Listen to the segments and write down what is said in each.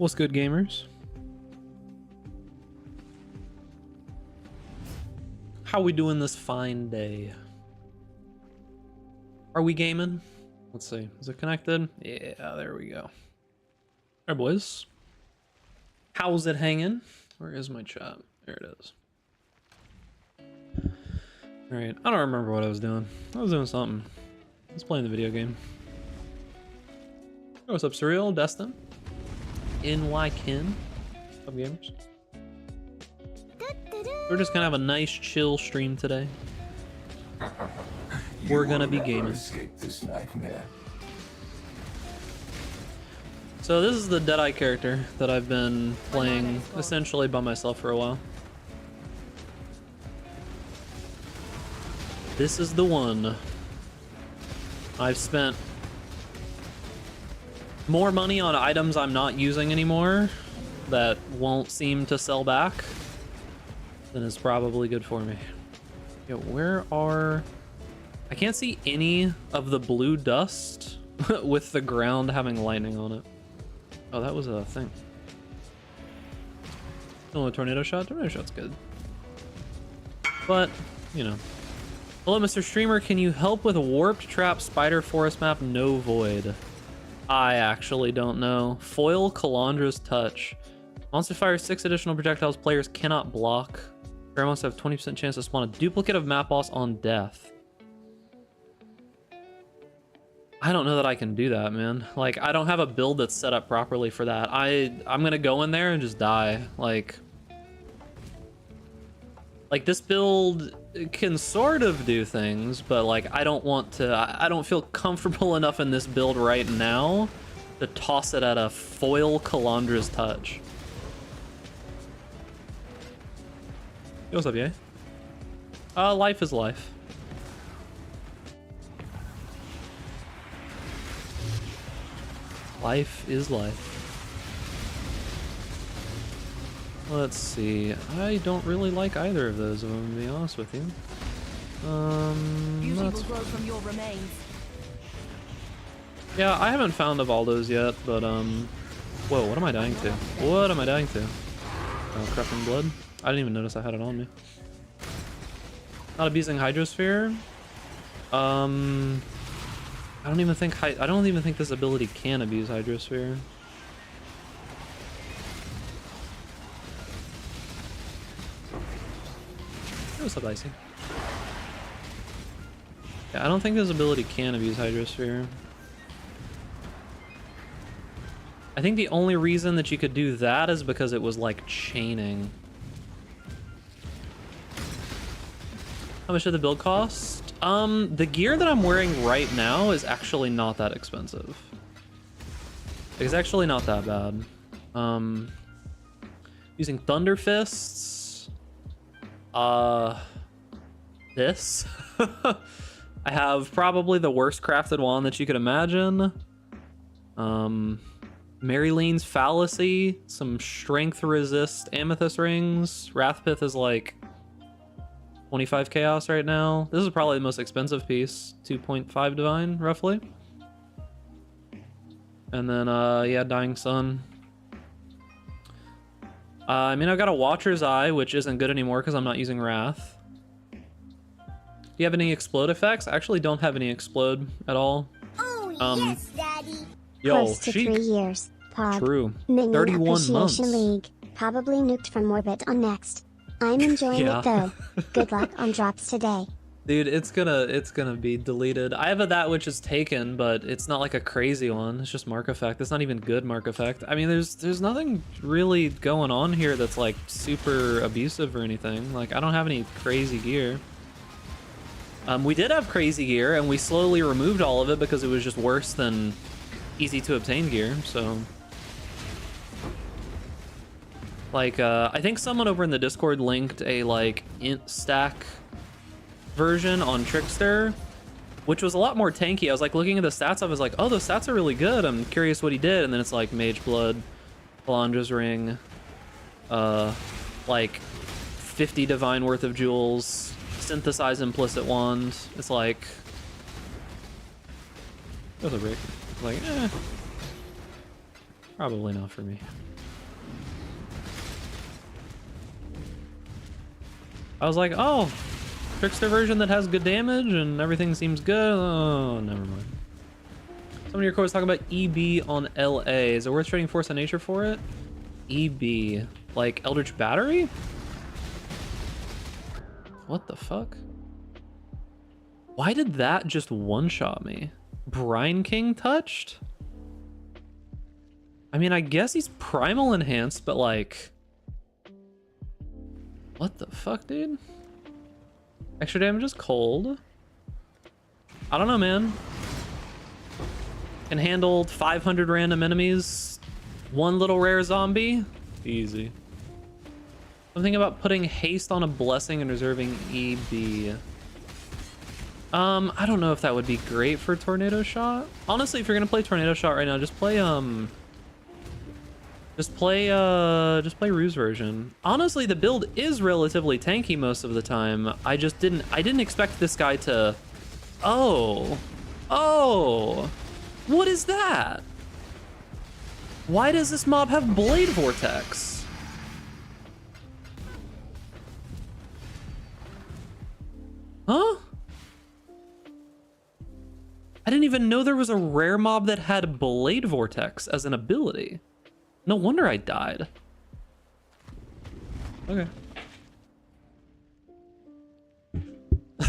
What's good, gamers? How we doing this fine day? Are we gaming? Let's see. Is it connected? Yeah, there we go. Alright, boys. How's it hanging? Where is my chat? There it is. Alright, I don't remember what I was doing. I was doing something. I was playing the video game. Oh, what's up, Surreal? Destin? NY Kin? What's up, gamers? We're just gonna have a nice chill stream today. We're gonna be gaming. Escape this nightmare. So this is the Deadeye character that I've been playing essentially by myself for a while. This is the one. I've spent more money on items I'm not using anymore that won't seem to sell back than is probably good for me. Yo, where are... I can't see any of the blue dust with the ground having lightning on it. Oh, that was a thing. Oh, a tornado shot? Tornado shot's good. But, you know. Hello, Mr. Streamer. Can you help with a warped trap spider forest map? No void. I actually don't know. Foil Calandra's Touch. Monster fires 6 additional projectiles players cannot block. Fair monsters have 20% chance to spawn a duplicate of map boss on death. I don't know that I can do that, man. Like, I don't have a build that's set up properly for that. I'm gonna go in there and just die. Like this build can sort of do things, but like I don't want to. I don't feel comfortable enough in this build right now to toss it at a foil Calandra's Touch. Yo, what's up, yay? Life is life. Life is life. Let's see. I don't really like either of those, if I'm gonna be honest with you. Beauty will grow from your remains. Yeah, I haven't found Evaldo's yet, but whoa, what am I dying to? What am I dying to? Oh, Creeping Blood. I didn't even notice I had it on me. Not abusing Hydrosphere. I don't even think this ability can abuse Hydrosphere. What's up, Icy? Yeah, I don't think this ability can abuse Hydrosphere. I think the only reason that you could do that is because it was like chaining. How much did the build cost? The gear that I'm wearing right now is actually not that expensive. It's actually not that bad. Using Thunder Fists. This. I have probably the worst crafted one that you could imagine. Marylene's Fallacy, some Strength Resist Amethyst Rings. Wrathpith is like 25 Chaos right now. This is probably the most expensive piece. 2.5 Divine, roughly. And then, yeah, Dying Sun. I mean, I've got a Watcher's Eye, which isn't good anymore because I'm not using Wrath. Do you have any Explode effects? I actually don't have any Explode at all. Oh, yes, Daddy. Yo, Close to 3 years. Pod. True. Minion 31 months. Appreciation League. Probably nuked from orbit on next. I'm enjoying Yeah. it though. Good luck on drops today. Dude, it's gonna be deleted. I have a that which is taken, but it's not like a crazy one. It's just mark effect. It's not even good mark effect. I mean, there's nothing really going on here that's like super abusive or anything. Like, I don't have any crazy gear. We did have crazy gear, and we slowly removed all of it because it was just worse than easy to obtain gear. So, like, I think someone over in the Discord linked a like int stack version on Trickster, which was a lot more tanky. I was like looking at the stats, I was like, oh, those stats are really good. I'm curious what he did. And then it's like Mage Blood, Calandra's Ring, like 50 Divine worth of jewels, Synthesize Implicit Wand. It's like, there's a break. Like, probably not for me. I was like, oh, trickster version that has good damage and everything seems good. Oh, never mind. Some of your cores talk about EB on LA. Is it worth trading Force of Nature for it? EB, like Eldritch Battery? What the fuck? Why did that just one-shot me? Brine King touched? I mean, I guess he's primal enhanced, but like... What the fuck, dude? Extra damage is cold. I don't know, man. Can handle 500 random enemies. One little rare zombie. Easy. Something about putting haste on a blessing and reserving EB. I don't know if that would be great for Tornado Shot. Honestly, if you're gonna play Tornado Shot right now, just play Ruse version. Honestly, the build is relatively tanky most of the time. I didn't expect this guy to... Oh, what is that? Why does this mob have Blade Vortex? Huh? I didn't even know there was a rare mob that had Blade Vortex as an ability. No wonder I died. Okay.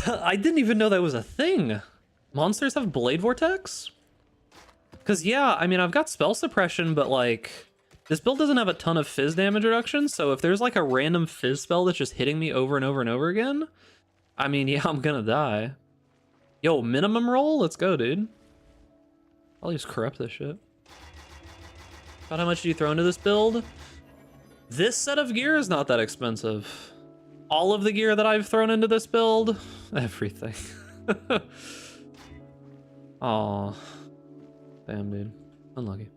I didn't even know that was a thing. Monsters have Blade Vortex? Because, yeah, I mean, I've got spell suppression, but, like, this build doesn't have a ton of fizz damage reduction, so if there's, like, a random fizz spell that's just hitting me over and over and over again, I mean, yeah, I'm gonna die. Yo, minimum roll? Let's go, dude. I'll just corrupt this shit. About how much do you throw into this build? This set of gear is not that expensive. All of the gear that I've thrown into this build, everything. Aw. Damn, dude. Unlucky.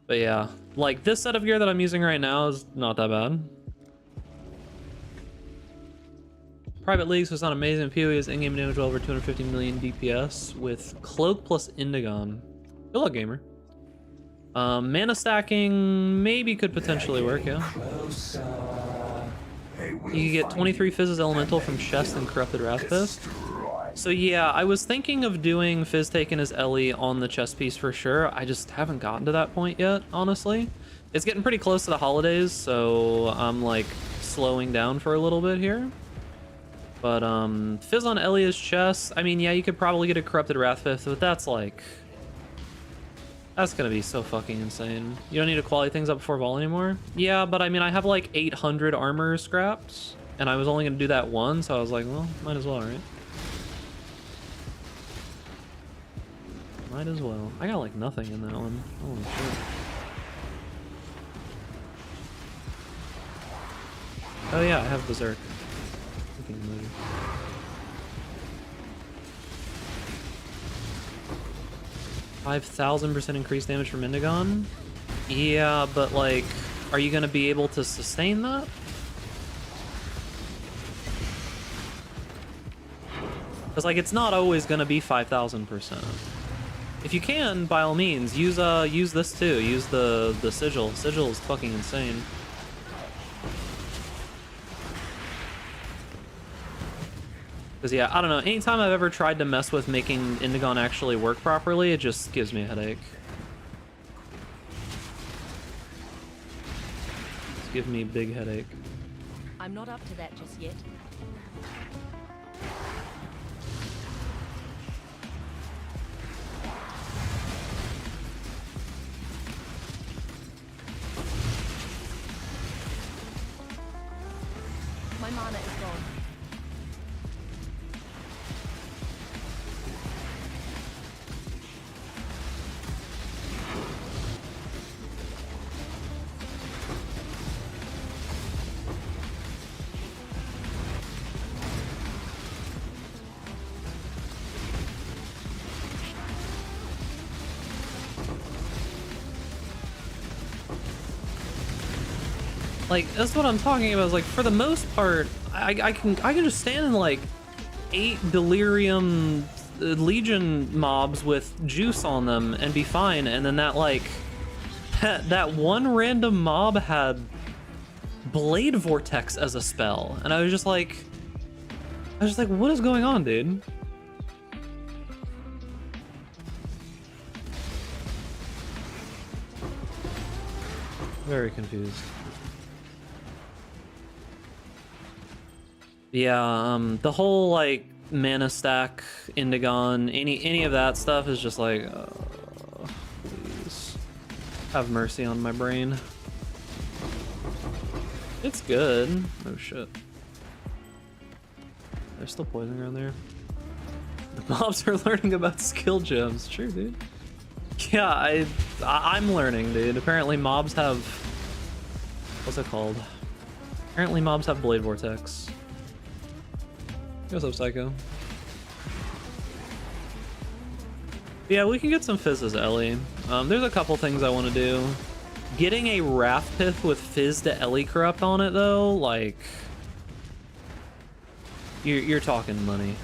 But yeah, like this set of gear that I'm using right now is not that bad. Private Leagues was not amazing. PoE is in-game damage well over 250 million DPS with Cloak plus Indigon. Good luck, gamer. Mana stacking maybe could potentially work, yeah. You can get 23 Fizz's Elemental from Chest and Corrupted Wrathfist. So yeah, I was thinking of doing Fizz Taken as Ellie on the chest piece for sure. I just haven't gotten to that point yet, honestly. It's getting pretty close to the holidays, so I'm like slowing down for a little bit here. But Fizz on Ellie's chest, I mean, yeah, you could probably get a Corrupted Wrathfist, but that's like... That's gonna be so fucking insane. You don't need to quality things up before Vol anymore? Yeah, but I mean, I have like 800 armor scraps, and I was only gonna do that one, so I was like, well, might as well, right? Might as well. I got like nothing in that one. Holy shit. Oh yeah, I have Berserk. 5,000% increased damage from Indigon? Yeah, but like, are you gonna be able to sustain that? Because like, it's not always gonna be 5,000%. If you can, by all means, use this too. Use the sigil. Sigil is fucking insane. Because yeah, I don't know, anytime I've ever tried to mess with making Indigon actually work properly, it just gives me a headache. It's giving me a big headache. I'm not up to that just yet. My mana is gone. Like, that's what I'm talking about, is like, for the most part, I can just stand in like 8 Delirium Legion mobs with juice on them and be fine, and then that like, that one random mob had Blade Vortex as a spell, and I was just like, what is going on, dude? Very confused. Yeah, the whole like mana stack, Indigon, any of that stuff is just like, please have mercy on my brain. It's good. Oh shit. There's still poison around there. The mobs are learning about skill gems. True, dude. Yeah, I'm learning, dude. Apparently mobs have, what's it called? Apparently mobs have Blade Vortex. What's up, Psycho? Yeah, we can get some Fizz as Ellie. There's a couple things I want to do. Getting a Wrath Pith with Fizz to Ellie Corrupt on it, though, like... You're talking money.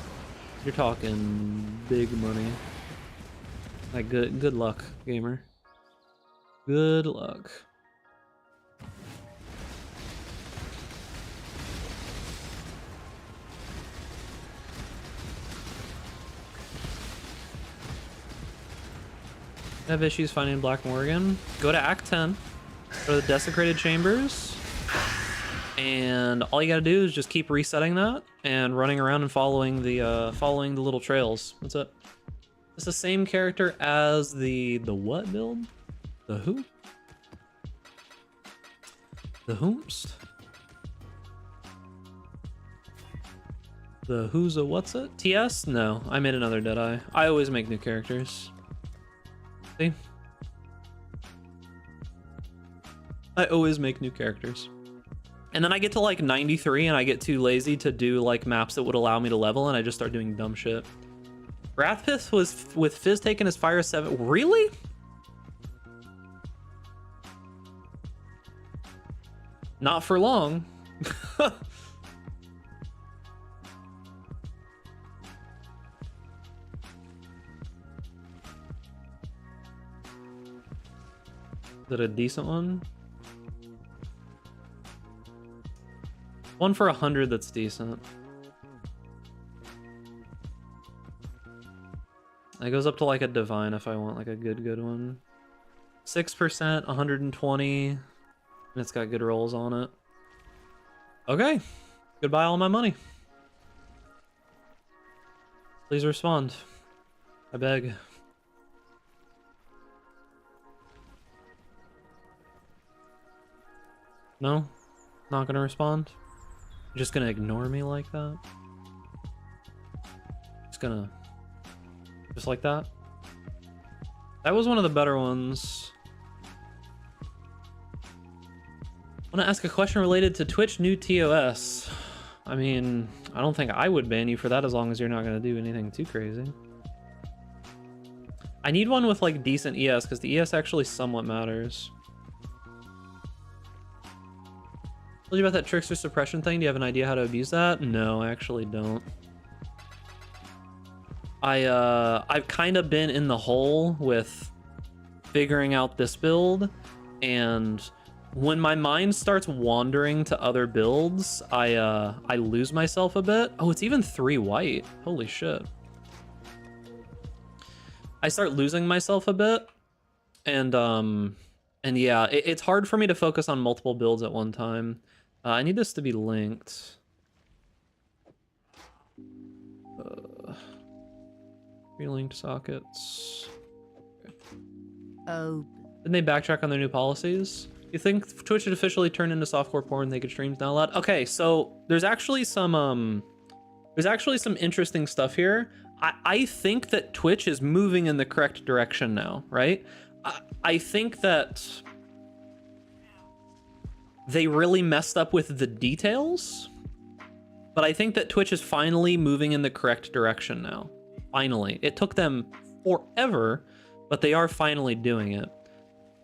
You're talking big money. Like, good luck, gamer. Good luck. I have issues finding Black Morgan. Go to Act 10. Go to the Desecrated Chambers. And all you gotta do is just keep resetting that and running around and following the little trails. That's it. It's the same character as the what build? The who? The whomst? The who's a what's it? TS? No, I made another Deadeye. I always make new characters. See? I always make new characters. And then I get to like 93 and I get too lazy to do like maps that would allow me to level and I just start doing dumb shit. Wrathpith was with Fizz taking his Fire 7. Really? Not for long. Is it a decent one? One for 100 that's decent. It goes up to like a divine if I want like a good one. 6%, 120, and it's got good rolls on it. Okay, goodbye all my money. Please respond. I beg. No? Not gonna respond? You're just gonna ignore me like that? Just gonna... Just like that? That was one of the better ones. I wanna ask a question related to Twitch new TOS. I mean, I don't think I would ban you for that as long as you're not gonna do anything too crazy. I need one with like decent ES, because the ES actually somewhat matters. Told you about that trickster suppression thing. Do you have an idea how to abuse that? No, I actually don't. I've kind of been in the hole with figuring out this build, and when my mind starts wandering to other builds, I lose myself a bit. Oh, it's even 3 white. Holy shit. I start losing myself a bit, and yeah, it's hard for me to focus on multiple builds at one time. I need this to be linked. Relinked sockets. Okay. Oh. Didn't they backtrack on their new policies? You think Twitch had officially turned into softcore porn? They could streams now allowed. Okay, so there's actually some interesting stuff here. I think that Twitch is moving in the correct direction now, right? I think that they really messed up with the details, but I think that Twitch is finally moving in the correct direction now. Finally. It took them forever, but they are finally doing it.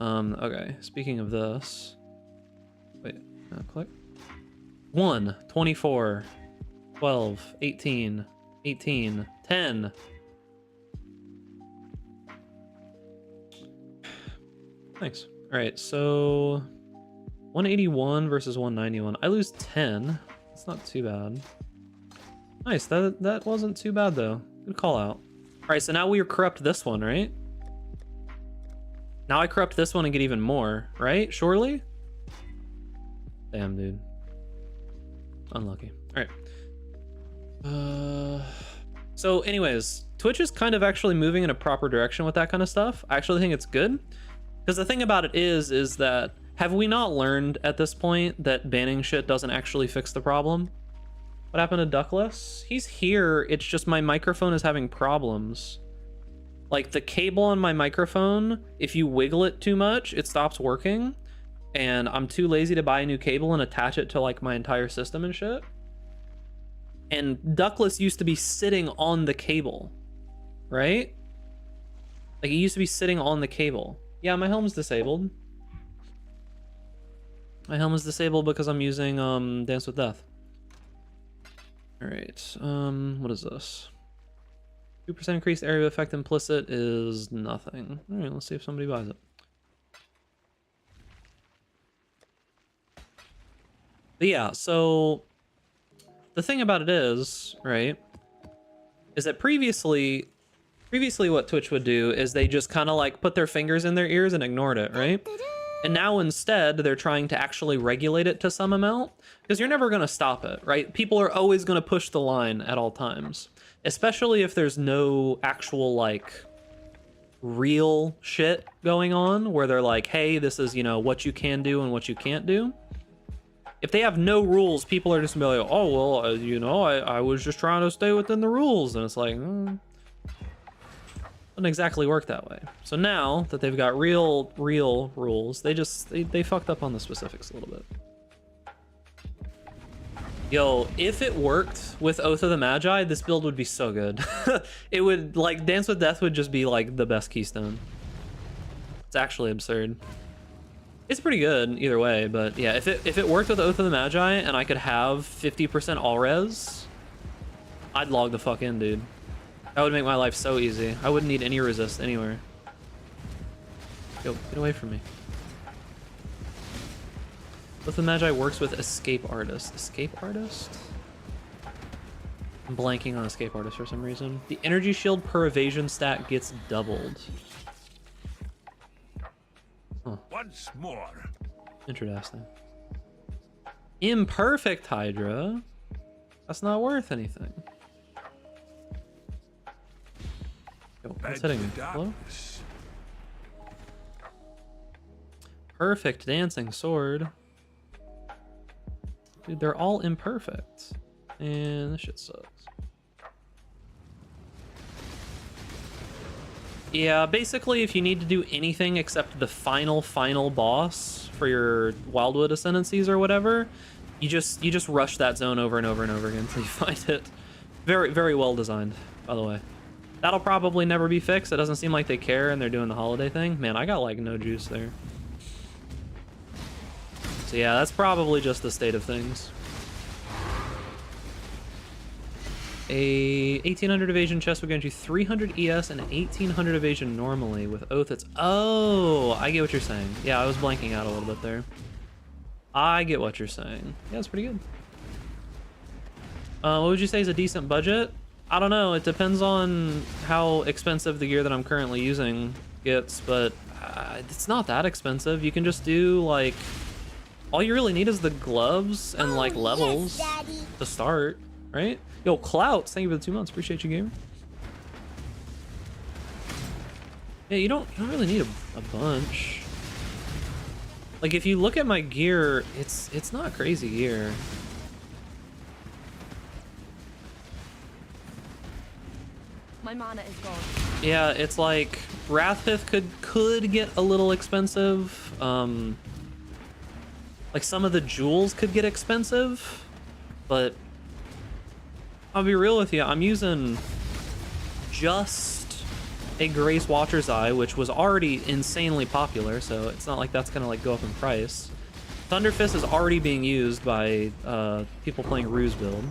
Okay, speaking of this. Wait, click. 1, 24, 12, 18, 18, 10. Thanks. All right, so 181 versus 191. I lose 10. It's not too bad. Nice, that wasn't too bad though. Good call out. All right, so now we corrupt this one, right? Now I corrupt this one and get even more, right? Surely? Damn, dude. Unlucky. All right. So anyways, Twitch is kind of actually moving in a proper direction with that kind of stuff. I actually think it's good. Because the thing about it is that, have we not learned at this point that banning shit doesn't actually fix the problem? What happened to Duckless? He's here, it's just my microphone is having problems. Like the cable on my microphone, if you wiggle it too much, it stops working. And I'm too lazy to buy a new cable and attach it to like my entire system and shit. And Duckless used to be sitting on the cable, right? Like it used to be sitting on the cable. Yeah, my helm's disabled. My helm is disabled because I'm using Dance with Death. All right, what is this? 2% increased area of effect implicit is nothing. All right, let's see if somebody buys it. But yeah, so the thing about it is, right, is that previously what Twitch would do is they just kind of like put their fingers in their ears and ignored it, right? And now instead they're trying to actually regulate it to some amount, because you're never going to stop it, right? People are always going to push the line at all times, especially if there's no actual like real shit going on where they're like, hey, this is, you know, what you can do and what you can't do. If they have no rules, people are just gonna be like, oh, well, you know, I was just trying to stay within the rules. And it's like, doesn't exactly work that way. So now that they've got real rules, they fucked up on the specifics a little bit. Yo, if it worked with Oath of the Magi, this build would be so good. It would, like, Dance with Death would just be like the best keystone. It's actually absurd. It's pretty good either way, but yeah, if it worked with Oath of the Magi and I could have 50% all res, I'd log the fuck in, dude. That would make my life so easy. I wouldn't need any resist anywhere. Yo, get away from me. Oath of the Magi works with Escape Artist. Escape Artist? I'm blanking on Escape Artist for some reason. The energy shield per evasion stat gets doubled. Huh. Once more. Interesting. Imperfect Hydra? That's not worth anything. Yo, what's hitting me? Hello? Perfect Dancing Sword. Dude, they're all imperfect. And this shit sucks. Yeah, basically, if you need to do anything except the final boss for your Wildwood Ascendancies or whatever, you just rush that zone over and over and over again until you find it. Very, very well designed, by the way. That'll probably never be fixed. It doesn't seem like they care and they're doing the holiday thing. Man, I got like no juice there. So yeah, that's probably just the state of things. A 1800 evasion chest will grant you 300 ES and 1800 evasion normally. With Oath, it's... Oh, I get what you're saying. Yeah, I was blanking out a little bit there. I get what you're saying. Yeah, it's pretty good. What would you say is a decent budget? I don't know. It depends on how expensive the gear that I'm currently using gets, but it's not that expensive. You can just do, like... All you really need is the gloves and, like, levels to start, right? Yo, Clouts, thank you for the 2 months. Appreciate you, gamer. Yeah, you don't really need a bunch. Like, if you look at my gear, it's not crazy gear. My mana is gone. Yeah, it's like Wrathpith could get a little expensive. Like some of the jewels could get expensive, but I'll be real with you. I'm using just a Grace Watcher's Eye, which was already insanely popular, so it's not like that's gonna like go up in price. Thunderfist is already being used by people playing Ruse build.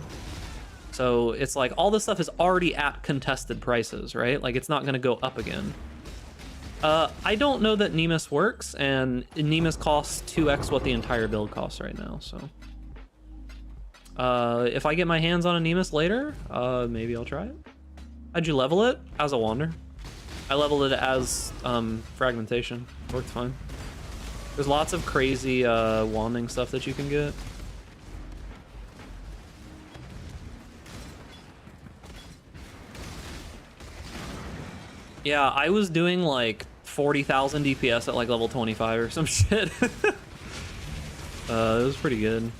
So it's like all this stuff is already at contested prices, right? Like it's not gonna go up again. I don't know that Nemus works, and Nemus costs 2x what the entire build costs right now, so. If I get my hands on a Nemus later, maybe I'll try it. How'd you level it? As a Wander. I leveled it as, Fragmentation. Worked fine. There's lots of crazy, wanding stuff that you can get. Yeah, I was doing like 40,000 DPS at like level 25 or some shit. It was pretty good.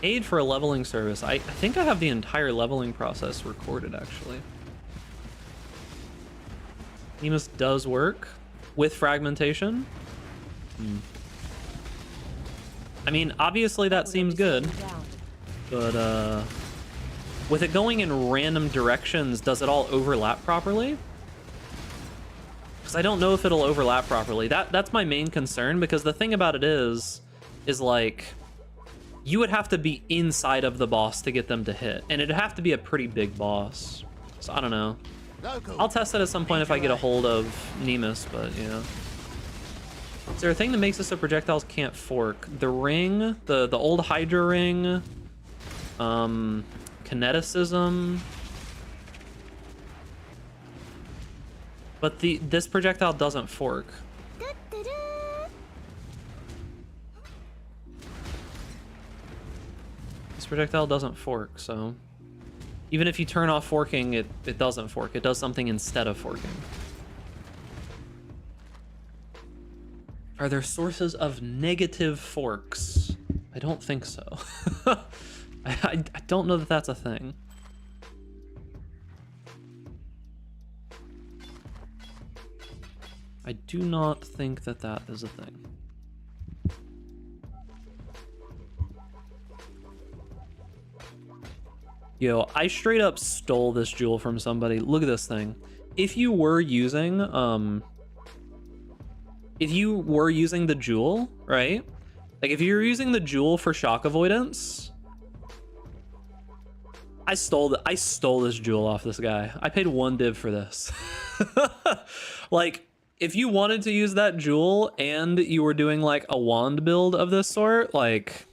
Aid for a leveling service. I think I have the entire leveling process recorded, actually. Nemus does work with fragmentation. I mean, obviously that seems good. But, with it going in random directions, does it all overlap properly? Because I don't know if it'll overlap properly. That's my main concern, because the thing about it is like, you would have to be inside of the boss to get them to hit, and it'd have to be a pretty big boss. So I don't know. I'll test it at some point if I get a hold of Nemus, but yeah. Is there a thing that makes it so projectiles can't fork? The ring, the old Hydra ring, kineticism. But this projectile doesn't fork. This projectile doesn't fork, so even if you turn off forking, it doesn't fork. It does something instead of forking. Are there sources of negative forks? I don't think so. I don't know that that's a thing. I do not think that that is a thing. Yo, I straight up stole this jewel from somebody. Look at this thing. If you were using the jewel, right? Like if you're using the jewel for shock avoidance, I stole this jewel off this guy. I paid 1 div for this. Like, if you wanted to use that jewel and you were doing like a wand build of this sort, like,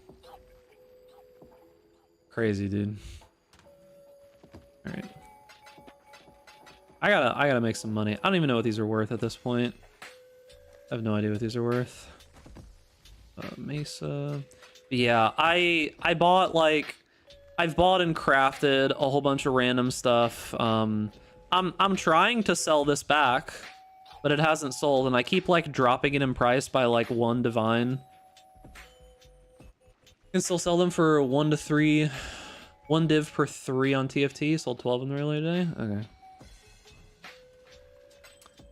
crazy, dude. All right, I gotta make some money. I don't even know what these are worth at this point. I have no idea what these are worth. Mesa. Yeah, I bought like, I've bought and crafted a whole bunch of random stuff. I'm trying to sell this back, but it hasn't sold, and I keep like dropping it in price by like 1 divine. Can still sell them for 1 to 3, 1 div per 3 on TFT. Sold 12 in the earlier today. Okay.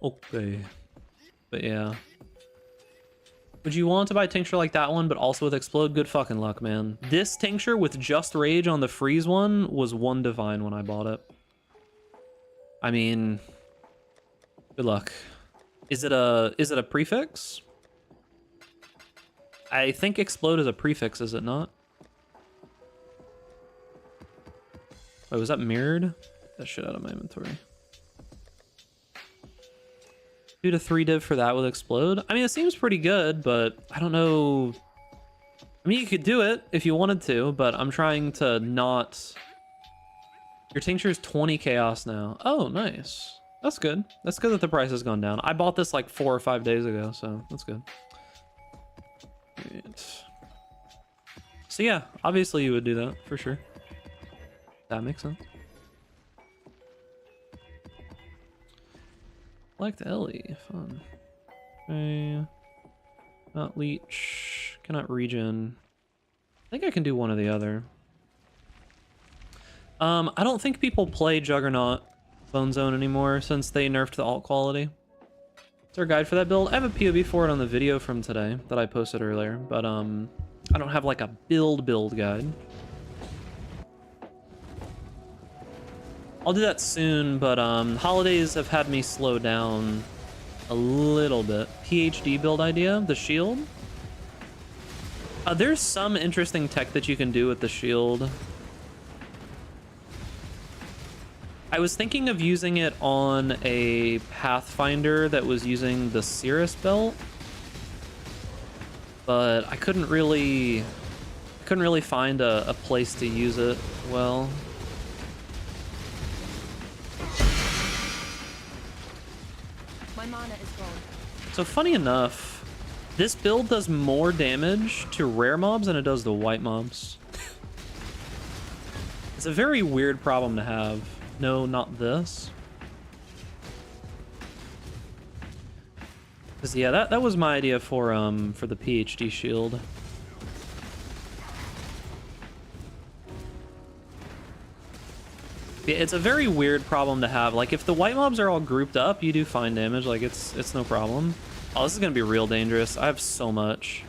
Okay. But yeah. Would you want to buy a tincture like that one, but also with explode? Good fucking luck, man. This tincture with just rage on the freeze one was 1 divine when I bought it. I mean, good luck. Is it a prefix? I think explode is a prefix, is it not? Wait, was that mirrored? Get that shit out of my inventory. 2 to 3 div for that with explode. I mean, it seems pretty good, but I don't know. I mean, you could do it if you wanted to, but I'm trying to not. Your tincture is 20 chaos now. Oh, nice. That's good. That's good that the price has gone down. I bought this like 4 or 5 days ago, so that's good. Right. So yeah, obviously you would do that for sure. That makes sense. Select Ellie, fun. Okay. Not leech, cannot regen. I think I can do one or the other. I don't think people play Juggernaut Bone Zone anymore since they nerfed the alt quality. Is there a guide for that build? I have a POV for it on the video from today that I posted earlier, but I don't have like a build guide. I'll do that soon, but holidays have had me slow down a little bit. PhD build idea, the shield. There's some interesting tech that you can do with the shield. I was thinking of using it on a Pathfinder that was using the Cirrus belt, but I couldn't really find a place to use it well. My mana is gone. So funny enough, this build does more damage to rare mobs than it does to white mobs. It's a very weird problem to have. No, not this. Cause yeah, that was my idea for the PhD shield. Yeah, it's a very weird problem to have. Like if the white mobs are all grouped up, you do fine damage. Like it's no problem. Oh, this is gonna be real dangerous. I have so much.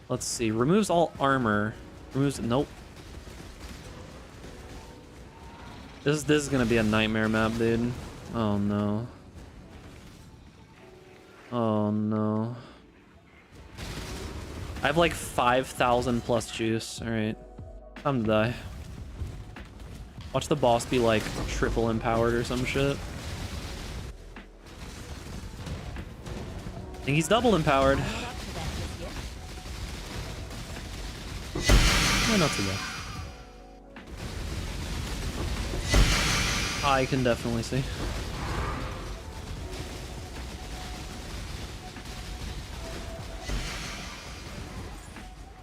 Let's see. Removes all armor. Removes nope. This is gonna be a nightmare map, dude. Oh no. Oh no. I have like 5,000 plus juice. All right, time to die. Watch the boss be like triple empowered or some shit. I think he's double empowered. Yeah, not too bad. I can definitely see.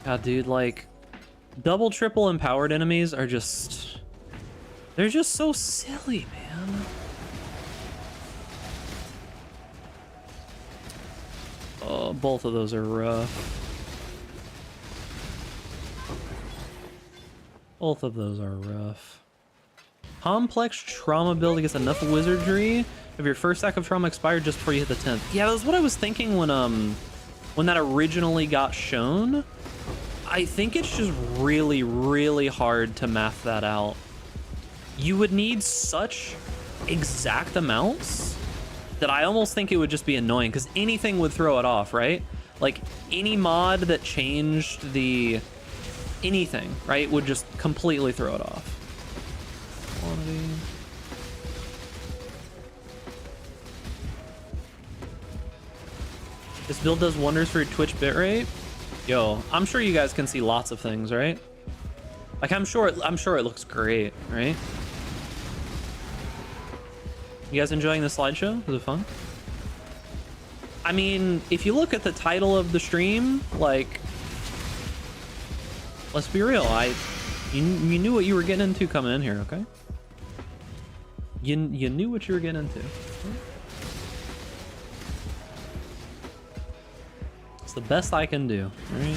God, dude, like, double, triple empowered enemies are just... They're just so silly, man. Oh, both of those are rough. Both of those are rough. Complex trauma build against enough wizardry of your first stack of trauma expired just before you hit the 10th. Yeah, that was what I was thinking when that originally got shown. I think it's just really, really hard to math that out. You would need such exact amounts that I almost think it would just be annoying because anything would throw it off, right? Like any mod that changed the anything, right, would just completely throw it off. Quantity. This build does wonders for your Twitch bitrate. Yo, I'm sure you guys can see lots of things, right? Like I'm sure it looks great, right? You guys enjoying the slideshow? Was it fun? I mean, if you look at the title of the stream, like, let's be real, you knew what you were getting into coming in here, okay? You knew what you were getting into. It's the best I can do, right?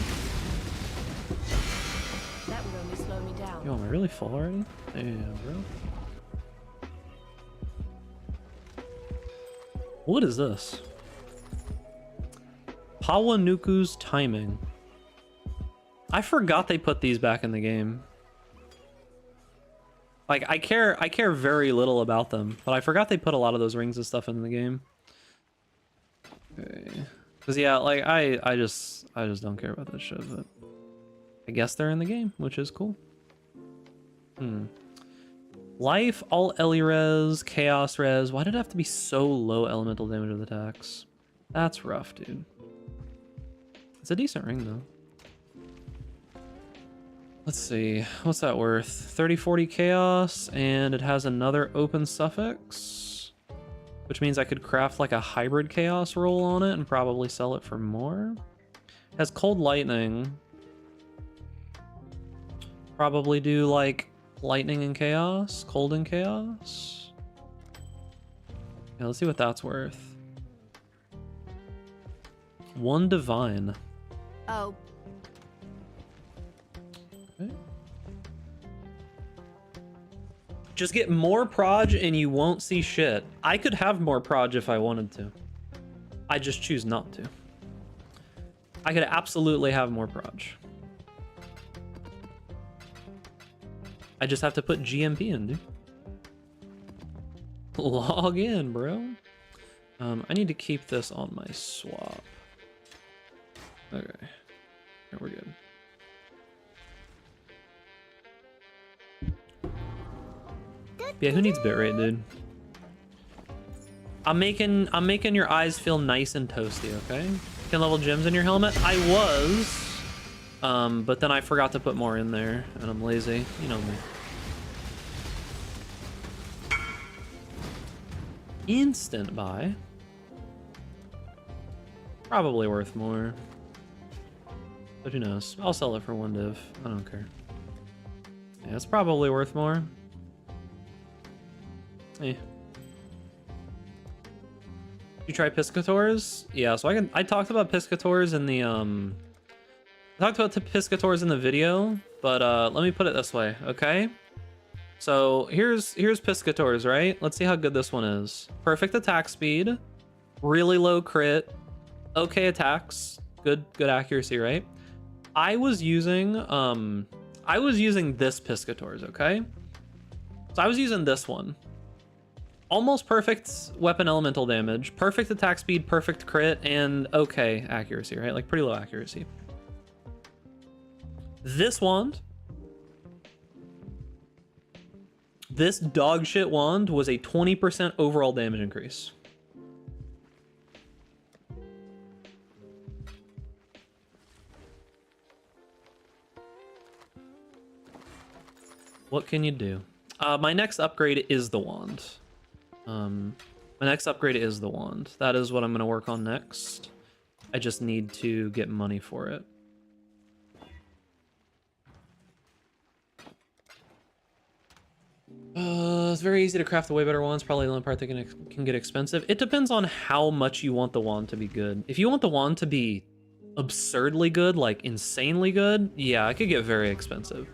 That would only slow me down. Yo, am I really full already? Damn, bro. What is this? Pawanuku's timing. I forgot they put these back in the game. Like I care very little about them, but I forgot they put a lot of those rings and stuff in the game. Okay. Cause yeah, like I just don't care about that shit, but I guess they're in the game, which is cool. Life, all Ellie res, chaos res. Why did it have to be so low elemental damage with attacks? That's rough, dude. It's a decent ring though. Let's see, what's that worth? 30-40 chaos, and it has another open suffix, which means I could craft like a hybrid chaos roll on it and probably sell it for more. It has cold lightning. Probably do like lightning and chaos, cold and chaos. Yeah, let's see what that's worth. 1 divine. Oh. Okay. Just get more proj and you won't see shit. I could have more proj if I wanted to. I just choose not to. I could absolutely have more proj. I just have to put GMP in, dude. Log in, bro. I need to keep this on my swap. Okay. Here, we're good. Yeah, who needs bitrate, dude? I'm making your eyes feel nice and toasty, okay? Can level gems in your helmet? I was, but then I forgot to put more in there, and I'm lazy. You know me. Instant buy. Probably worth more. But who knows? I'll sell it for 1 div. I don't care. Yeah, it's probably worth more. Hey. You try Piscators? Yeah, so I talked about Piscators in the I talked about the Piscators in the video, but let me put it this way, okay? So here's Piscators, right? Let's see how good this one is. Perfect attack speed, really low crit, okay attacks, good accuracy, right? I was using this Piscators, okay? So I was using this one. Almost perfect weapon elemental damage, perfect attack speed, perfect crit, and okay accuracy, right? Like pretty low accuracy. This wand, this dog shit wand was a 20% overall damage increase. What can you do? My next upgrade is the wand. My next upgrade is the wand. That is what I'm going to work on next. I just need to get money for it. It's very easy to craft the way better wands. Probably the only part that can get expensive. It depends on how much you want the wand to be good. If you want the wand to be absurdly good, like insanely good, yeah, it could get very expensive.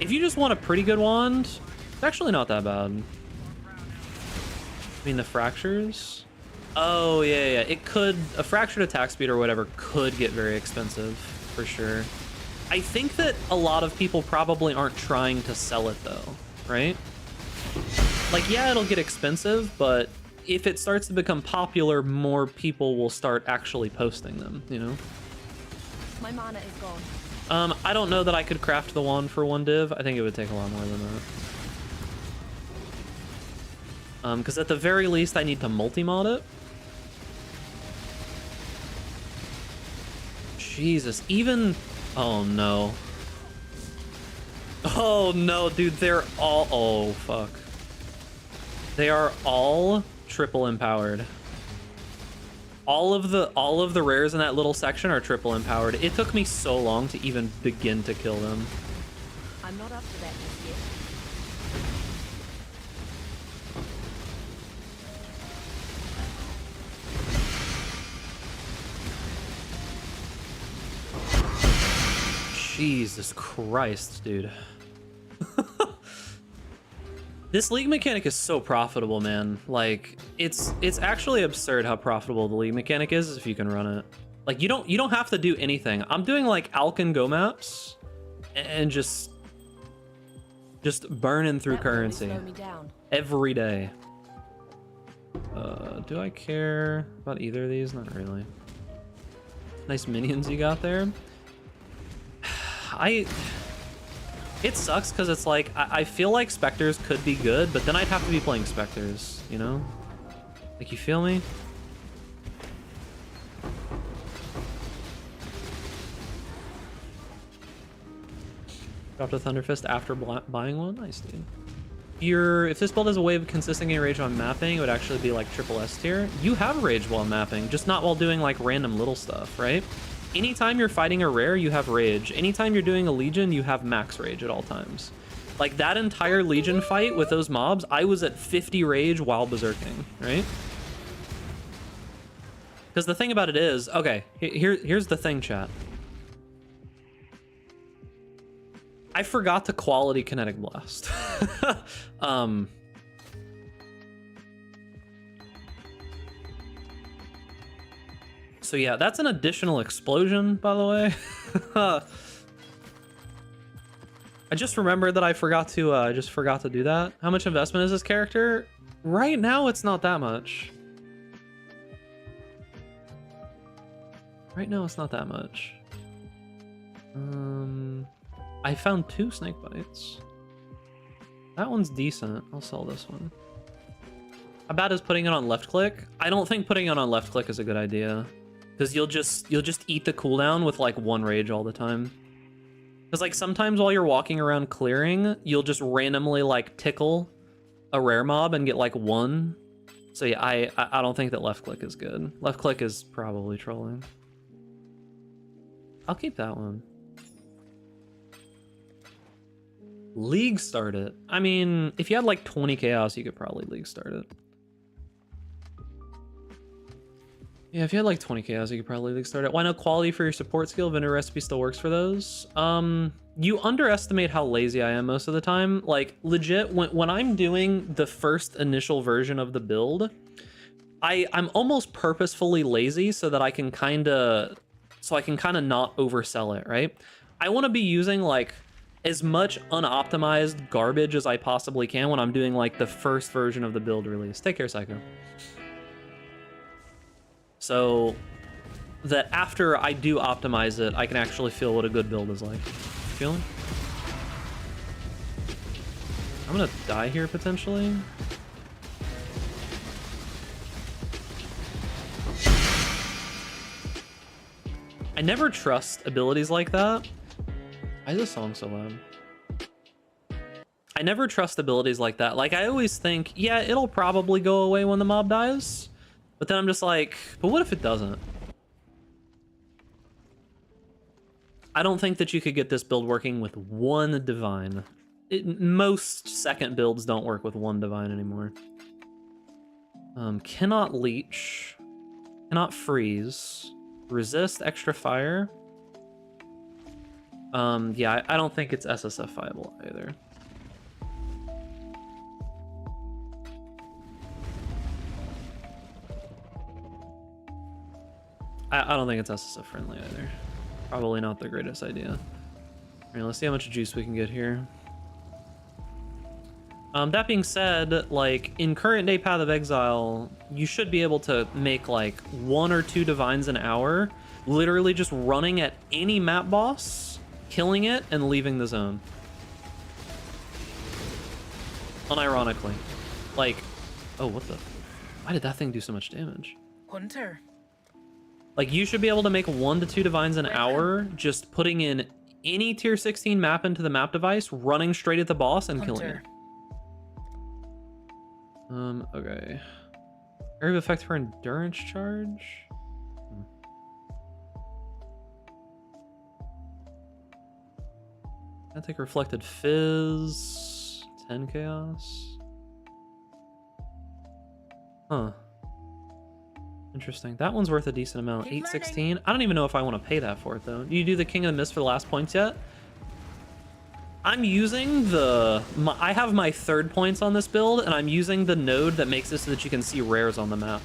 If you just want a pretty good wand, it's actually not that bad. I mean, the fractures? Oh, yeah. It could... A fractured attack speed or whatever could get very expensive, for sure. I think that a lot of people probably aren't trying to sell it, though, right? Like, yeah, it'll get expensive, but if it starts to become popular, more people will start actually posting them, you know? My mana is gone. I don't know that I could craft the wand for 1 div. I think it would take a lot more than that. Because at the very least, I need to multi-mod it. Jesus, even... Oh, no. Oh, no, dude, they're all... Oh, fuck. They are all triple empowered. All of the rares in that little section are triple empowered. It took me so long to even begin to kill them. I'm not up to that just yet. Jesus Christ, dude. This league mechanic is so profitable, man. Like, it's actually absurd how profitable the league mechanic is if you can run it. Like, you don't have to do anything. I'm doing like Alkin Go maps and just burning through currency every day. Do I care about either of these? Not really. Nice minions you got there. It sucks because it's like, I feel like Spectres could be good, but then I'd have to be playing Spectres, you know? Like, you feel me? Dropped a Thunderfist after buying one? Nice, dude. If this build has a way of consistent getting rage while mapping, it would actually be like triple S tier. You have rage while mapping, just not while doing like random little stuff, right? Anytime you're fighting a rare, you have rage. Anytime you're doing a legion, you have max rage at all times. Like that entire legion fight with those mobs, I was at 50 rage while berserking, right? Because the thing about it is, okay, here's the thing, chat. I forgot to quality Kinetic Blast. So yeah, that's an additional explosion, by the way. I just remembered that I forgot to do that. How much investment is this character? Right now, it's not that much. Right now, it's not that much. I found 2 snake bites. That one's decent. I'll sell this one. How bad is putting it on left click? I don't think putting it on left click is a good idea. Because you'll just eat the cooldown with like one rage all the time. Because like sometimes while you're walking around clearing, you'll just randomly like tickle a rare mob and get like one. So yeah, I don't think that left click is good. Left click is probably trolling. I'll keep that one. League start it. I mean, if you had like 20 chaos, you could probably league start it. Yeah, if you had like 20 chaos, you could probably league start it. Why no quality for your support skill? Vendor recipe still works for those. You underestimate how lazy I am most of the time. Like legit, when I'm doing the first initial version of the build, I'm almost purposefully lazy so that I can kind of not oversell it, right? I want to be using like as much unoptimized garbage as I possibly can when I'm doing like the first version of the build release. Take care, Psycho. So that after I do optimize it, I can actually feel what a good build is like. Feeling? I'm gonna die here potentially. I never trust abilities like that. Why is this song so loud? I never trust abilities like that. Like I always think, yeah, it'll probably go away when the mob dies. But then I'm just like, but what if it doesn't? I don't think that you could get this build working with one divine. Most second builds don't work with one divine anymore. Cannot leech. Cannot freeze. Resist extra fire. Yeah, I don't think it's SSF viable either. I don't think it's SSF friendly either. Probably not the greatest idea. Alright, let's see how much juice we can get here. That being said, like, in current day Path of Exile, you should be able to make, like, 1 or 2 divines an hour, literally just running at any map boss, killing it, and leaving the zone. Unironically. Like, oh, what the... Why did that thing do so much damage? Hunter. Like, you should be able to make 1 to 2 divines an hour, just putting in any tier 16 map into the map device, running straight at the boss, and killing it. Okay. Area of effect for endurance charge? I take reflected fizz. 10 chaos. Huh. Interesting. That one's worth a decent amount. 816. I don't even know if I want to pay that for it though. Do you do the King of the Mist for the last points yet? I'm using I have my 3rd points on this build, and I'm using the node that makes it so that you can see rares on the map.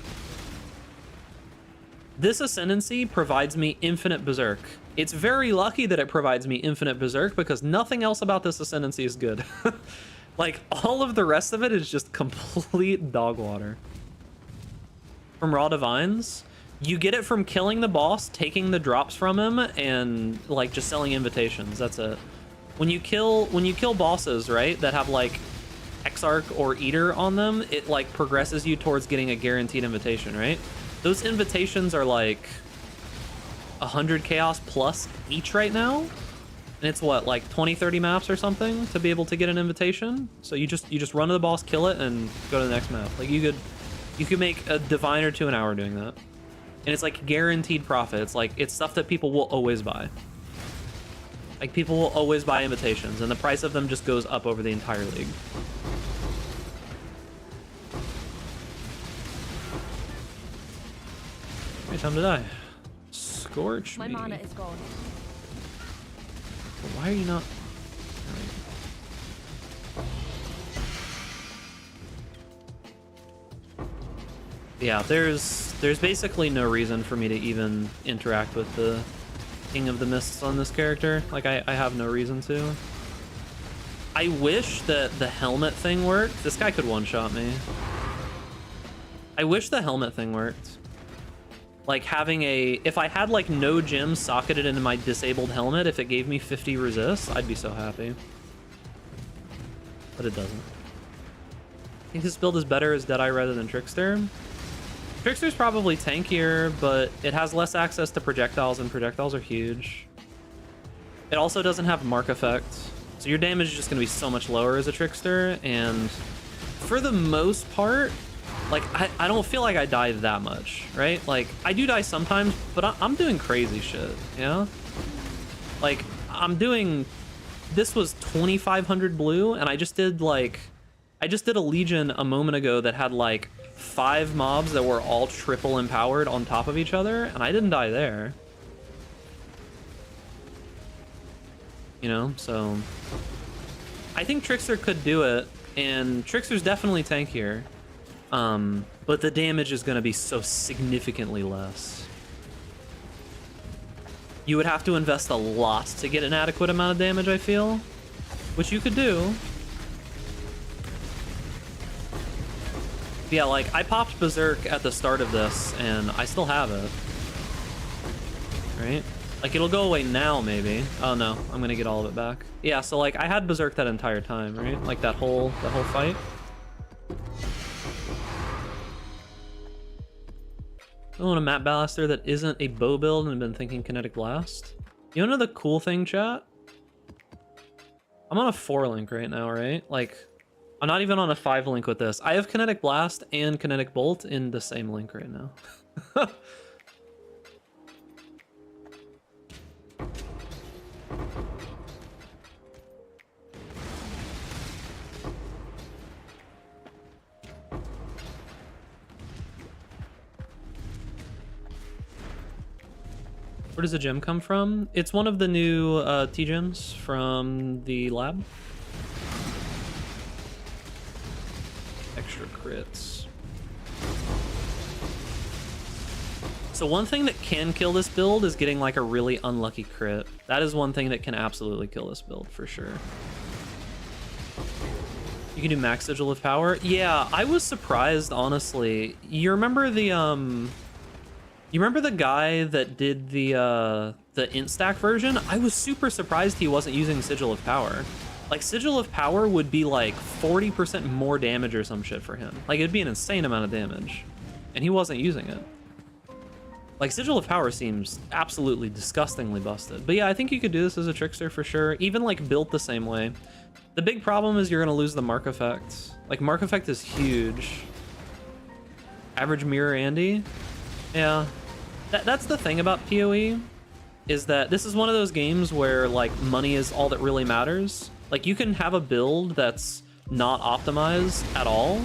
This Ascendancy provides me infinite Berserk. It's very lucky that it provides me infinite Berserk because nothing else about this Ascendancy is good. Like, all of the rest of it is just complete dog water. From Raw Divines, you get it from killing the boss, taking the drops from him, and like just selling invitations. That's it. When you kill bosses, right, that have like Exarch or Eater on them, it like progresses you towards getting a guaranteed invitation, right? Those invitations are like 100 chaos plus each right now. And it's what, like 20-30 maps or something to be able to get an invitation? So you just run to the boss, kill it, and go to the next map. Like you could make a divine or 2 an hour doing that. And it's like guaranteed profit. It's like, it's stuff that people will always buy. Like, people will always buy invitations, and the price of them just goes up over the entire league. Okay, time to die. Scorch me. My mana is gone. Why are you not... Yeah, there's basically no reason for me to even interact with the King of the Mists on this character. Like, I have no reason to. I wish that the helmet thing worked. This guy could one-shot me. I wish the helmet thing worked. Like, having if I had, like, no gems socketed into my disabled helmet, if it gave me 50 resist, I'd be so happy. but it doesn't. I think this build is better as Deadeye rather than Trickster. Trickster's probably tankier, but it has less access to projectiles, and projectiles are huge. It also doesn't have mark effect, so your damage is just going to be so much lower as a Trickster, and for the most part, like, I don't feel like I die that much, right? Like, I do die sometimes, but I'm doing crazy shit, you know? Like, I'm doing... This was 2,500 blue, and I just did, like... I just did a Legion a moment ago that had, like, 5 mobs that were all triple empowered on top of each other, and I didn't die there. You know, so... I think Trickster could do it, and Trickster's definitely tankier. But the damage is going to be so significantly less. You would have to invest a lot to get an adequate amount of damage, I feel. Which you could do. Yeah, like, I popped Berserk at the start of this, and I still have it. Right? Like, it'll go away now, maybe. Oh, no. I'm going to get all of it back. Yeah, so, like, I had Berserk that entire time, right? Like, that whole fight. I want a map ballaster that isn't a bow build and been thinking Kinetic Blast. You know the cool thing, chat? I'm on a 4-link right now, right? Like, I'm not even on a 5-link with this. I have Kinetic Blast and Kinetic Bolt in the same link right now. Where does the gem come from? It's one of the new T-gems from the lab. Extra crits. So one thing that can kill this build is getting like a really unlucky crit. That is one thing that can absolutely kill this build for sure. You can do max sigil of power. Yeah, I was surprised, honestly. You remember the You remember the guy that did the int stack version? I was super surprised he wasn't using Sigil of Power. Like, Sigil of Power would be like 40% more damage or some shit for him. Like, it'd be an insane amount of damage. And he wasn't using it. Like, Sigil of Power seems absolutely disgustingly busted. But yeah, I think you could do this as a Trickster for sure. Even, like, built the same way. The big problem is you're going to lose the Mark Effect. Like, Mark Effect is huge. Average Mirror Andy? Yeah. That's the thing about PoE, is that this is one of those games where, like, money is all that really matters. Like, you can have a build that's not optimized at all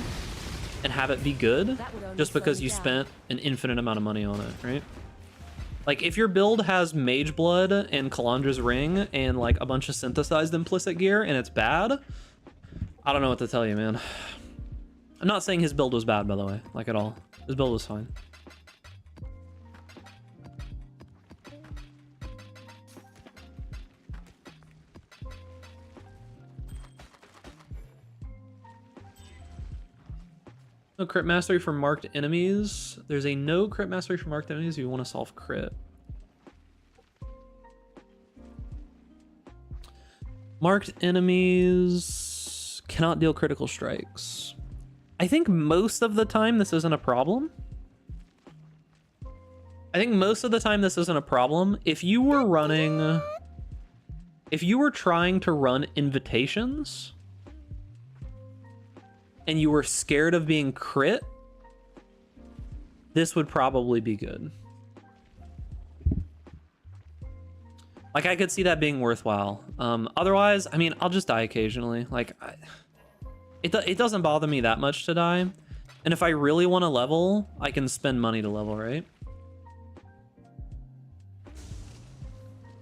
and have it be good just because you spent an infinite amount of money on it, right? Like, if your build has Mage Blood and Kalandra's Ring and, like, a bunch of synthesized implicit gear and it's bad, I don't know what to tell you, man. I'm not saying his build was bad, by the way, like, at all. His build was fine. No crit mastery for marked enemies. There's a no crit mastery for marked enemies if you want to solve crit. Marked enemies cannot deal critical strikes. I think most of the time this isn't a problem. I think most of the time this isn't a problem. If you were running... If you were trying to run invitations... and you were scared of being crit, this would probably be good. Like, I could see that being worthwhile. Otherwise, I mean, I'll just die occasionally. Like, it doesn't bother me that much to die. And if I really want to level, I can spend money to level, right?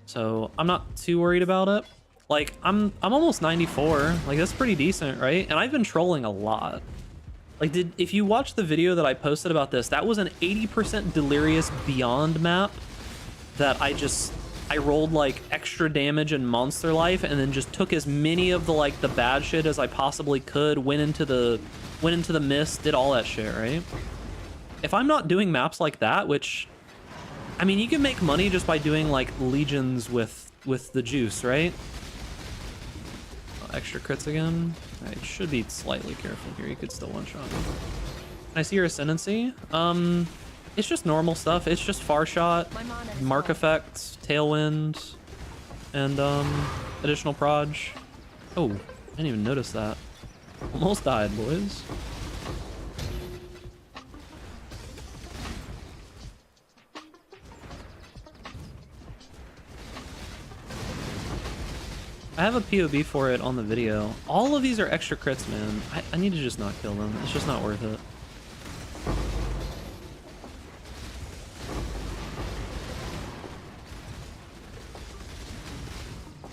So I'm not too worried about it. Like, I'm almost 94. Like, that's pretty decent, right? And I've been trolling a lot. Like, if you watch the video that I posted about this, that was an 80% Delirious Beyond map that I rolled, like, extra damage and monster life and then just took as many of the, like, the bad shit as I possibly could, went into the mist, did all that shit, right? If I'm not doing maps like that, which, I mean, you can make money just by doing, like, legions with the juice, right? extra crits again. I should be slightly careful here. You could still one-shot me. Can I see your ascendancy? It's just normal stuff. It's just far shot, mark effects, tailwind, and additional proj. Oh, I didn't even notice that. Almost died, boys. I have a POV for it on the video. All of these are extra crits, man. I need to just not kill them. It's just not worth it.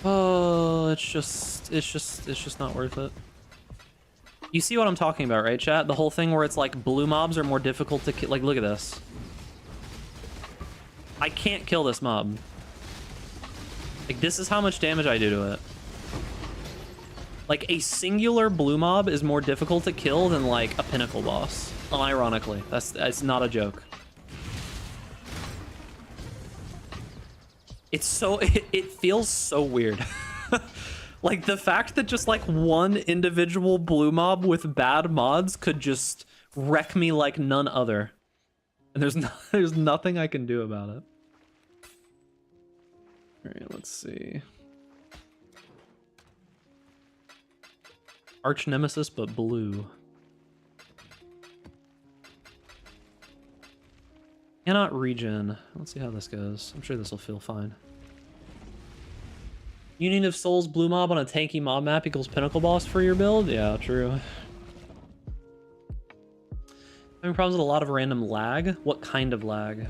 Oh, it's just not worth it. You see what I'm talking about, right, chat? The whole thing where it's like blue mobs are more difficult to kill. Like, look at this. I can't kill this mob. Like, this is how much damage I do to it. Like, a singular blue mob is more difficult to kill than, like, a pinnacle boss. Unironically. That's not a joke. It's so... It feels so weird. Like, the fact that just, like, one individual blue mob with bad mods could just wreck me like none other. And there's nothing I can do about it. Alright, let's see. Arch Nemesis, but blue. Cannot regen. Let's see how this goes. I'm sure this will feel fine. Union of Souls blue mob on a tanky mob map equals pinnacle boss for your build? Yeah, true. Having problems with a lot of random lag? What kind of lag?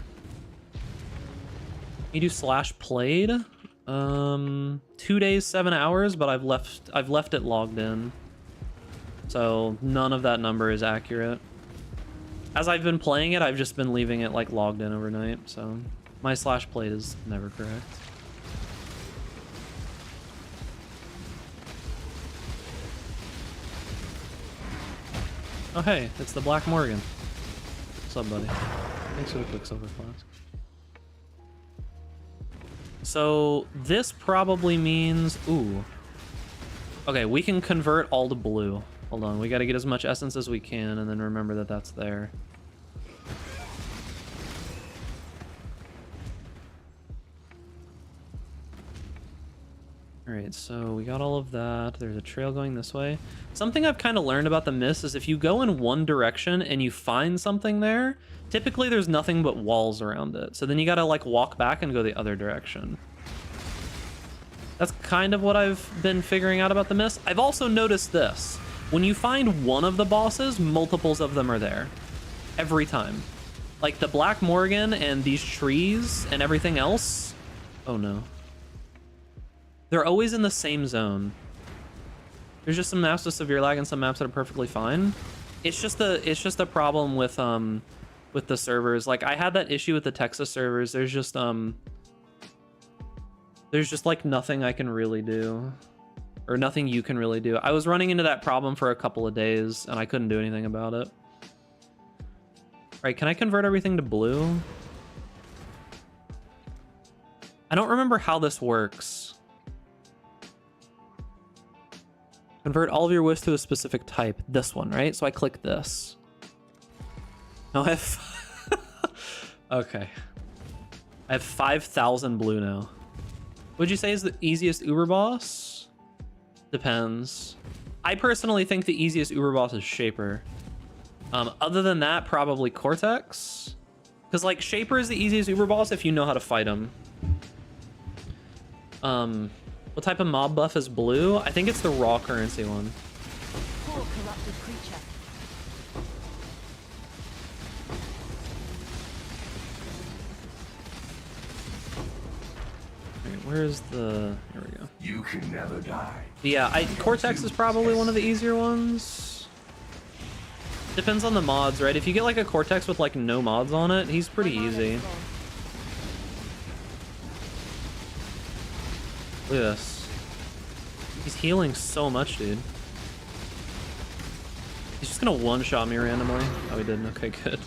You do slash played? 2 days, 7 hours, but I've left it logged in. So none of that number is accurate. As I've been playing it, I've just been leaving it like logged in overnight, so my slash played is never correct. Oh hey, it's the Black Morgan. What's up, buddy? Thanks for the Quicksilver Flask. So this probably means... Ooh. Okay, we can convert all to blue. Hold on, we gotta get as much essence as we can and then remember that that's there. Alright, so we got all of that. There's a trail going this way. Something I've kind of learned about the mist is if you go in one direction and you find something there, typically there's nothing but walls around it. So then you gotta like walk back and go the other direction. That's kind of what I've been figuring out about the mist. I've also noticed this. When you find one of the bosses, multiples of them are there. Every time. Like the Black Morgan and these trees and everything else. Oh no. They're always in the same zone. There's just some maps with severe lag and some maps that are perfectly fine. It's just a problem with the servers. Like I had that issue with the Texas servers. There's just like nothing I can really do. Or nothing you can really do. I was running into that problem for a couple of days and I couldn't do anything about it. Right, can I convert everything to blue? I don't remember how this works. Convert all of your wisps to a specific type. This one, right? So I click this. No, I have... Okay. I have 5,000 blue now. Would you say is the easiest Uber boss? Depends. I personally think the easiest Uber boss is Shaper. Other than that, probably Cortex. Because like Shaper is the easiest Uber boss if you know how to fight him. What type of mob buff is blue? I think it's the raw currency one. Poor corrupted creature. Alright, where's the... Here we go. You can never die. Yeah, Cortex is probably one of the easier ones. Depends on the mods, right? If you get like a Cortex with like no mods on it, he's pretty easy. Look at this. He's healing so much, dude. He's just gonna one-shot me randomly. Oh, he didn't. Okay, good.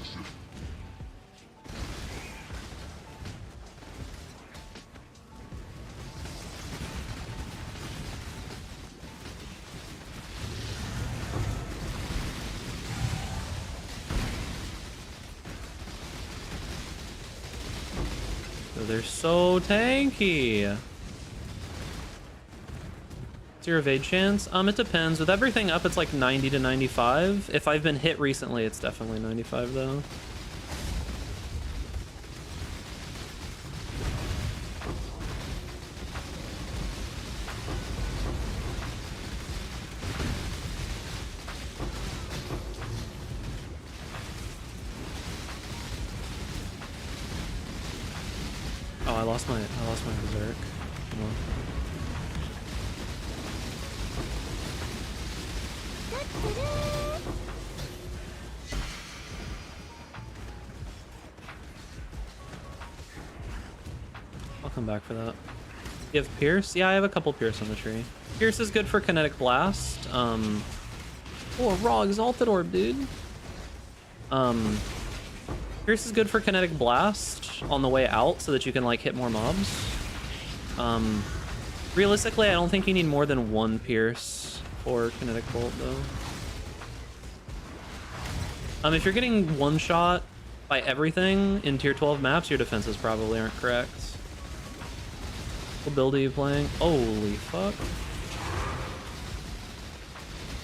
they're so tanky. What's your evade chance? It depends. With everything up, it's like 90 to 95. If I've been hit recently, it's definitely 95 though. Oh, I lost my berserk. Come on. I'll come back for that. You have Pierce? Yeah, I have a couple Pierce on the tree. Pierce is good for Kinetic Blast. Oh, a raw Exalted Orb, dude. Pierce is good for Kinetic Blast on the way out so that you can like hit more mobs. Realistically, I don't think you need more than one Pierce for Kinetic Bolt though. If you're getting one shot by everything in tier 12 maps, your defenses probably aren't correct. What build are you playing? Holy fuck.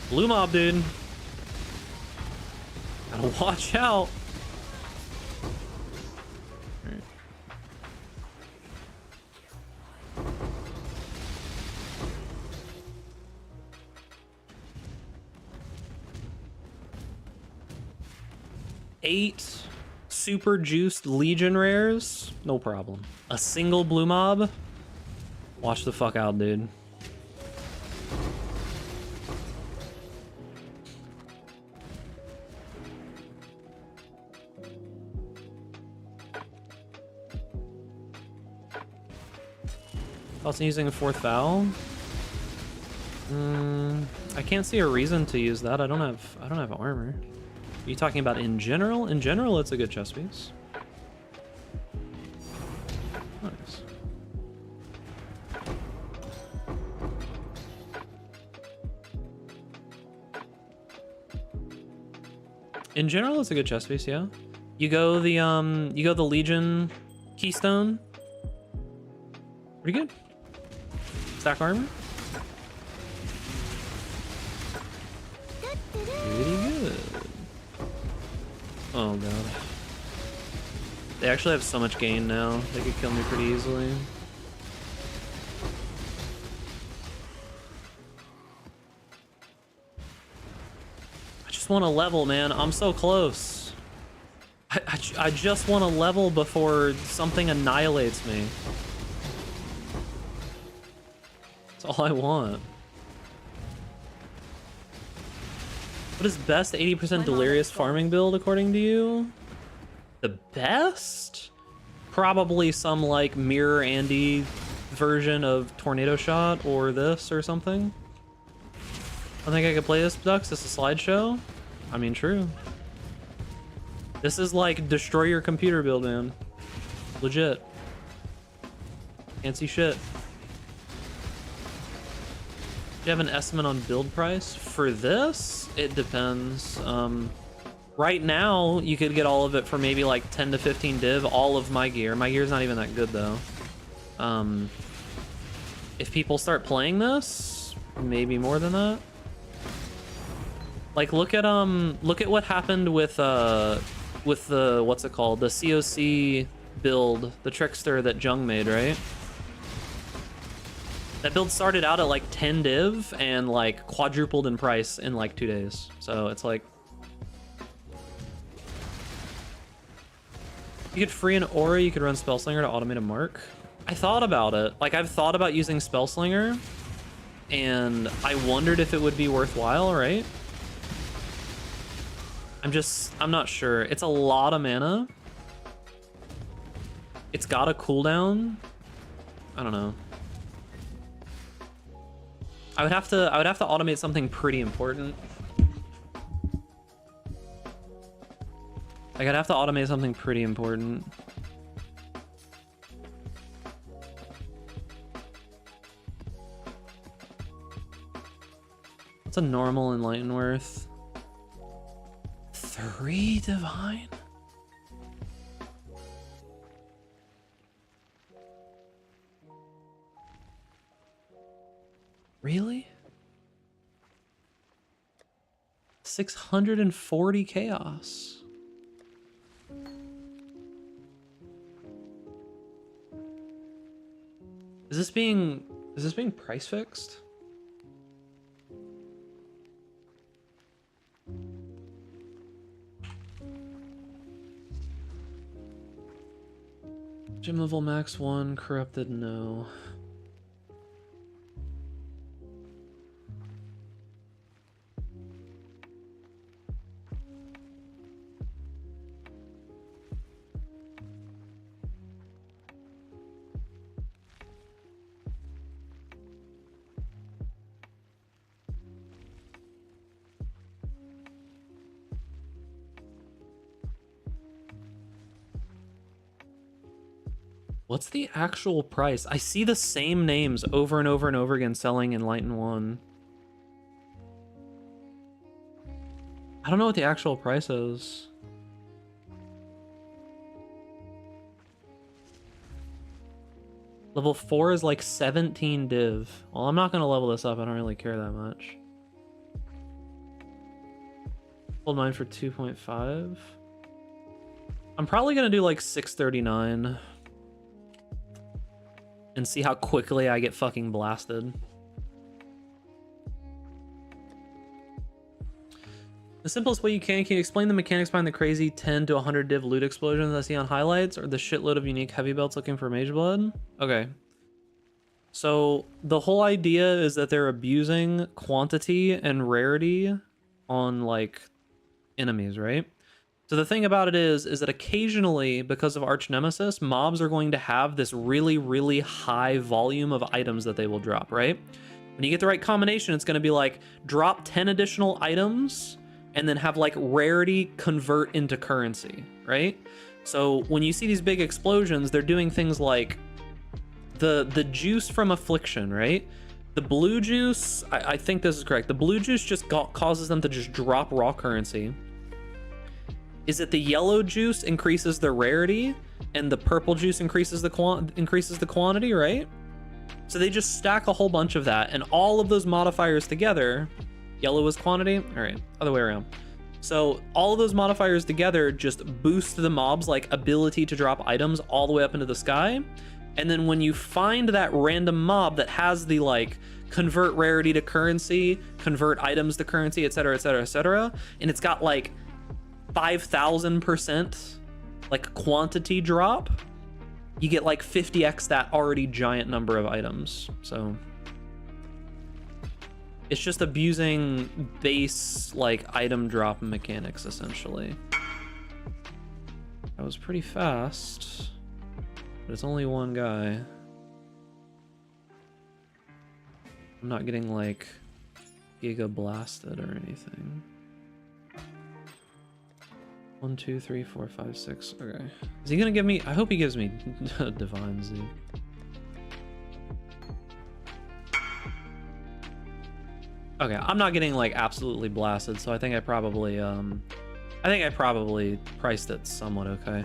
Blue mob, dude. Gotta watch out. Alright. Eight super juiced Legion rares, no problem. A single blue mob, watch the fuck out, dude. Also using a fourth vow. I can't see a reason to use that. I don't have armor. Are you talking about in general? In general, it's a good chest piece. Nice. In general, it's a good chest piece, yeah. You go the Legion Keystone. Pretty good. Stack armor. Pretty good. Oh god. They actually have so much gain now. They could kill me pretty easily. I just want to level, man. I'm so close. I just want to level before something annihilates me. That's all I want. What is best 80% delirious farming build according to you? The best? Probably some like Mirror Andy version of Tornado Shot or this or something. I think I could play this, Dux. This is a slideshow. I mean, true. This is like destroy your computer build, man. Legit. Can't see shit. Do you have an estimate on build price? For this, it depends. Right now, you could get all of it for maybe like 10 to 15 div, all of my gear. My gear's not even that good though. If people start playing this, maybe more than that. Like look at what happened with the what's it called? The COC build, the Trickster that Jung made, right? That build started out at like 10 div and like quadrupled in price in like 2 days. So it's like you could free an aura, you could run Spellslinger to automate a mark. I thought about it. Like I've thought about using Spellslinger and I wondered if it would be worthwhile, right? I'm not sure. It's a lot of mana. It's got a cooldown. I don't know. I would have to automate something pretty important. Like I'd have to automate something pretty important. What's a normal enlighten worth? 3 divine? Really? 640 chaos. Is this being price fixed? Gym level max 1, corrupted, no. What's the actual price? I see the same names over and over and over again selling in Light and 1. I don't know what the actual price is. Level 4 is like 17 div. Well, I'm not going to level this up. I don't really care that much. Hold mine for 2.5. I'm probably going to do like 639. And see how quickly I get fucking blasted. The simplest way you can you explain the mechanics behind the crazy 10 to 100 div loot explosions I see on highlights, or the shitload of unique heavy belts looking for mage blood? Okay. So the whole idea is that they're abusing quantity and rarity on like enemies, right? So the thing about it is that occasionally, because of Arch Nemesis, mobs are going to have this really, really high volume of items that they will drop, right? When you get the right combination, it's going to be like drop 10 additional items and then have like rarity convert into currency, right? So when you see these big explosions, they're doing things like the juice from Affliction, right? The blue juice, I think this is correct. The blue juice just causes them to just drop raw currency. Is that the yellow juice increases the rarity and the purple juice increases the quantity, right? So they just stack a whole bunch of that, and all of those modifiers together, yellow is quantity, all right, other way around. So all of those modifiers together just boost the mob's like ability to drop items all the way up into the sky. And then when you find that random mob that has the like convert rarity to currency, convert items to currency, etc., etc., etc., and it's got like 5,000% like quantity drop, you get like 50x that already giant number of items. So it's just abusing base like item drop mechanics essentially. That was pretty fast, but it's only one guy. I'm not getting like giga blasted or anything. 1, 2, 3, 4, 5, 6. Okay. Is he gonna give me? I hope he gives me Divine Z. Okay, I'm not getting like absolutely blasted, so I think I probably priced it somewhat okay.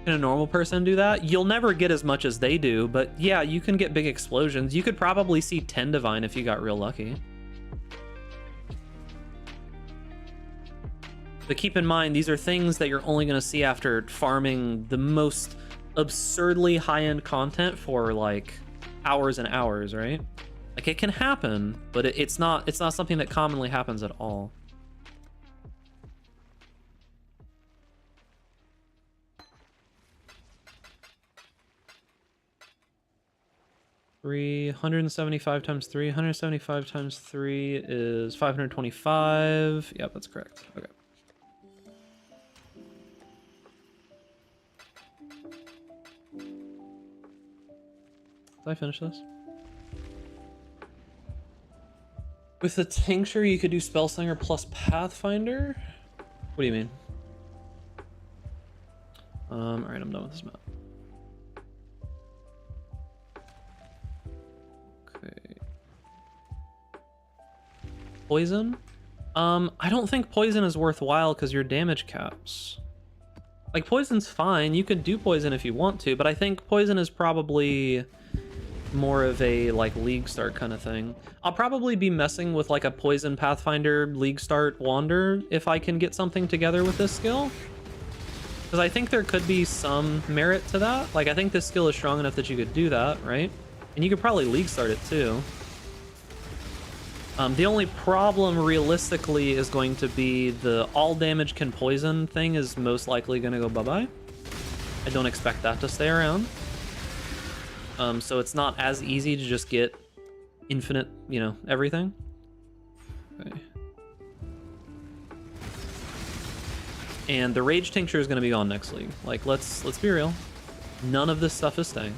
Can a normal person do that? You'll never get as much as they do, but yeah, you can get big explosions. You could probably see 10 Divine if you got real lucky. But keep in mind, these are things that you're only going to see after farming the most absurdly high-end content for like hours and hours, right? Like it can happen, but it's not something that commonly happens at all. $375 times 3. 175 times 3 is 525. Yep, that's correct. Okay. Did I finish this? With the tincture, you could do Spellslinger plus Pathfinder? What do you mean? Alright, I'm done with this map. Okay. Poison? I don't think poison is worthwhile because your damage caps. Like, poison's fine. You could do poison if you want to, but I think poison is probably more of a like league start kind of thing. I'll probably be messing with like a poison pathfinder league start wander if I can get something together with this skill, because I think there could be some merit to that. Like I think this skill is strong enough that you could do that, right? And you could probably league start it too. The only problem realistically is going to be the all damage can poison thing is most likely going to go bye-bye. I don't expect that to stay around. So it's not as easy to just get infinite, you know, everything. Okay. And the Rage Tincture is going to be gone next league. Like, let's be real. None of this stuff is staying.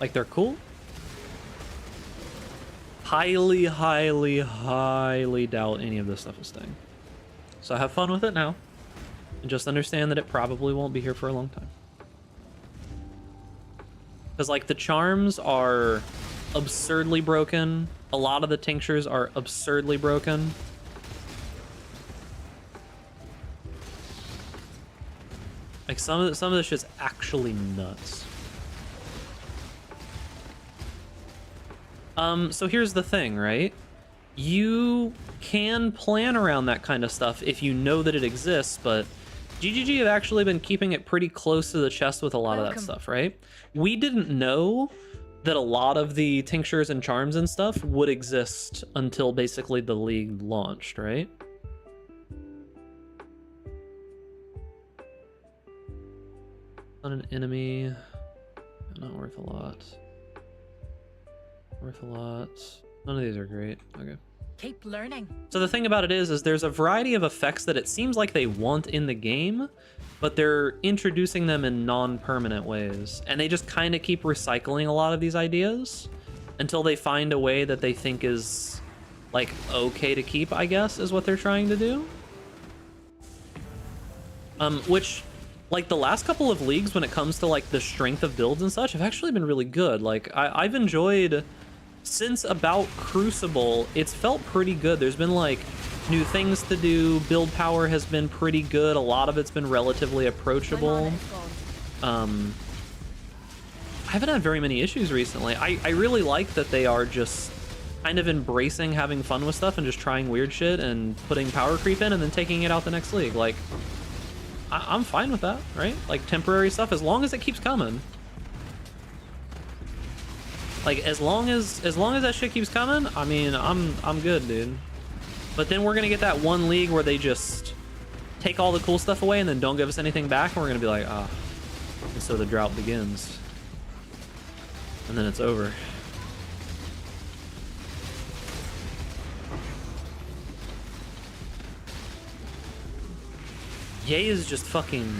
Like, they're cool. Highly, highly, highly doubt any of this stuff is staying. So have fun with it now. And just understand that it probably won't be here for a long time. Because, like, the charms are absurdly broken. A lot of the tinctures are absurdly broken. Like, some of this shit's actually nuts. So here's the thing, right? You can plan around that kind of stuff if you know that it exists, but GGG have actually been keeping it pretty close to the chest with a lot of that stuff, right? We didn't know that a lot of the tinctures and charms and stuff would exist until basically the league launched, right? On an enemy, not worth a lot. Worth a lot. None of these are great. Okay. Keep learning. So the thing about it is there's a variety of effects that it seems like they want in the game, but they're introducing them in non-permanent ways. And they just kind of keep recycling a lot of these ideas until they find a way that they think is, like, okay to keep, I guess, is what they're trying to do. Which, like, the last couple of leagues when it comes to, like, the strength of builds and such have actually been really good. Like, I've enjoyed... Since about Crucible, it's felt pretty good. There's been, like, new things to do. Build power has been pretty good. A lot of it's been relatively approachable. I haven't had very many issues recently. I really like that they are just kind of embracing having fun with stuff and just trying weird shit and putting power creep in and then taking it out the next league. Like, I'm fine with that, right? Like, temporary stuff, as long as it keeps coming. Like, as long as that shit keeps coming, I mean, I'm good, dude. But then we're gonna get that one league where they just take all the cool stuff away and then don't give us anything back, and we're gonna be like, ah. And so the drought begins. And then it's over. Ye is just fucking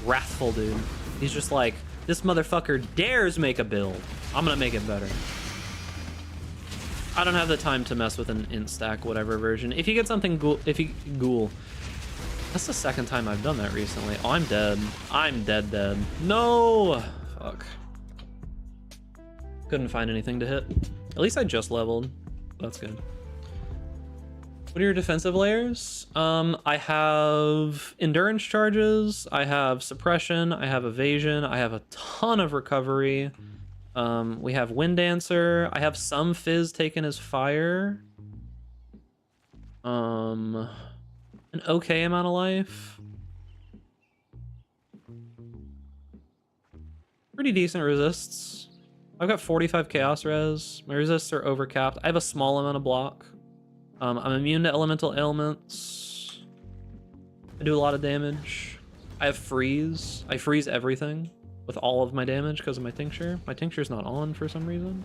wrathful, dude. He's just like, this motherfucker dares make a build. I'm gonna make it better. I don't have the time to mess with an int stack whatever version. If you get something ghoul. That's the second time I've done that recently. Oh, I'm dead. I'm dead. No! Fuck. Couldn't find anything to hit. At least I just leveled. That's good. What are your defensive layers? I have endurance charges, I have suppression, I have evasion, I have a ton of recovery. We have Wind Dancer. I have some Fizz taken as fire. An okay amount of life. Pretty decent resists. I've got 45 chaos res. My resists are overcapped. I have a small amount of block. I'm immune to elemental ailments. I do a lot of damage. I have freeze. I freeze everything with all of my damage because of my tincture. My tincture's not on for some reason.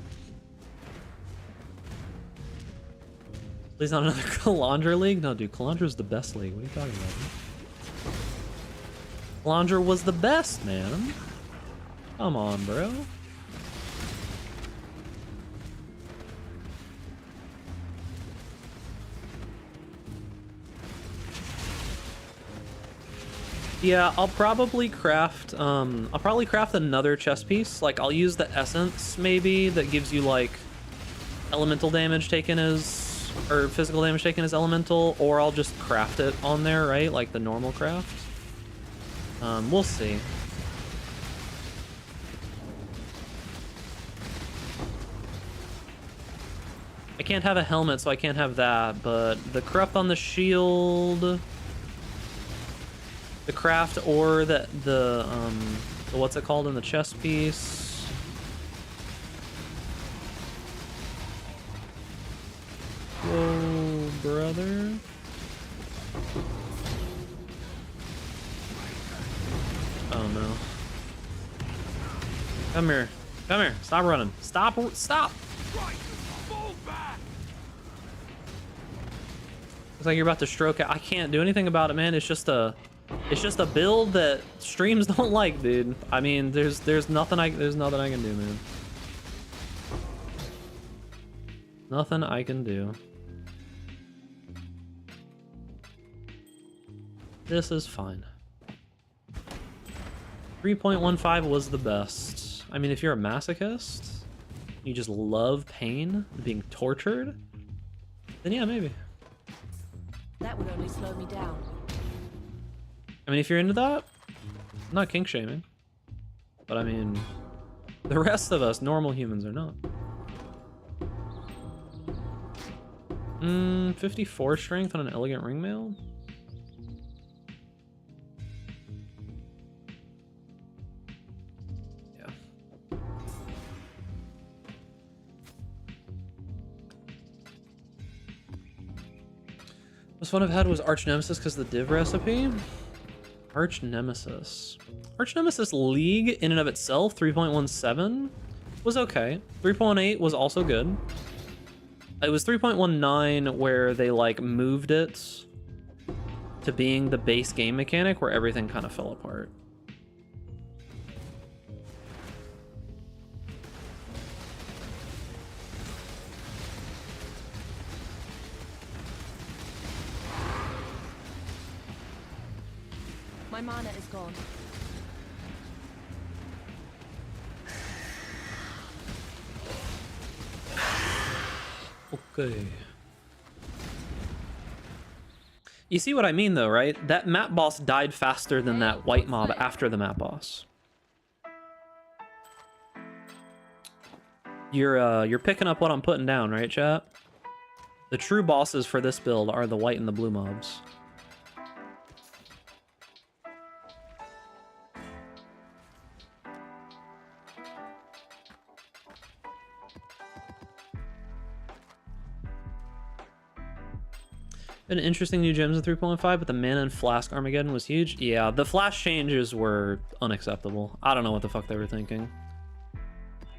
Please not another Calandra league? No, dude, Calandra's the best league. What are you talking about? Calandra was the best, man. Come on, bro. Yeah, I'll probably craft another chest piece. Like, I'll use the essence maybe that gives you like elemental damage taken as, or physical damage taken as elemental, or I'll just craft it on there, right? Like the normal craft. We'll see. I can't have a helmet, so I can't have that, but the corrupt on the shield, the craft, or the what's it called in the chest piece? Whoa, brother. Oh no. Come here. Come here. Stop running. Stop. Stop. Looks like you're about to stroke it. I can't do anything about it, man. It's just a build that streams don't like, dude. I mean, there's nothing I can do, man. Nothing I can do. This is fine. 3.15 was the best. I mean, if you're a masochist, you just love pain, being tortured, then yeah, maybe. That would only slow me down. I mean, if you're into that, I'm not kink shaming. But I mean, the rest of us, normal humans, are not. 54 strength on an elegant ringmail? Yeah. Most fun I've had was Arch Nemesis because of the div recipe. Arch Nemesis. Arch Nemesis League in and of itself, 3.17 was okay. 3.18 was also good. It was 3.19 where they like moved it to being the base game mechanic where everything kind of fell apart. My mana is gone. Okay. You see what I mean though, right? That map boss died faster than that white mob after the map boss. You're picking up what I'm putting down, right, chat? The true bosses for this build are the white and the blue mobs. Been interesting new gems in 3.5, but the mana and flask Armageddon was huge. Yeah, the flash changes were unacceptable. I don't know what the fuck they were thinking.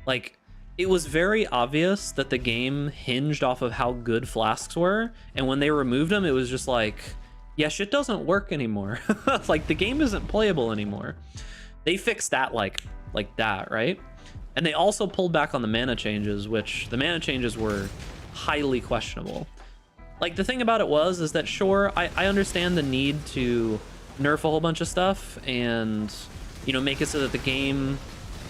Like, it was very obvious that the game hinged off of how good flasks were, and when they removed them, it was just like, yeah, shit doesn't work anymore. Like, the game isn't playable anymore. They fixed that like that, right? And they also pulled back on the mana changes, which the mana changes were highly questionable. Like, the thing about it is that, sure, I understand the need to nerf a whole bunch of stuff and, you know, make it so that the game,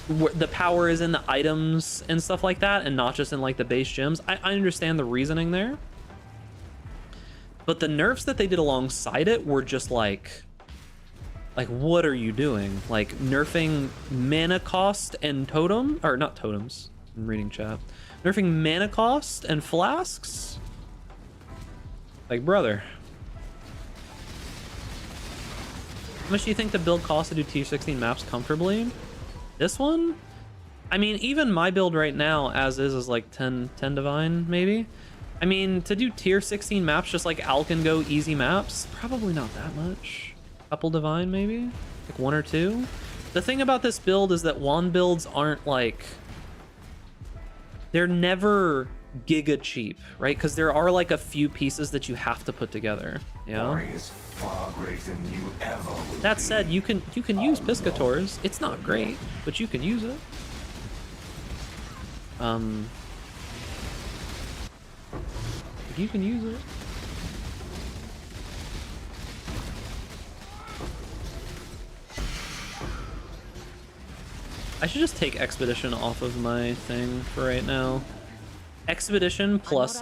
the power is in the items and stuff like that and not just in, like, the base gems. I understand the reasoning there. But the nerfs that they did alongside it were just like, what are you doing? Like, nerfing mana cost and totem, or not totems, I'm reading chat. Nerfing mana cost and flasks? Like, brother. How much do you think the build costs to do tier 16 maps comfortably? This one? I mean, even my build right now, as is like 10 divine, maybe? I mean, to do tier 16 maps, just like Alk and Go easy maps, probably not that much. Couple divine, maybe? Like 1 or 2? The thing about this build is that wand builds aren't like... They're never giga cheap, right? Because there are like a few pieces that you have to put together. Yeah. That said, you can use Piscators. It's not great, but you can use it. You can use it. I should just take Expedition off of my thing for right now. Expedition plus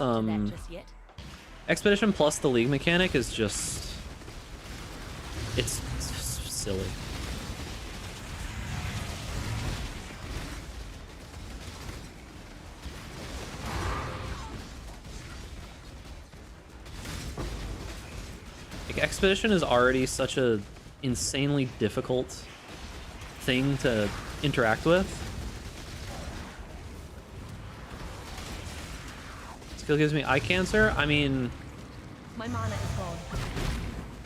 Expedition plus the League mechanic is just, it's silly. Like, Expedition is already such a insanely difficult thing to interact with. Skill gives me eye cancer. I mean... My mana is gone.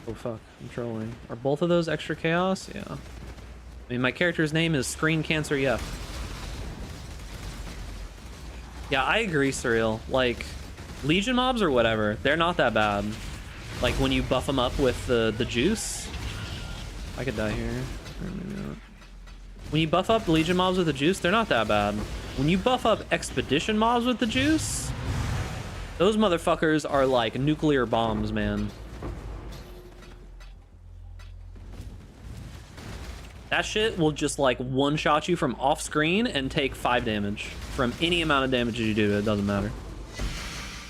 Oh fuck, I'm trolling. Are both of those extra chaos? Yeah. I mean, my character's name is Screen Cancer, yeah. Yeah, I agree, Surreal. Like, Legion mobs or whatever, they're not that bad. Like, when you buff them up with the juice. I could die here. Or maybe not. When you buff up Legion mobs with the juice, they're not that bad. When you buff up Expedition mobs with the juice, those motherfuckers are like nuclear bombs, man. That shit will just like one-shot you from off screen and take 5 damage from any amount of damage you do. It doesn't matter.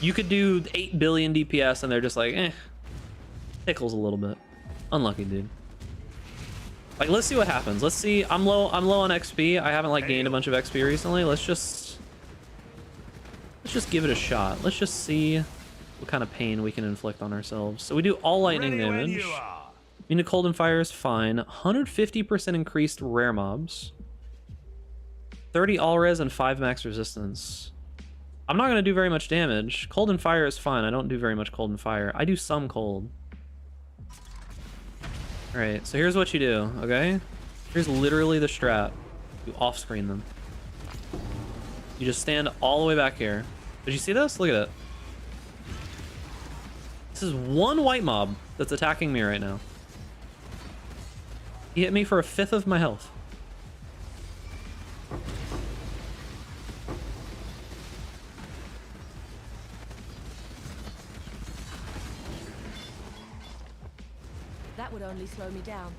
You could do 8 billion DPS and they're just like, eh. Tickles a little bit. Unlucky, dude. Like, let's see what happens. Let's see. I'm low on XP. I haven't like gained a bunch of XP recently. Let's just give it a shot. Let's just see what kind of pain we can inflict on ourselves. So we do all lightning damage. Immune to cold and fire is fine. 150% increased rare mobs. 30 all res and 5 max resistance. I'm not gonna do very much damage. Cold and fire is fine. I don't do very much cold and fire. I do some cold. Alright, so here's what you do, okay? Here's literally the strat. You off-screen them. You just stand all the way back here. Did you see this? Look at it. This is one white mob that's attacking me right now. He hit me for 1/5 of my health. That would only slow me down.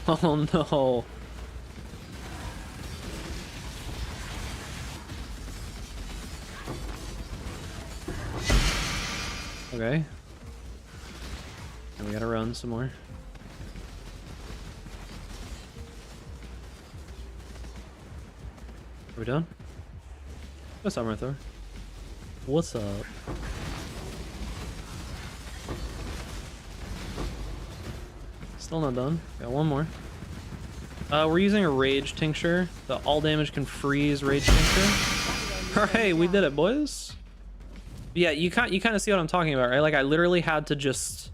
Oh no. Okay. And we gotta run some more. Are we done? What's up, Thor? What's up? Still not done. Got one more. We're using a rage tincture. The all damage can freeze rage tincture. Alright, we did it, boys. Yeah, you kind of see what I'm talking about, right? Like, I literally had to just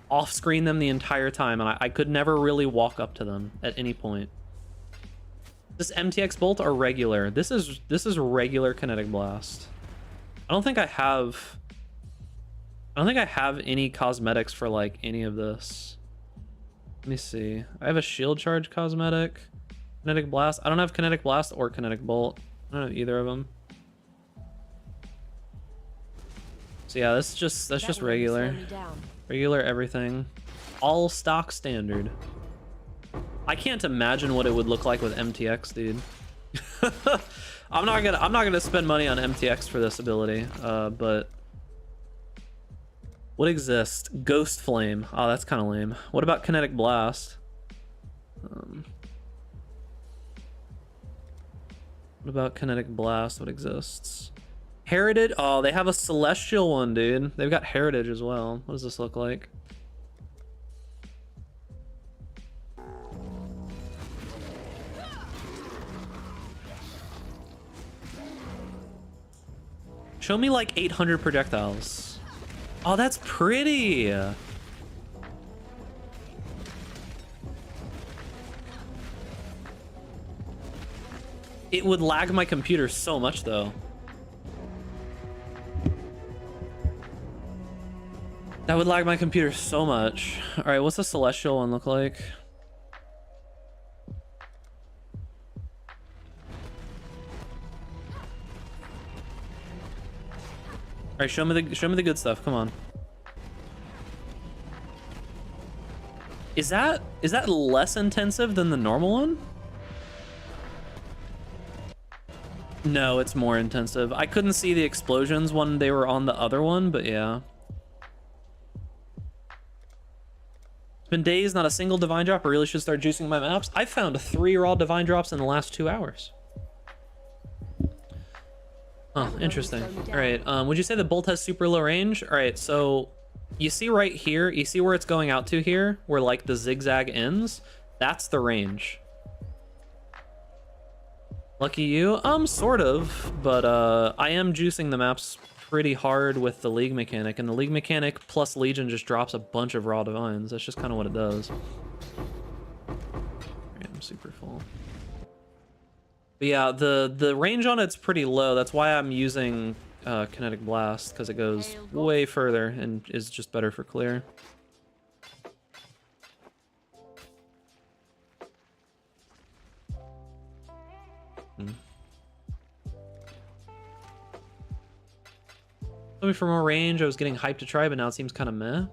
off-screen them the entire time, and I could never really walk up to them at any point. This MTX bolt or regular? This is regular kinetic blast. I don't think I have any cosmetics for like any of this. Let me see. I have a shield charge cosmetic, kinetic blast. I don't have kinetic blast or kinetic bolt. I don't have either of them. So yeah, that's just regular. Regular everything. All stock standard. I can't imagine what it would look like with MTX, dude. I'm not gonna spend money on MTX for this ability, but what exists? Ghost Flame. Oh, that's kind of lame. What about Kinetic Blast? What about Kinetic Blast? What exists? Heritage. Oh, they have a Celestial one, dude. They've got Heritage as well. What does this look like? Show me like 800 projectiles. Oh, that's pretty. It would lag my computer so much though. That would lag my computer so much. All right, what's the Celestial one look like? All right, show me the good stuff. Come on. Is that less intensive than the normal one? No, it's more intensive. I couldn't see the explosions when they were on the other one, but yeah. It's been days, not a single divine drop. I really should start juicing my maps. I found 3 raw divine drops in the last 2 hours. Huh, interesting. All right, would you say the bolt has super low range? All right, so you see right here, you see where it's going out to here, where like the zigzag ends? That's the range. Lucky you? Sort of, but I am juicing the maps pretty hard with the League mechanic, and the League mechanic plus Legion just drops a bunch of raw divines. That's just kind of what it does. Alright, I'm super full. But yeah, the range on it's pretty low. That's why I'm using Kinetic Blast, because it goes way further and is just better for clear. Looking for more range. I was getting hyped to try, but now it seems kind of meh.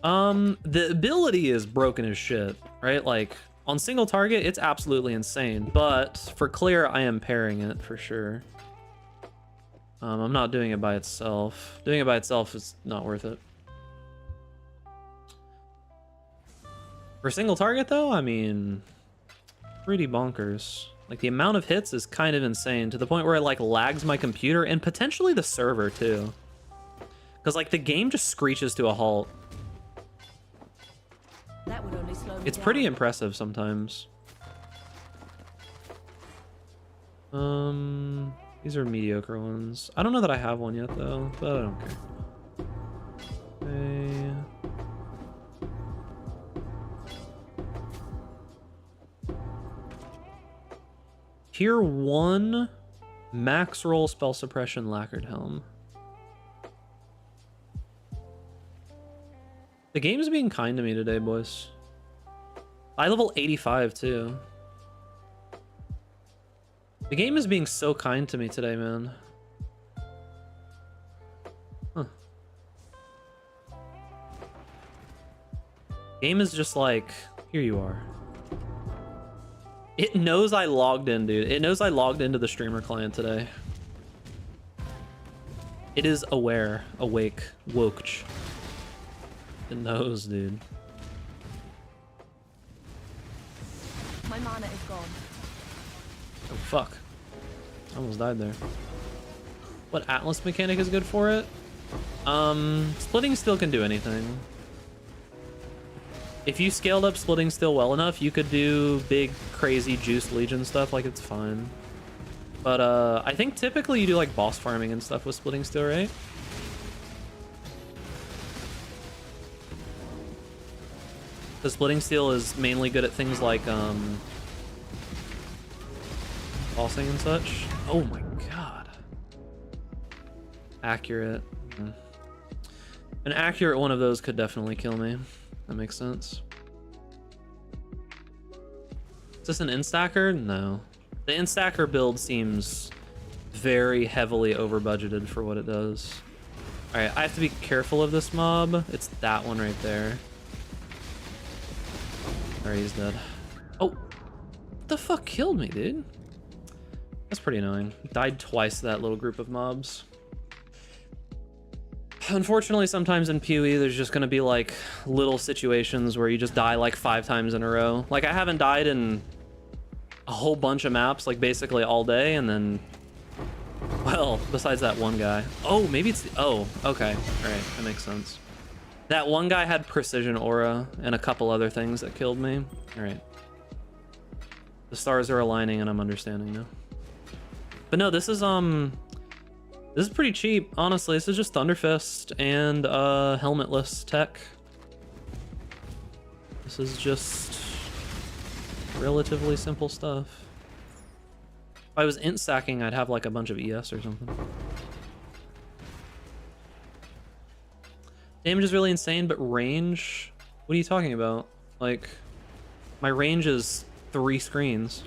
The ability is broken as shit, right? Like on single target, it's absolutely insane. But for clear, I am pairing it for sure. I'm not doing it by itself. Doing it by itself is not worth it. For single target though, I mean, pretty bonkers. Like the amount of hits is kind of insane to the point where it like lags my computer and potentially the server too. Because like the game just screeches to a halt. That would only slow me It's down. pretty impressive sometimes. These are mediocre ones. I don't know that I have one yet though, but I don't care. Okay. Tier 1 max roll spell suppression lacquered helm. The game's being kind to me today, boys. I level 85 too. The game is being so kind to me today, man. Huh. Game is just like, here you are. It knows I logged in, dude. It knows I logged into the streamer client today. It is aware, awake, woked. It knows, dude. My mana is gone. Oh, fuck. I almost died there. What Atlas mechanic is good for it? Splitting Steel can do anything. If you scaled up Splitting Steel well enough, you could do big, crazy juice Legion stuff, like it's fine. But I think typically you do like boss farming and stuff with Splitting Steel, right? The Splitting Steel is mainly good at things like bossing and such. Oh my god. Accurate. An accurate one of those could definitely kill me. That makes sense. Is this an instacker? No. The instacker build seems very heavily over budgeted for what it does. Alright, I have to be careful of this mob. It's that one right there. Alright, he's dead. Oh! What the fuck killed me, dude? That's pretty annoying. Died twice to that little group of mobs. Unfortunately, sometimes in PoE, there's just gonna be like little situations where you just die like 5 times in a row. Like I haven't died in a whole bunch of maps, like basically all day, and then, well, besides that one guy. Oh, maybe it's the, oh, okay, all right, that makes sense. That one guy had precision aura and a couple other things that killed me. All right. The stars are aligning and I'm understanding now. But no, this is pretty cheap, honestly. This is just Thunderfist and helmetless tech. This is just relatively simple stuff. If I was int stacking, I'd have like a bunch of ES or something. Damage is really insane, but range? What are you talking about? Like, my range is 3 screens.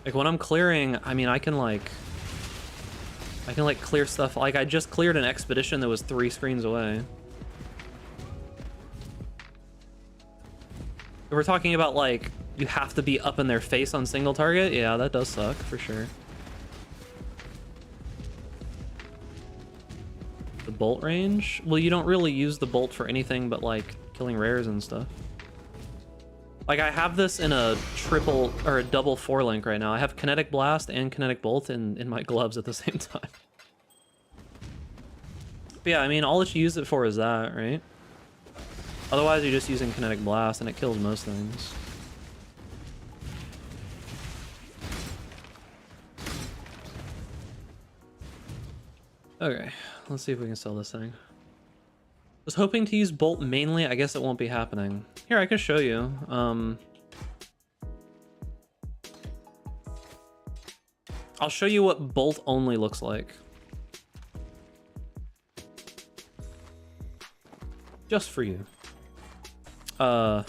Like when I'm clearing, I mean, I can like clear stuff. Like I just cleared an expedition that was 3 screens away. If we're talking about like, you have to be up in their face on single target, yeah, that does suck for sure. The bolt range? Well, you don't really use the bolt for anything but like killing rares and stuff. Like, I have this in a triple or a double 4-link right now. I have Kinetic Blast and Kinetic Bolt in my gloves at the same time. But yeah, I mean, all that you use it for is that, right? Otherwise, you're just using Kinetic Blast and it kills most things. Okay, let's see if we can sell this thing. Was hoping to use Bolt mainly. I guess it won't be happening. Here, I can show you. I'll show you what Bolt only looks like. Just for you. Alert.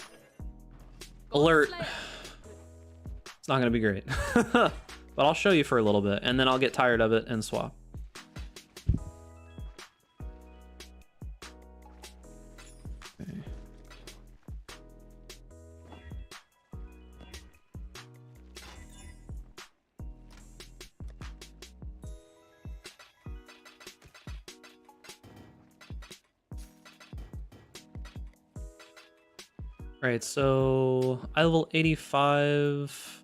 It's not gonna be great. But I'll show you for a little bit, and then I'll get tired of it and swap. Alright, so I level 85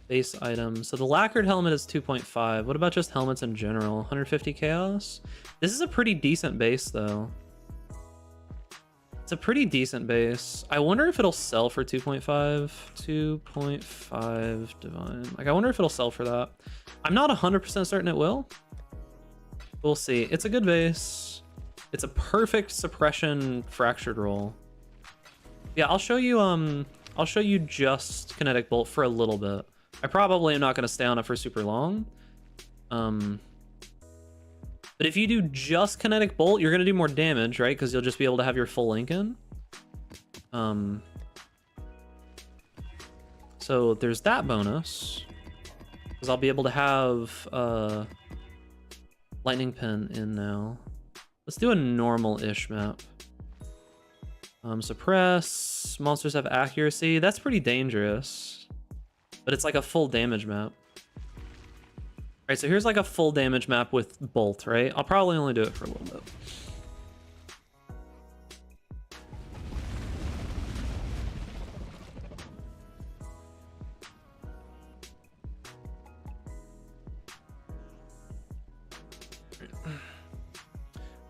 base items. So the lacquered helmet is 2.5. What about just helmets in general? 150 chaos? This is a pretty decent base though. It's a pretty decent base. I wonder if it'll sell for 2.5. 2.5 divine. Like, I wonder if it'll sell for that. I'm not 100% certain it will. We'll see. It's a good base. It's a perfect suppression fractured roll. Yeah, I'll show you just Kinetic Bolt for a little bit. I probably am not going to stay on it for super long. But if you do just Kinetic Bolt, you're going to do more damage, right? Because you'll just be able to have your full link in. So there's that bonus. Because I'll be able to have Lightning Pin in now. Let's do a normal-ish map. Suppress. Monsters have accuracy. That's pretty dangerous. But it's like a full damage map. Alright, so here's like a full damage map with Bolt, right? I'll probably only do it for a little bit.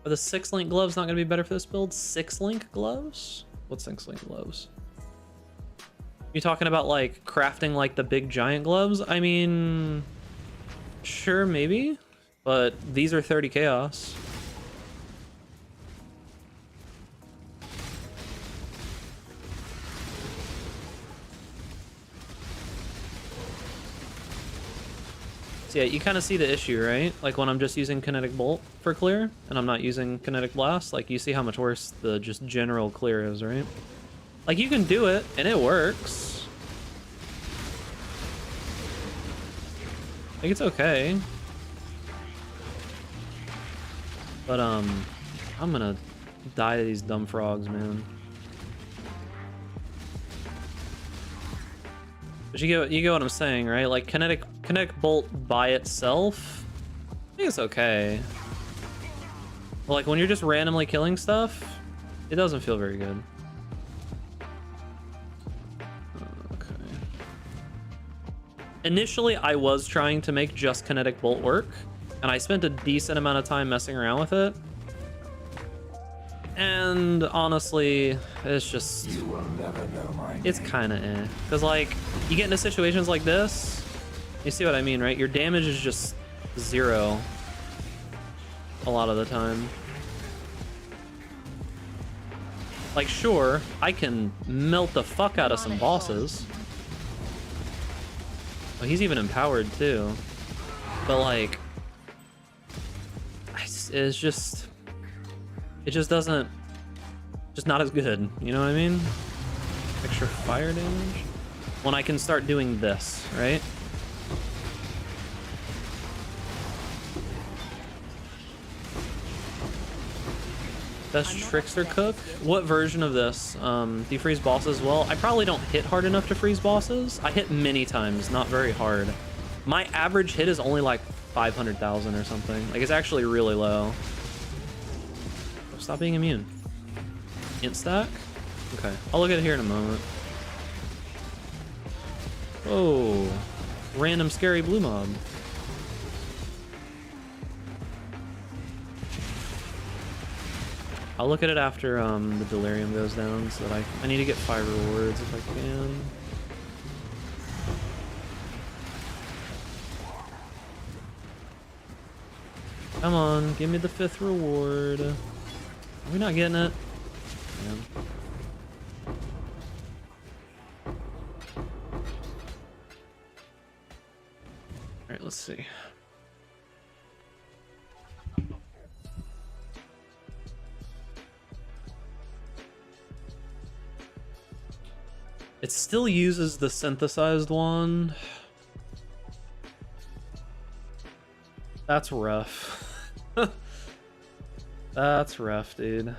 Are the 6-link gloves not going to be better for this build? 6-link gloves? What's 6-link gloves? You talking about like crafting like the big giant gloves? I mean, sure, maybe, but these are 30 chaos. So yeah, you kind of see the issue, right? Like when I'm just using Kinetic Bolt for clear and I'm not using Kinetic Blast, like you see how much worse the just general clear is, right? Like you can do it and it works. Like it's okay. But I'm gonna die to these dumb frogs, man. But you get what I'm saying, right? Like Kinetic Bolt by itself, I think it's okay. But like when you're just randomly killing stuff, it doesn't feel very good. Okay. Initially, I was trying to make just Kinetic Bolt work, and I spent a decent amount of time messing around with it. And honestly, it's just, it's kind of eh. Because like, you get into situations like this, you see what I mean, right? Your damage is just 0 a lot of the time. Like, sure, I can melt the fuck out of some bosses. Oh, he's even empowered too. But like, it's just, it just doesn't, just not as good, you know what I mean? Extra fire damage? When I can start doing this, right? Best Trickster Cook? What version of this? Do you freeze bosses well? I probably don't hit hard enough to freeze bosses. I hit many times, not very hard. My average hit is only like 500,000 or something. Like, it's actually really low. Stop being immune. Int stack? Okay, I'll look at it here in a moment. Whoa. Random scary blue mob. I'll look at it after the delirium goes down so that I need to get 5 rewards if I can. Come on, give me the 5th reward. Are we not getting it? Man. Alright, let's see. It still uses the synthesized one. That's rough. That's rough, dude.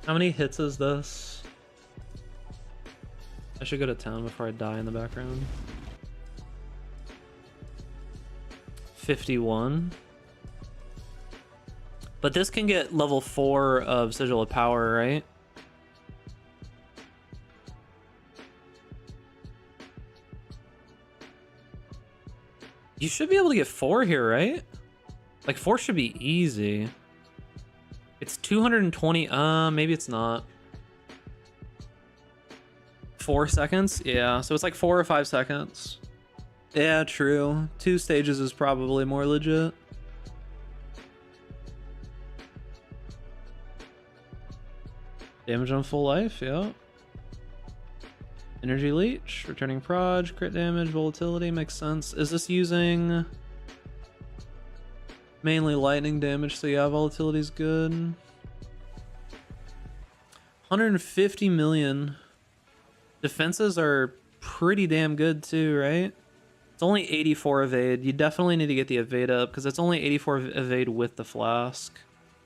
How many hits is this? I should go to town before I die in the background. 51. But this can get level 4 of Sigil of Power, right? You should be able to get 4 here, right? Like 4 should be easy. It's 220. Maybe it's not. 4 seconds? Yeah, so it's like 4 or 5 seconds. Yeah, true. 2 stages is probably more legit. Damage on full life, yeah. Energy leech, returning proj, crit damage, volatility, makes sense. Is this using mainly lightning damage, so yeah, volatility is good. 150 million. Defenses are pretty damn good too, right? It's only 84 evade. You definitely need to get the evade up because it's only 84 evade with the flask.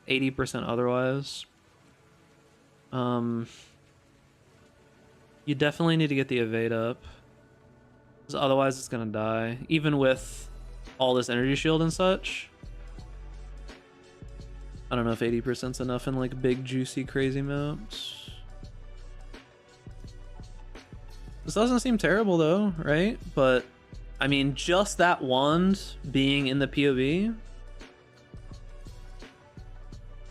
80% otherwise. You definitely need to get the evade up. Because otherwise it's gonna die. Even with all this energy shield and such. I don't know if 80%'s enough in like big, juicy, crazy maps. This doesn't seem terrible though, right? But I mean, just that wand being in the POV,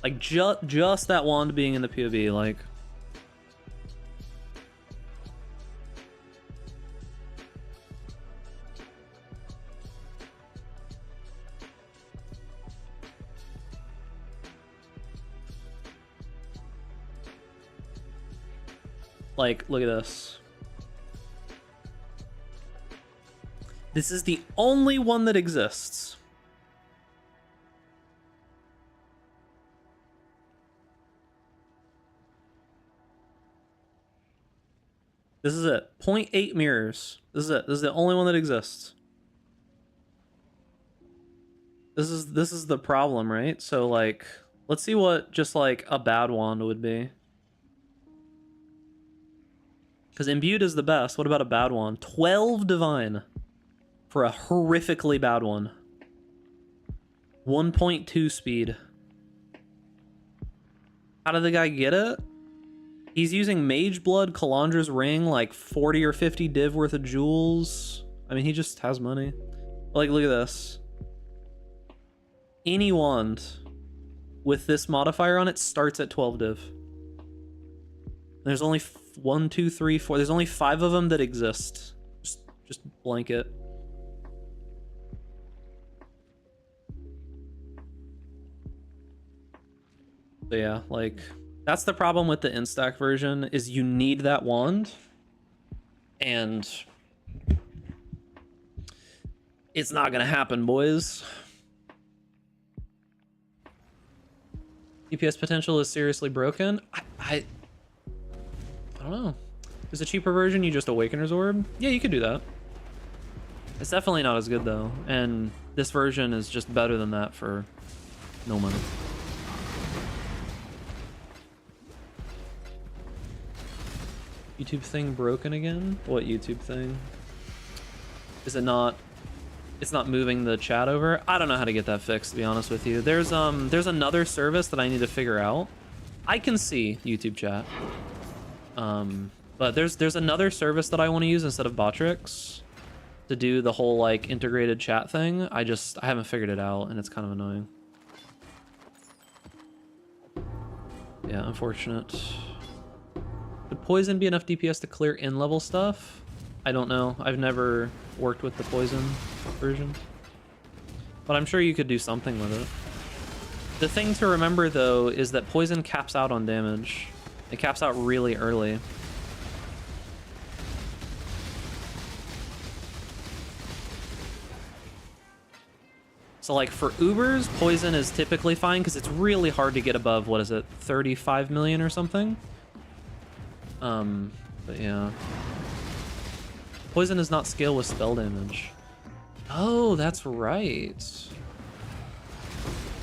like just that wand being in the POV, like look at this. This is the only one that exists. This is it. 0.8 mirrors. This is it. This is the only one that exists. This is the problem, right? So like, let's see what just like a bad wand would be. Because imbued is the best. What about a bad wand? 12 divine. For a horrifically bad one. 1.2 speed. How did the guy get it? He's using Mage Blood, Kalandra's Ring, like 40 or 50 div worth of jewels. I mean, he just has money. Like, look at this. Any wand with this modifier on it starts at 12 div. There's only 1, 2, 3, 4. There's only 5 of them that exist. Just blanket. So yeah, like, that's the problem with the instack version, is you need that wand, and it's not gonna happen, boys. DPS potential is seriously broken. I don't know. Is a cheaper version you just Awakener's Orb? Yeah, you could do that. It's definitely not as good though, and this version is just better than that for no money. YouTube thing broken again? What YouTube thing? Is it not it's not moving the chat over. I don't know how to get that fixed, to be honest with you. There's another service that I need to figure out. I can see YouTube chat. But there's another service that I want to use instead of Botrix to do the whole like integrated chat thing. I haven't figured it out, and it's kind of annoying. Yeah, unfortunate. Would poison be enough DPS to clear in-level stuff? I don't know. I've never worked with the poison version. But I'm sure you could do something with it. The thing to remember, though, is that poison caps out on damage. It caps out really early. So like for Ubers, poison is typically fine because it's really hard to get above, what is it, 35 million or something? But yeah. Poison does not scale with spell damage. Oh, that's right.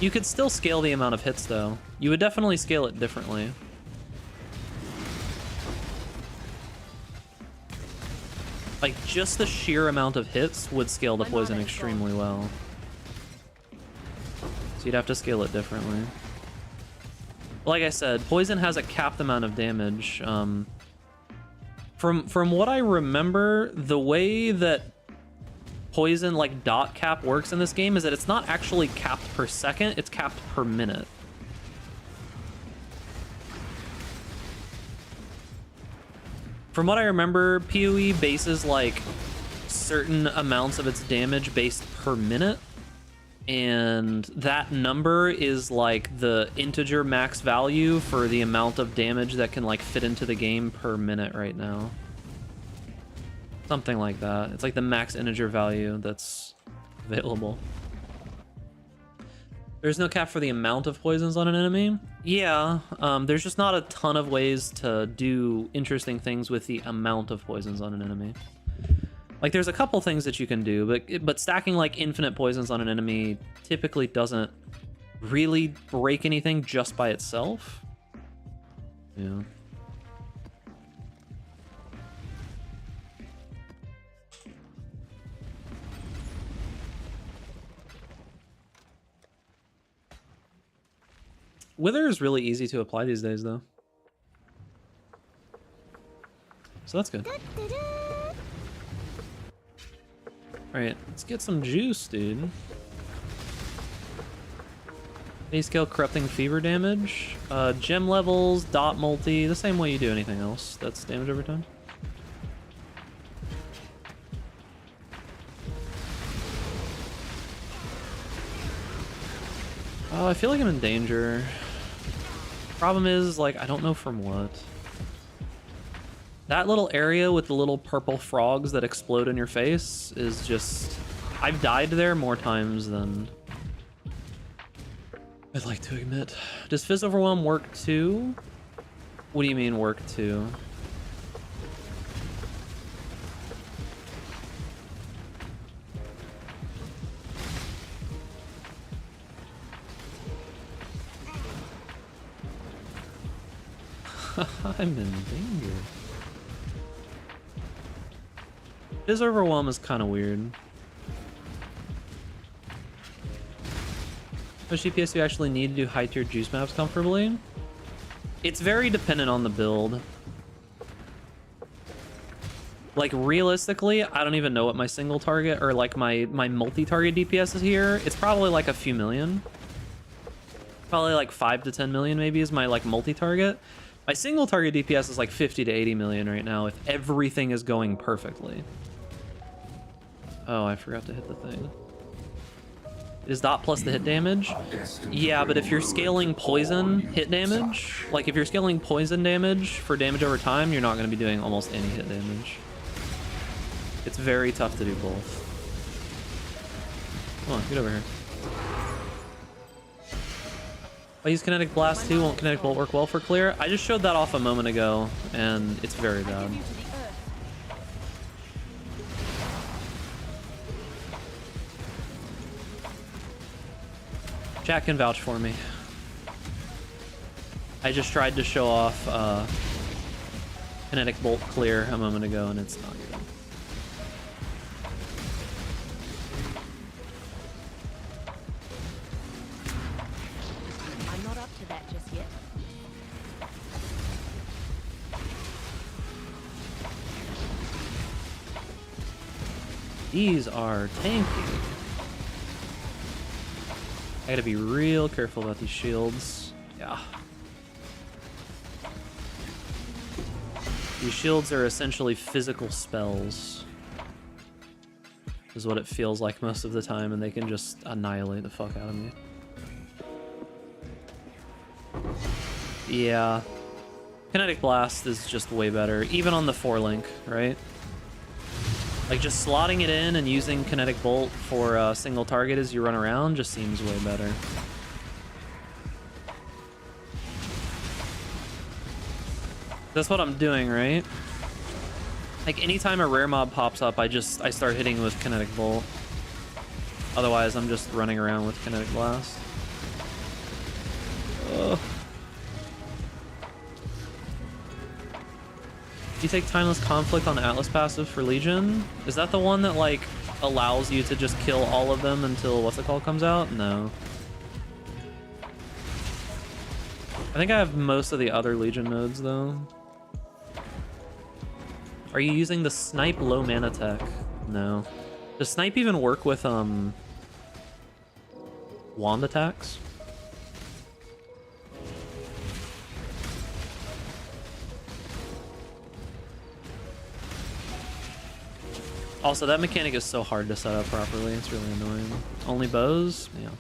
You could still scale the amount of hits though. You would definitely scale it differently. Like just the sheer amount of hits would scale the poison extremely well. So you'd have to scale it differently. Like I said, poison has a capped amount of damage. From what I remember, the way that poison like dot cap works in this game is that it's not actually capped per second, it's capped per minute. From what I remember, PoE bases like certain amounts of its damage based per minute. And that number is like the integer max value for the amount of damage that can like fit into the game per minute right now. Something like that. It's like the max integer value that's available. There's no cap for the amount of poisons on an enemy. Yeah, there's just not a ton of ways to do interesting things with the amount of poisons on an enemy. Like, there's a couple things that you can do, but stacking, like, infinite poisons on an enemy typically doesn't really break anything just by itself. Yeah. Wither is really easy to apply these days, though. So that's good. Alright, let's get some juice, dude. Base scale corrupting fever damage. Gem levels, dot multi, the same way you do anything else that's damage over time. Oh, I feel like I'm in danger. Problem is, like, I don't know from what. That little area with the little purple frogs that explode in your face is just... I've died there more times than I'd like to admit. Does Fizz Overwhelm work too? What do you mean work too? I'm in danger. Fizz Overwhelm is kind of weird. Which DPS do you actually need to do high tier juice maps comfortably? It's very dependent on the build. Like realistically, I don't even know what my single target or like my multi-target DPS is here. It's probably like a few million. Probably like 5 to 10 million maybe is my like multi-target. My single target DPS is like 50 to 80 million right now if everything is going perfectly. Oh, I forgot to hit the thing. Is dot plus the hit damage? Yeah, but if you're scaling poison hit damage, like if you're scaling poison damage for damage over time, you're not going to be doing almost any hit damage. It's very tough to do both. Come on, get over here. I use Kinetic Blast too. Won't Kinetic Bolt work well for clear? I just showed that off a moment ago, and it's very bad. Chat can vouch for me. I just tried to show off Kinetic Bolt clear a moment ago, and it's not good. that just yet. These are tanky. I gotta be real careful about these shields. Yeah. These shields are essentially physical spells. Is what it feels like most of the time, and they can just annihilate the fuck out of me. Yeah. Kinetic Blast is just way better, even on the 4-link, right? Like, just slotting it in and using Kinetic Bolt for a single target as you run around just seems way better. That's what I'm doing, right? Like, anytime a rare mob pops up, I start hitting with Kinetic Bolt. Otherwise, I'm just running around with Kinetic Blast. Ugh. You take Timeless Conflict on Atlas passive for Legion? Is that the one that, like, allows you to just kill all of them until what's it called comes out? No. I think I have most of the other Legion modes, though. Are you using the Snipe low mana tech? No. Does Snipe even work with, wand attacks? Also, that mechanic is so hard to set up properly. It's really annoying. Only bows? Yeah.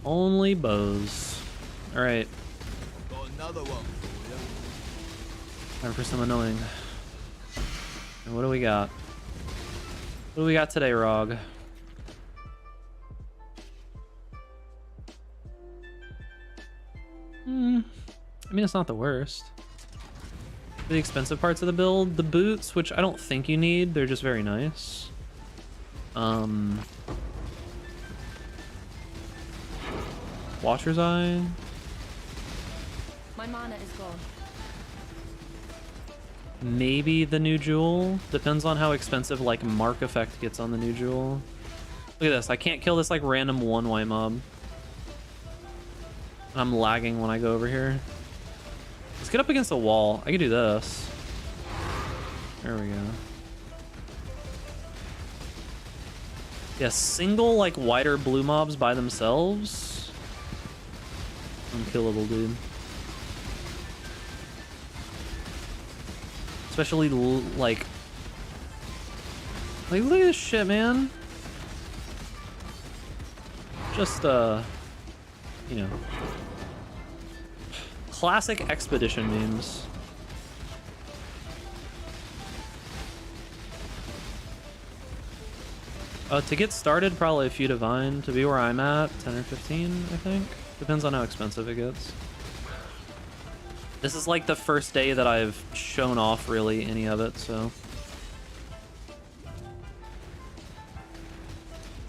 Only bows. All right. Got another one for you. Time for some annoying. And what do we got? What do we got today, Rog? I mean, it's not the worst. For the expensive parts of the build, the boots, which I don't think you need, they're just very nice. Watcher's Eye. My mana is gone. Maybe the new jewel. Depends on how expensive like mark effect gets on the new jewel. Look at this. I can't kill this like random 1 white mob. I'm lagging when I go over here. Let's get up against the wall. I can do this. There we go. Yeah, single like white or blue mobs by themselves. Unkillable, dude. Especially like look at this shit, man. Just you know, classic expedition memes. To get started, probably a few divine. To be where I'm at, 10 or 15, I think. Depends on how expensive it gets. This is like the first day that I've shown off really any of it, so.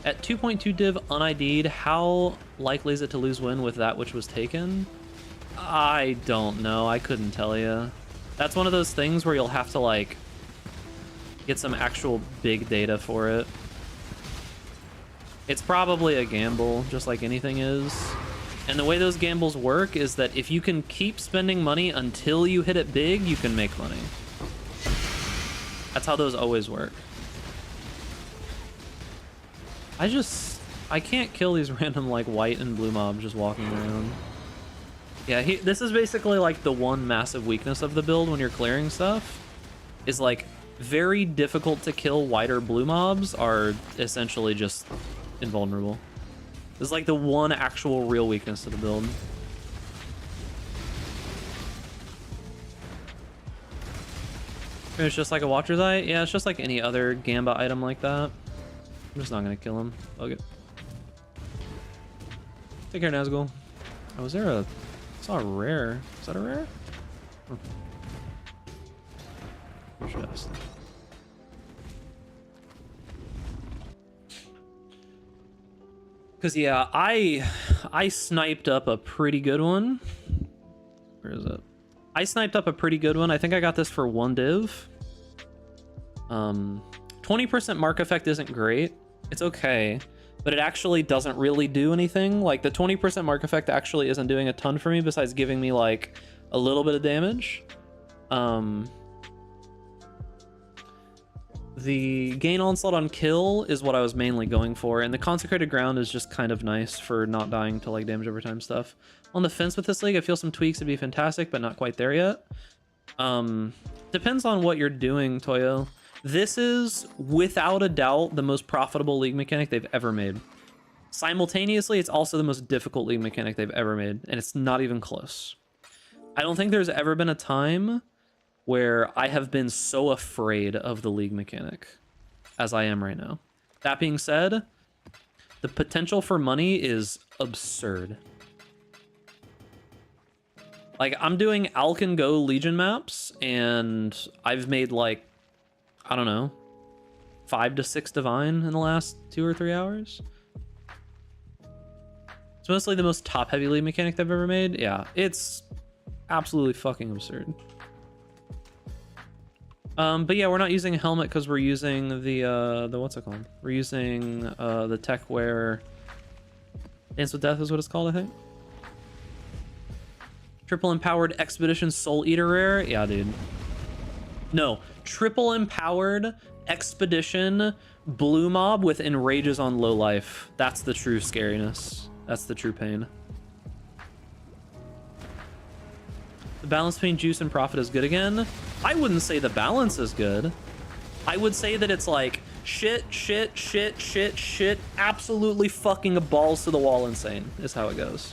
At 2.2 div un-ID'd, how likely is it to lose win with that which was taken? I don't know. I couldn't tell you. That's one of those things where you'll have to like get some actual big data for it. It's probably a gamble, just like anything is. And the way those gambles work is that if you can keep spending money until you hit it big, you can make money. That's how those always work. I can't kill these random like white and blue mobs just walking around. Yeah, this is basically like the one massive weakness of the build when you're clearing stuff. Is like very difficult to kill white or blue mobs are essentially just invulnerable. This is like the one actual real weakness of the build. It's just like a Watcher's Eye? Yeah, it's just like any other Gamba item like that. I'm just not gonna kill him. Okay. Take care, Nazgul. Oh, was there a... I saw a rare. Is that a rare? Interesting. Cause yeah, I sniped up a pretty good one. Where is it? I sniped up a pretty good one. I think I got this for 1 div. 20% mark effect isn't great. It's okay, but it actually doesn't really do anything. Like the 20% mark effect actually isn't doing a ton for me besides giving me like a little bit of damage. The gain onslaught on kill is what I was mainly going for, and the consecrated ground is just kind of nice for not dying to like damage over time stuff. On the fence with this league, I feel some tweaks would be fantastic, but not quite there yet. Depends on what you're doing, Toyo. This is without a doubt the most profitable league mechanic they've ever made. Simultaneously, it's also the most difficult league mechanic they've ever made, and it's not even close. I don't think there's ever been a time where I have been so afraid of the league mechanic as I am right now. That being said, the potential for money is absurd. Like, I'm doing Alcan Go Legion maps, and I've made, like, I don't know, 5 to 6 divine in the last 2 or 3 hours. It's mostly the most top-heavy league mechanic they've ever made. Yeah, it's absolutely fucking absurd. But yeah, we're not using a helmet because we're using the what's it called? We're using the tech where Dance with Death is what it's called, I think. Triple empowered expedition soul eater rare. Yeah, dude. No, triple empowered expedition blue mob with enrages on low life. That's the true scariness. That's the true pain. The balance between juice and profit is good again. I wouldn't say the balance is good. I would say that it's like shit, absolutely fucking balls to the wall insane is how it goes.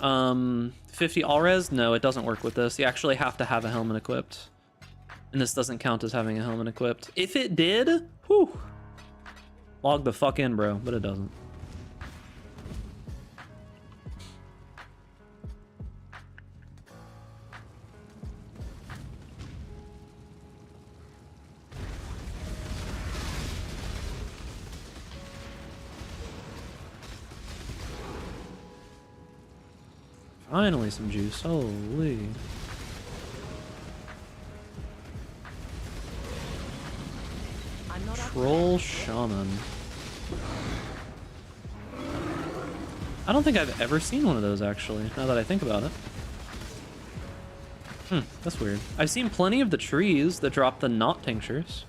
Um, 50 Alres? No, it doesn't work with this. You actually have to have a helmet equipped. And this doesn't count as having a helmet equipped. If it did, whew. Log the fuck in, bro, but it doesn't. Finally some juice, holy. Troll Shaman. I don't think I've ever seen one of those, actually, now that I think about it. That's weird. I've seen plenty of the trees that drop the knot tinctures.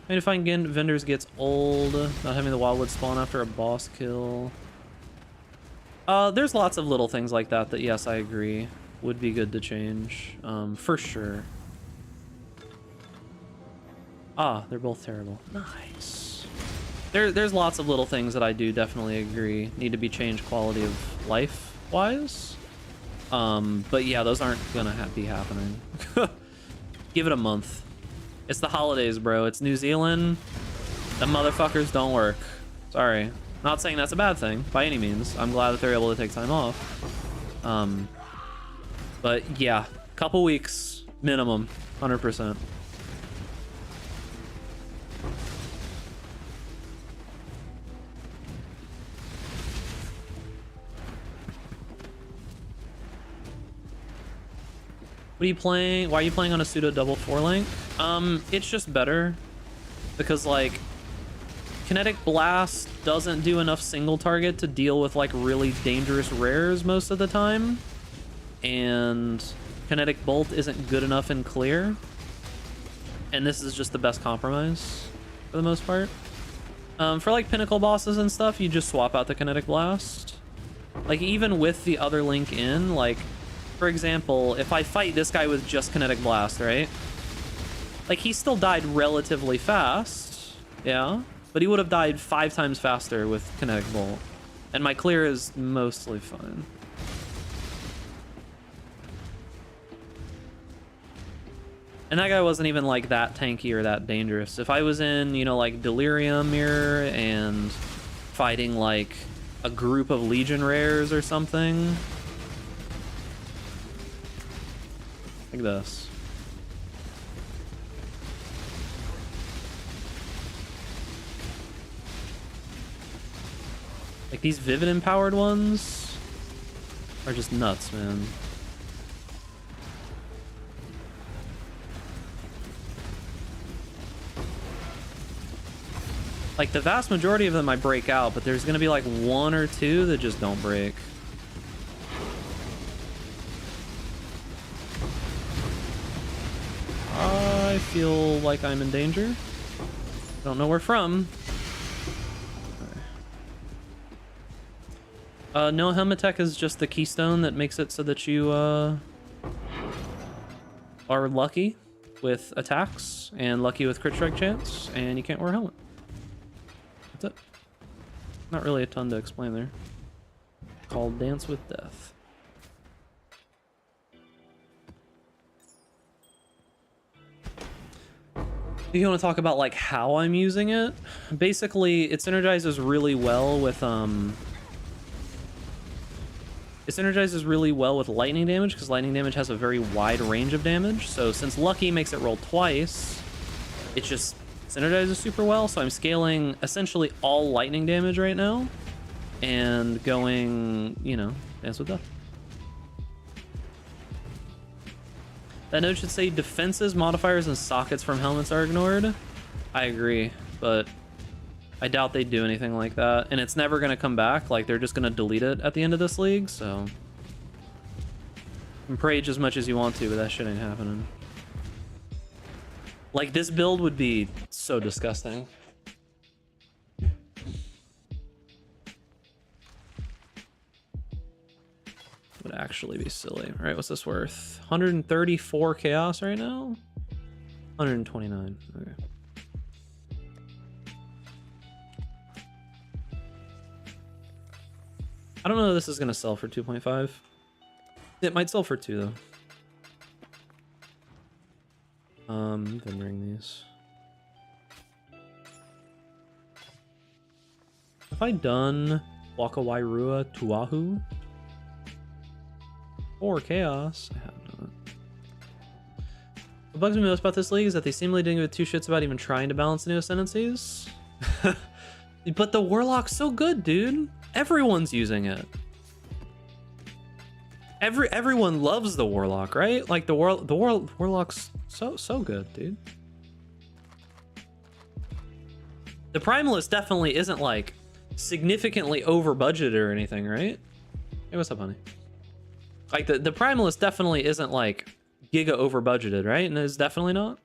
I mean, if I can get vendors gets old, not having the wildwood spawn after a boss kill. There's lots of little things like that that, yes, I agree, would be good to change, for sure. Ah, they're both terrible. Nice. There's lots of little things that I do definitely agree need to be changed quality of life wise. But yeah, those aren't gonna be happening. Give it a month. It's the holidays, bro. It's New Zealand. The motherfuckers don't work. Sorry. Not saying that's a bad thing by any means. I'm glad that they're able to take time off. But yeah, couple weeks minimum, 100%. What are you playing? Why are you playing on a pseudo double 4-link? It's just better because like Kinetic Blast doesn't do enough single target to deal with like really dangerous rares most of the time, and Kinetic Bolt isn't good enough in clear, and this is just the best compromise for the most part. For like pinnacle bosses and stuff, you just swap out the Kinetic Blast. Like even with the other link in, like for example, if I fight this guy with just Kinetic Blast, right? Like, he still died relatively fast, yeah? But he would have died 5 times faster with Kinetic Bolt. And my clear is mostly fine. And that guy wasn't even, like, that tanky or that dangerous. If I was in, you know, like, Delirium Mirror and fighting, like, a group of Legion rares or something, Like this. Like these Vivid empowered ones are just nuts, man. Like the vast majority of them I break out, but there's gonna be like one or two that just don't break. I feel like I'm in danger. Don't know where from. No, helmet tech is just the keystone that makes it so that you are lucky with attacks and lucky with crit strike chance, and you can't wear a helmet. That's it. Not really a ton to explain there. Called Dance with Death. If you want to talk about like how I'm using it, basically it synergizes really well with it synergizes really well with lightning damage, because lightning damage has a very wide range of damage. So since Lucky makes it roll twice, it just synergizes super well. So I'm scaling essentially all lightning damage right now and going, you know, Dance with Death. That note should say defenses, modifiers, and sockets from helmets are ignored. I agree, but I doubt they do anything like that, and it's never going to come back. Like, they're just going to delete it at the end of this league, so you can rage as much as you want to, but that shit ain't happening. Like, this build would be so disgusting. Would actually be silly. All right, what's this worth? 134 chaos right now? 129. Okay. I don't know if this is going to sell for 2.5. It might sell for 2, though. Then bring these. Have I done Waka Wairua Tuahu? Or Chaos? I haven't done it. What bugs me most about this league is that they seemingly didn't give two shits about even trying to balance the new ascendancies. But the Warlock's so good, dude. Everyone's using it. Everyone loves the Warlock, right? Like the Warlock's so good, dude. The Primalist definitely isn't like significantly over budgeted or anything, right? Hey, what's up, honey? Like the Primalist definitely isn't like giga over budgeted, right? And it's definitely not.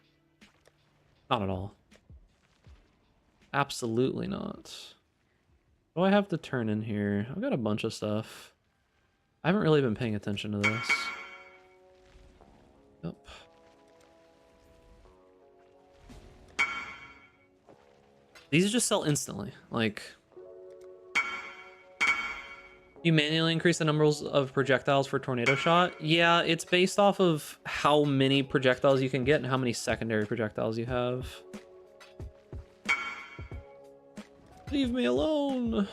Not at all. Absolutely not. What do I have to turn in here? I've got a bunch of stuff. I haven't really been paying attention to this. Yep. These just sell instantly. Like, you manually increase the numbers of projectiles for tornado shot. Yeah, it's based off of how many projectiles you can get and how many secondary projectiles you have. Leave me alone.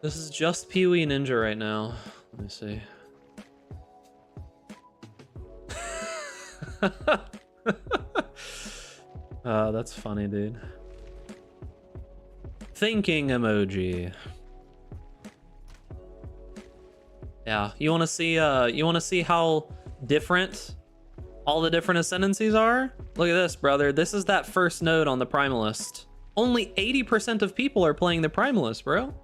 This is just Pee-wee Ninja right now. Let me see. That's funny, dude. Thinking emoji. Yeah, you want to see how different all the different ascendancies are? Look at this, brother. This is that first node on the Primalist. Only 80% of people are playing the Primalist, bro.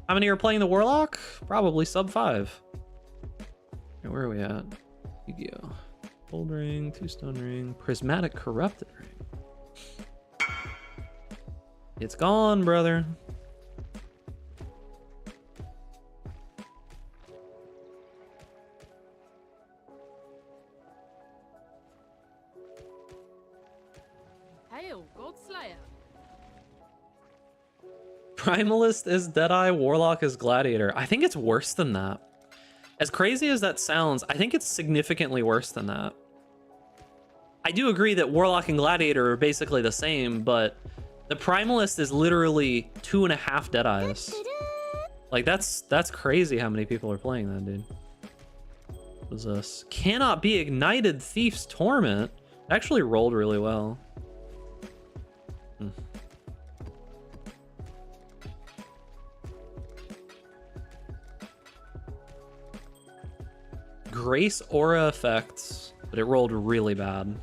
How many are playing the Warlock? Probably sub 5. Okay, where are we at? Yu-Gi-Oh! Gold ring, 2-stone ring, prismatic corrupted ring. It's gone, brother. Hail, Godslayer. Primalist is Deadeye, Warlock is Gladiator. I think it's worse than that. As crazy as that sounds, I think it's significantly worse than that. I do agree that Warlock and Gladiator are basically the same, but The Primalist is literally 2.5 Deadeyes. Like, that's crazy how many people are playing that, dude. What is this? Cannot be ignited Thief's Torment. Actually rolled really well. Grace Aura effects, but it rolled really bad.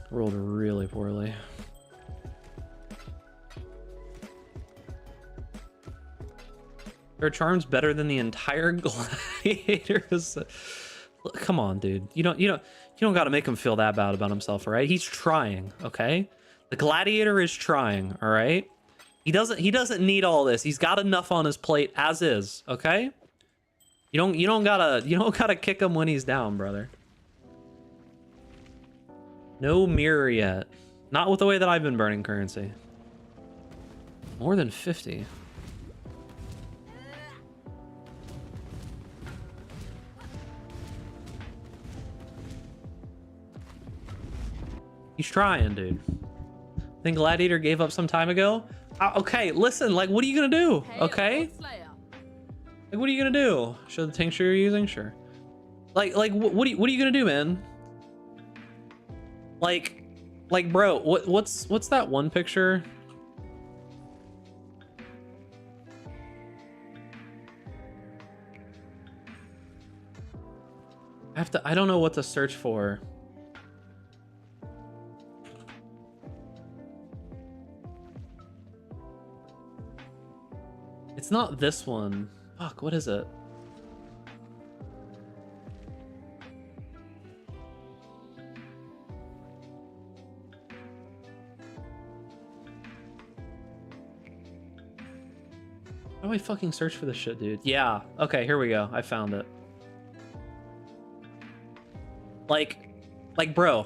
Rolled really poorly. Her charm's better than the entire Gladiators. Come on, dude. You don't got to make him feel that bad about himself, all right? He's trying, okay? The Gladiator is trying, all right? He doesn't need all this. He's got enough on his plate as is, okay? You don't gotta kick him when he's down, brother. No mirror yet. Not with the way that I've been burning currency. More than 50. He's trying, dude. I think Gladiator gave up some time ago. Okay, listen, like, what are you gonna do? Okay? Like, what are you gonna do? Show the tincture you're using? Sure. Like, what are you gonna do, man? Like, bro, what's that one picture? I don't know what to search for. It's not this one. Fuck, what is it? How do I fucking search for this shit, dude? Yeah, okay, here we go. I found it. Like, bro.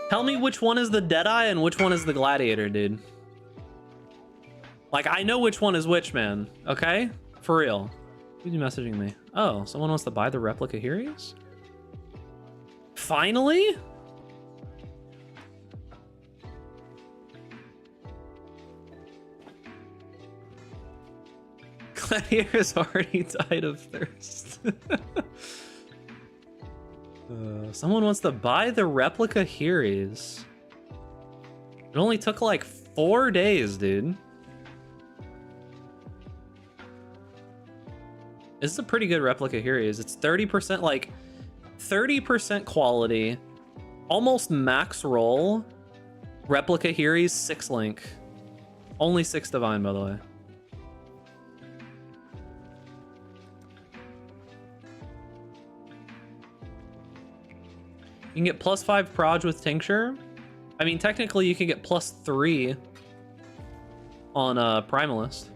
Tell me which one is the Deadeye and which one is the Gladiator, dude. Like, I know which one is which, man. Okay? For real. Who's messaging me? Oh, someone wants to buy the replica Heroes? Finally? Gladiator's already died of thirst. Someone wants to buy the replica Heroes. It only took like 4 days, dude. This is a pretty good replica Heroes. It's 30%, like 30% quality, almost max roll. Replica Heroes, 6 link. Only 6 divine, by the way. You can get +5 proj with tincture. I mean, technically you can get +3 on Primalist.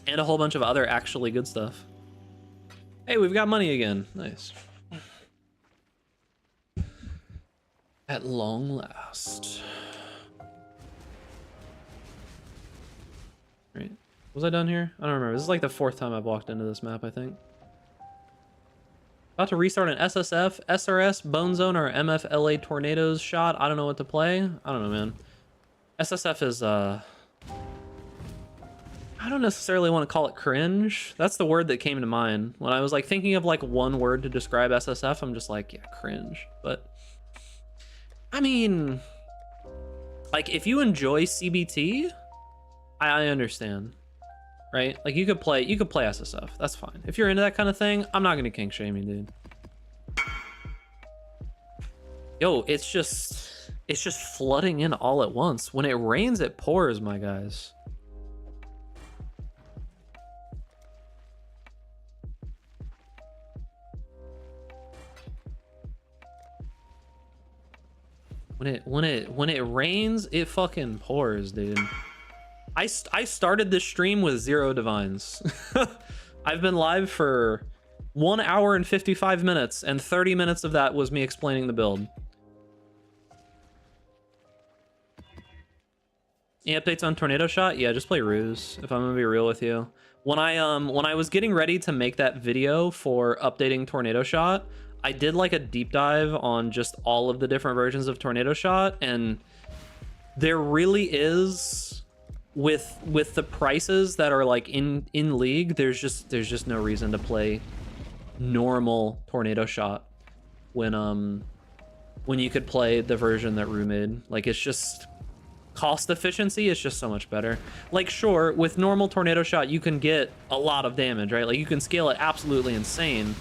And a whole bunch of other actually good stuff. Hey, we've got money again. Nice. At long last. Right. Was I done here? I don't remember. This is like the 4th time I've walked into this map, I think. About to restart an SSF, SRS, Bone Zone, or MFLA Tornadoes shot. I don't know what to play. I don't know, man. SSF is, I don't necessarily want to call it cringe. That's the word that came to mind. When I was like thinking of like one word to describe SSF, I'm just like, yeah, cringe. But, I mean, like if you enjoy CBT, I understand. Right? Like you could play SSF. That's fine. If you're into that kind of thing, I'm not gonna kink shame you, dude. Yo, it's just flooding in all at once. When it rains, it pours, my guys. When it rains, it fucking pours, dude. I started this stream with 0 divines. I've been live for 1 hour and 55 minutes, and 30 minutes of that was me explaining the build. Any updates on Tornado Shot? Yeah, just play Ruse, if I'm gonna be real with you. When I was getting ready to make that video for updating Tornado Shot, I did like a deep dive on just all of the different versions of Tornado Shot, and there really is, with the prices that are like in league, there's just no reason to play normal Tornado Shot when you could play the version that Rue made. Like, it's just cost efficiency is just so much better. Like, sure, with normal Tornado Shot you can get a lot of damage, right? Like, you can scale it absolutely insane,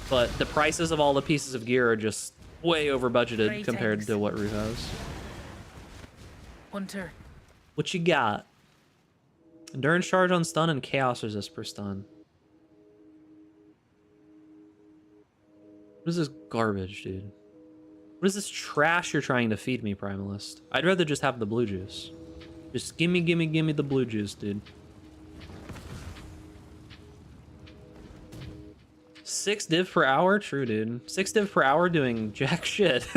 but the prices of all the pieces of gear are just way over budgeted compared to what Rue has. Hunter. What you got? Endurance charge on stun and chaos resist per stun. What is this garbage, dude? What is this trash you're trying to feed me, Primalist? I'd rather just have the blue juice. Just gimme the blue juice, dude. 6 div per hour? True, dude. 6 div per hour doing jack shit.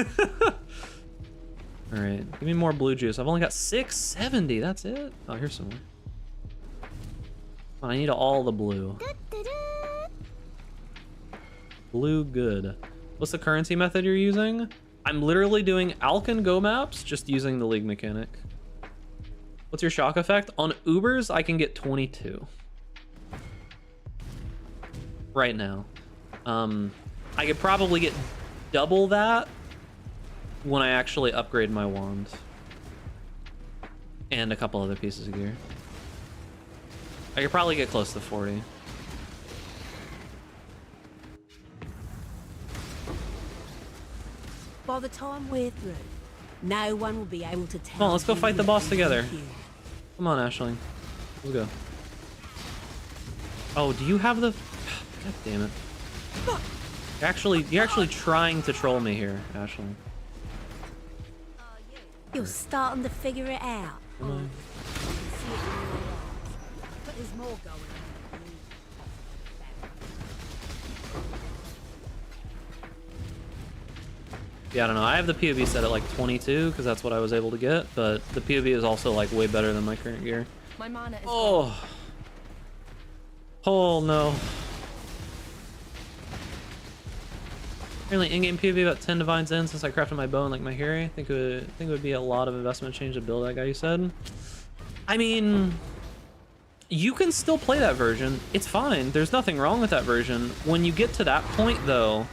Alright, give me more blue juice. I've only got 670, that's it? Oh, here's some more. I need all the blue. Blue good. What's the currency method you're using? I'm literally doing Alk and Go maps, just using the league mechanic. What's your shock effect? On Ubers, I can get 22. Right now. I could probably get double that when I actually upgrade my wand. And a couple other pieces of gear. I could probably get close to 40. By the time we're through, no one will be able to tell. Come on, let's go who fight the we boss are. together. Come on, Aisling. Let's go. Oh, do you have the... God damn it. You're actually trying to troll me here, Aisling. You're starting to figure it out. Am I? I can see it in your eyes. But there's more going on. Yeah, I don't know. I have the POV set at like 22 because that's what I was able to get, but the POV is also like way better than my current gear. My mana is Oh. Oh no. Apparently in-game POV about 10 divines in since I crafted my bow and like my hero. I think it would be a lot of investment change to build that guy, you said. I mean, you can still play that version. It's fine. There's nothing wrong with that version. When you get to that point though,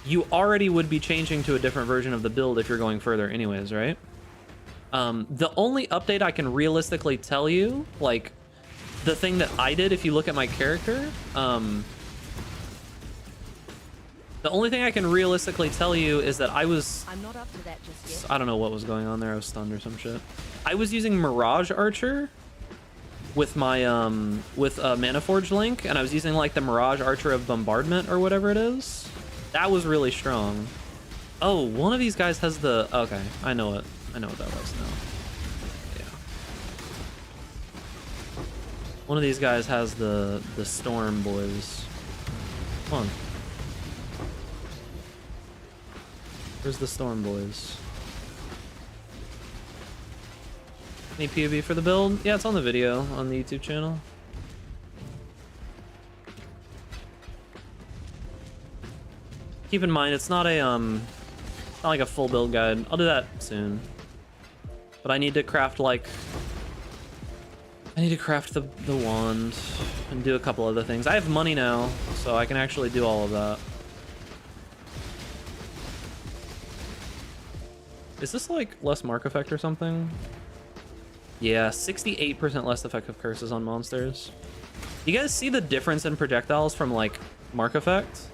you already would be changing to a different version of the build if you're going further anyways, right? The only update I can realistically tell you, like the thing that I did, if you look at my character, the only thing I can realistically tell you is that I'm not up to that just yet. I don't know what was going on there. I was stunned or some shit. I was using Mirage Archer with my Maniforge Link, and I was using like the Mirage Archer of Bombardment or whatever it is. That was really strong. Oh, one of these guys has the... Okay, I know what that was now. Yeah. One of these guys has the Storm Boys. Come on. Where's the Storm Boys? Any POV for the build? Yeah, it's on the video on the YouTube channel. Keep in mind, it's not a not like a full build guide. I'll do that soon. But I need to craft like the wand and do a couple other things. I have money now, so I can actually do all of that. Is this like less mark effect or something? Yeah, 68% less effective curses on monsters. You guys see the difference in projectiles from like mark effect?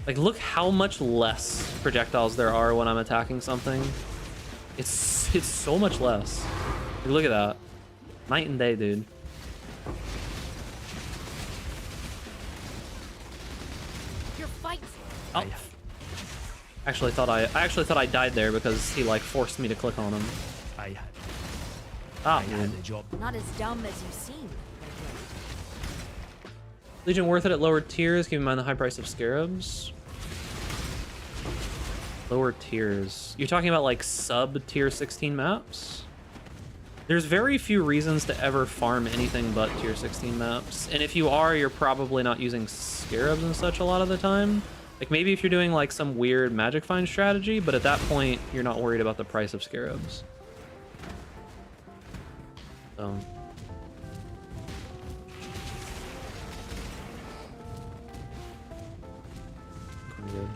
Like, look how much less projectiles there are when I'm attacking something. It's so much less. Like, look at that. Night and day, dude. Your fight. Oh. I actually thought I died there because he like forced me to click on him. I Dude. had the job. Not as dumb as you seem. Legion worth it at lower tiers, keep in mind the high price of scarabs. Lower tiers. You're talking about like sub tier 16 maps? There's very few reasons to ever farm anything but tier 16 maps. And if you are, you're probably not using scarabs and such a lot of the time. Like maybe if you're doing like some weird magic find strategy, but at that point, you're not worried about the price of scarabs. So. I'm good.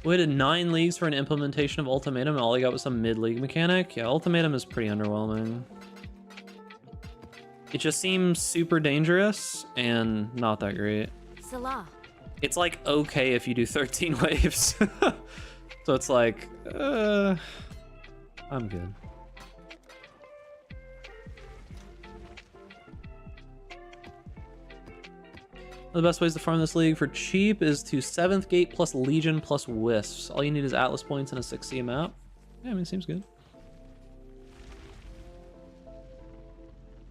Waited 9 leagues for an implementation of Ultimatum, and all I got was some mid-league mechanic. Yeah, Ultimatum is pretty underwhelming. It just seems super dangerous and not that great. Salah. It's like okay if you do 13 waves. So it's like, I'm good. One of the best ways to farm this league for cheap is to 7th gate plus Legion plus Wisps. All you need is Atlas points and a 6C map. Yeah, I mean, seems good.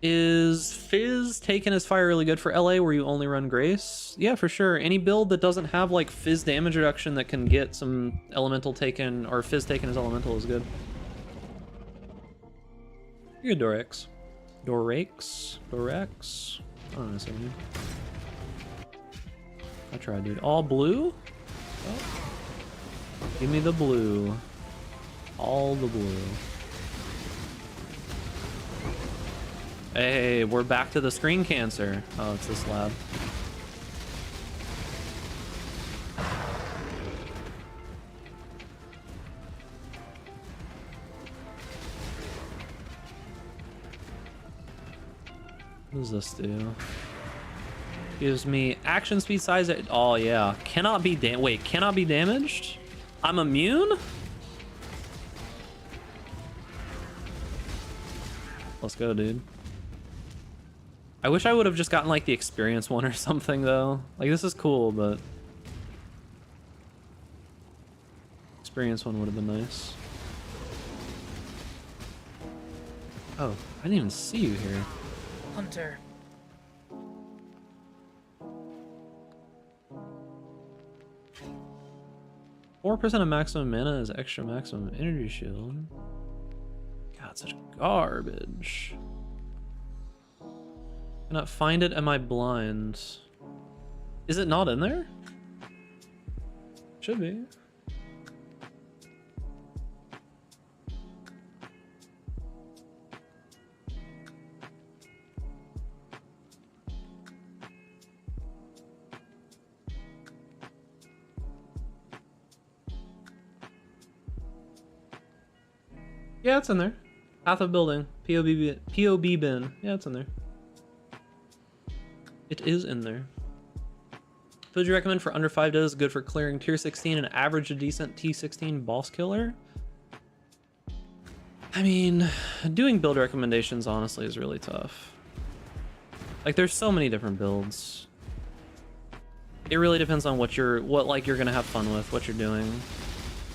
Is Fizz taken as fire really good for LA where you only run Grace? Yeah, for sure. Any build that doesn't have like Fizz damage reduction that can get some Elemental taken or Fizz taken as Elemental is good. You're good, Dorex. Dorex? I don't know his name. I tried, dude. All blue? Oh. Give me the blue. All the blue. Hey, we're back to the screen cancer. Oh, it's this lab. What does this do? Gives me action speed size. Oh yeah, cannot be cannot be damaged. I'm immune. Let's go, dude. I wish I would have just gotten like the experience one or something though. Like this is cool, but experience one would have been nice. Oh, I didn't even see you here. Hunter. 4% of maximum mana is extra maximum energy shield. God, such garbage. Cannot find it. Am I blind? Is it not in there? Should be. Yeah, it's in there. Path of building. POB bin. Yeah, it's in there. It is in there. What would you recommend for under 5 does? Good for clearing tier 16 and average a decent T16 boss killer? I mean, doing build recommendations honestly is really tough. Like there's so many different builds. It really depends on what you're gonna have fun with, what you're doing.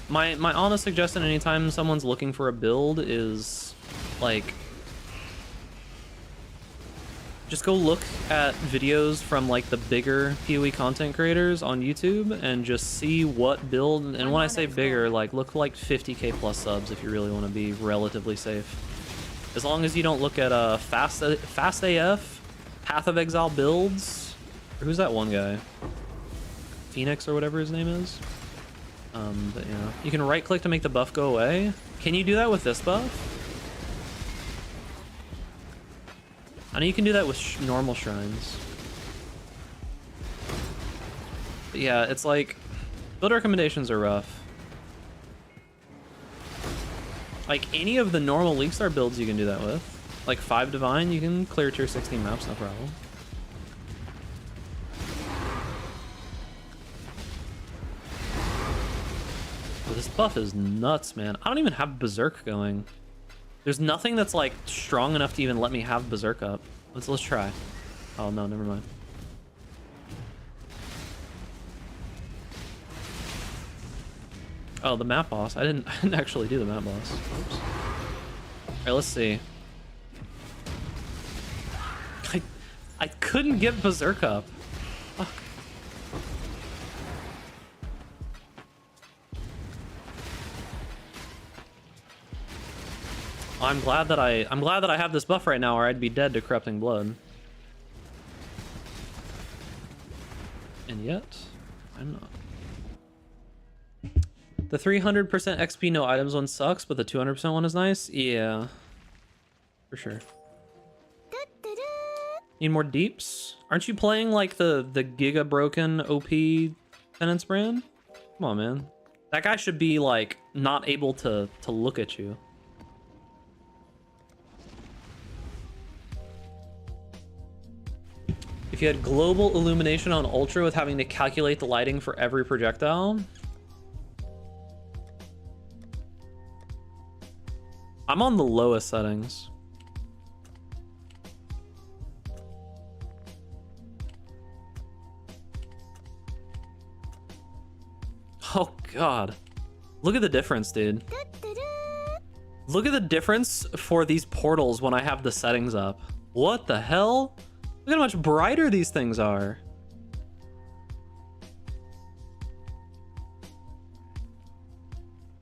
My honest suggestion anytime someone's looking for a build is like just go look at videos from like the bigger PoE content creators on YouTube and just see what build, and when I say bigger, like look for like 50k plus subs if you really want to be relatively safe. As long as you don't look at fast AF, Path of Exile builds, or who's that one guy? Phoenix or whatever his name is. But you know, you can right click to make the buff go away. Can you do that with this buff? I know you can do that with normal shrines. But yeah, it's like, build recommendations are rough. Like any of the normal League Star builds you can do that with. Like 5 Divine, you can clear tier 16 maps, no problem. This buff is nuts, man. I don't even have Berserk going. There's nothing that's like strong enough to even let me have Berserk up. Let's try. Oh no, never mind. Oh, the map boss. I didn't actually do the map boss. Oops. Alright, let's see. I couldn't get Berserk up. Fuck. I'm glad that I have this buff right now, or I'd be dead to corrupting blood. And yet, I'm not. The 300% XP no items one sucks, but the 200% one is nice. Yeah, for sure. Need more deeps? Aren't you playing like the Giga Broken OP Penance brand? Come on, man. That guy should be like not able to look at you. If you had global illumination on Ultra with having to calculate the lighting for every projectile. I'm on the lowest settings. Oh God. Look at the difference, dude. Look at the difference for these portals when I have the settings up. What the hell? Look at how much brighter these things are.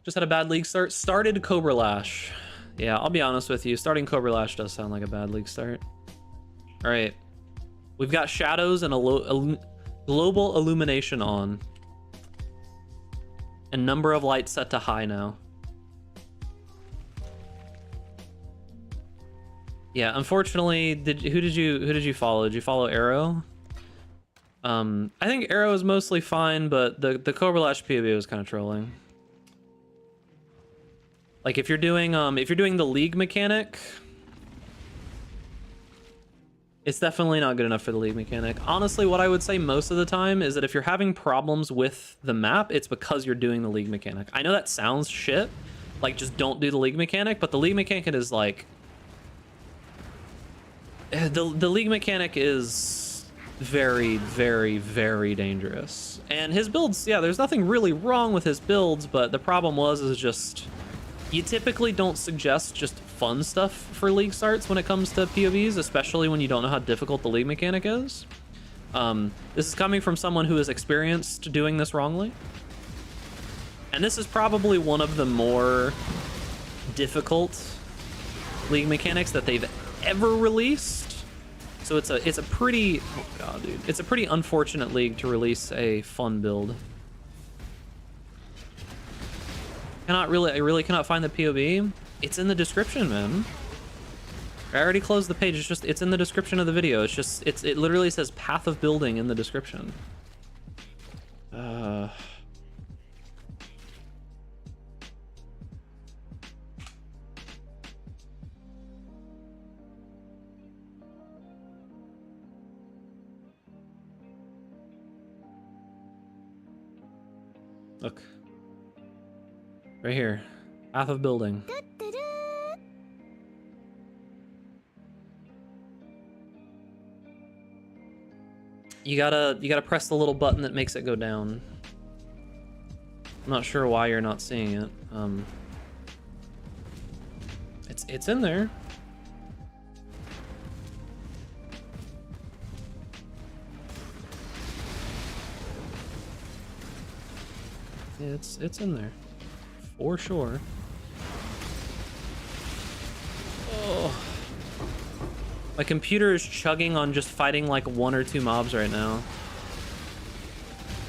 Just had a bad league start. Started Cobra Lash. Yeah, I'll be honest with you. Starting Cobra Lash does sound like a bad league start. All right. We've got shadows and a global illumination on. And number of lights set to high now. Yeah, unfortunately, who did you follow? Did you follow Arrow? I think Arrow is mostly fine, but the Cobra Lash POV was kind of trolling. Like if you're doing the league mechanic, it's definitely not good enough for the league mechanic. Honestly, what I would say most of the time is that if you're having problems with the map, it's because you're doing the league mechanic. I know that sounds shit, like just don't do the league mechanic, but the league mechanic is like the league mechanic is very, very, very dangerous. And his builds, yeah, there's nothing really wrong with his builds, but the problem is just you typically don't suggest just fun stuff for league starts when it comes to POVs, especially when you don't know how difficult the league mechanic is. This is coming from someone who is experienced doing this wrongly. And this is probably one of the more difficult league mechanics that they've ever released. So it's a pretty, oh God, dude, it's a pretty unfortunate league to release a fun build. I really cannot find the POV. It's in the description, man. I already closed the page. It's in the description of the video. It literally says path of building in the description. Look. Right here. Path of building. You gotta press the little button that makes it go down. I'm not sure why you're not seeing it. It's in there. It's in there. For sure. Oh. My computer is chugging on just fighting like 1 or 2 mobs right now.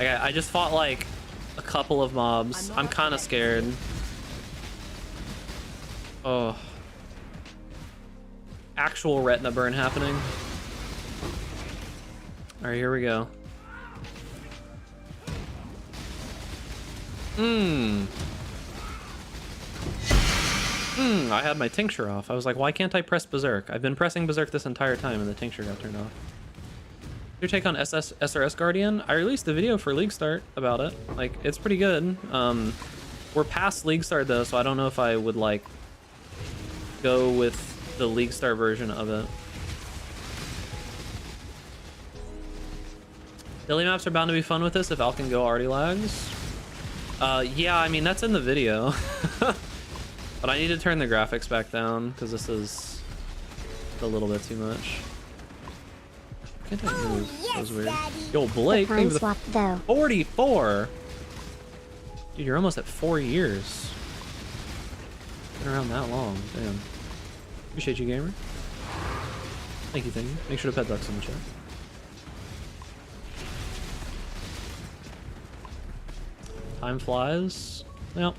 I just fought like a couple of mobs. I'm kind of scared. Oh. Actual retina burn happening. All right, here we go. I had my tincture off. I was like, why can't I press Berserk? I've been pressing Berserk this entire time and the tincture got turned off. Your take on SRS Guardian? I released a video for League Start about it. Like, it's pretty good. We're past League Start though, so I don't know if I would like go with the League Start version of it. Daily maps are bound to be fun with this if Alcan Go already lags. Yeah, I mean, that's in the video. But I need to turn the graphics back down because this is a little bit too much. Kinetic move. That yes, was weird. Daddy. Yo, Blake, Time thank you for the swap though. 44. Dude, you're almost at 4 years. Been around that long, damn. Appreciate you, gamer. Thank you, thank you. Make sure to pet ducks in the chat. Time flies. Well,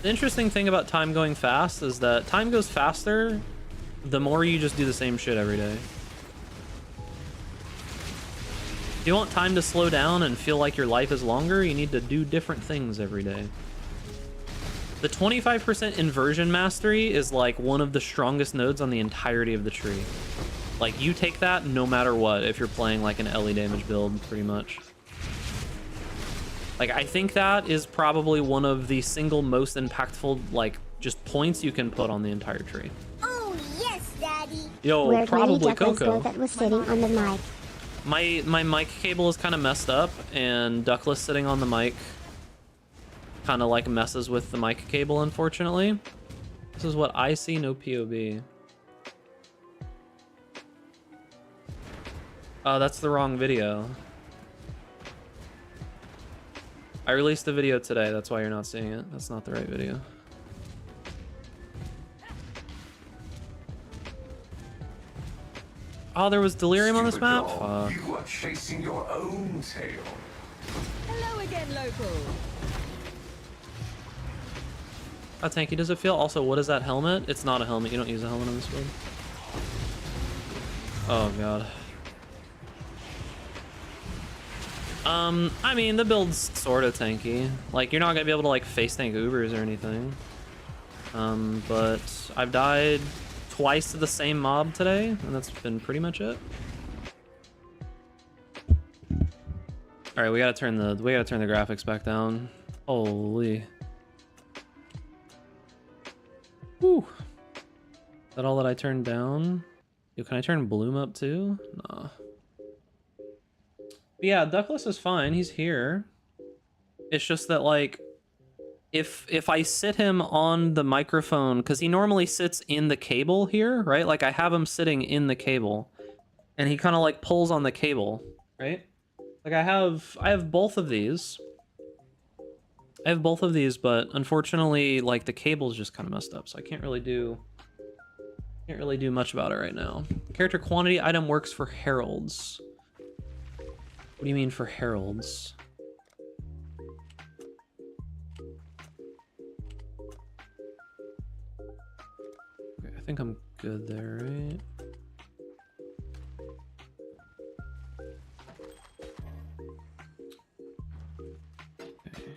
the interesting thing about time going fast is that time goes faster the more you just do the same shit every day. If you want time to slow down and feel like your life is longer, you need to do different things every day. The 25% inversion mastery is like one of the strongest nodes on the entirety of the tree. Like, you take that no matter what if you're playing like an LE damage build, pretty much. Like, I think that is probably one of the single most impactful, like, just points you can put on the entire tree. Oh, yes, Daddy. Yo, Where'd probably Lady Duckless go Coco. that was sitting on the mic? My mic cable is kind of messed up, and Duckless sitting on the mic kind of like messes with the mic cable, unfortunately. This is what I see, no POV. Oh, that's the wrong video. I released the video today, that's why you're not seeing it. That's not the right video. Oh, there was delirium on this map? Fuck. You are chasing your own tail. Hello again, local. How tanky does it feel? Also, what is that helmet? It's not a helmet. You don't use a helmet on this build. Oh, God. I mean, the build's sort of tanky. Like, you're not gonna be able to, like, face tank Ubers or anything. But I've died twice to the same mob today, and that's been pretty much it. All right, we gotta turn the graphics back down. Holy. Whew. Is that all that I turned down? Yo, can I turn Bloom up too? Nah. But yeah, Duckless is fine. He's here. It's just that, like, if I sit him on the microphone, because he normally sits in the cable here, right? Like, I have him sitting in the cable, and he kind of like pulls on the cable, right? Like, I have both of these. I have both of these, but unfortunately, like, the cable's just kind of messed up, so I can't really do much about it right now. Character quantity item works for heralds. What do you mean for heralds? Okay, I think I'm good there, right? Okay.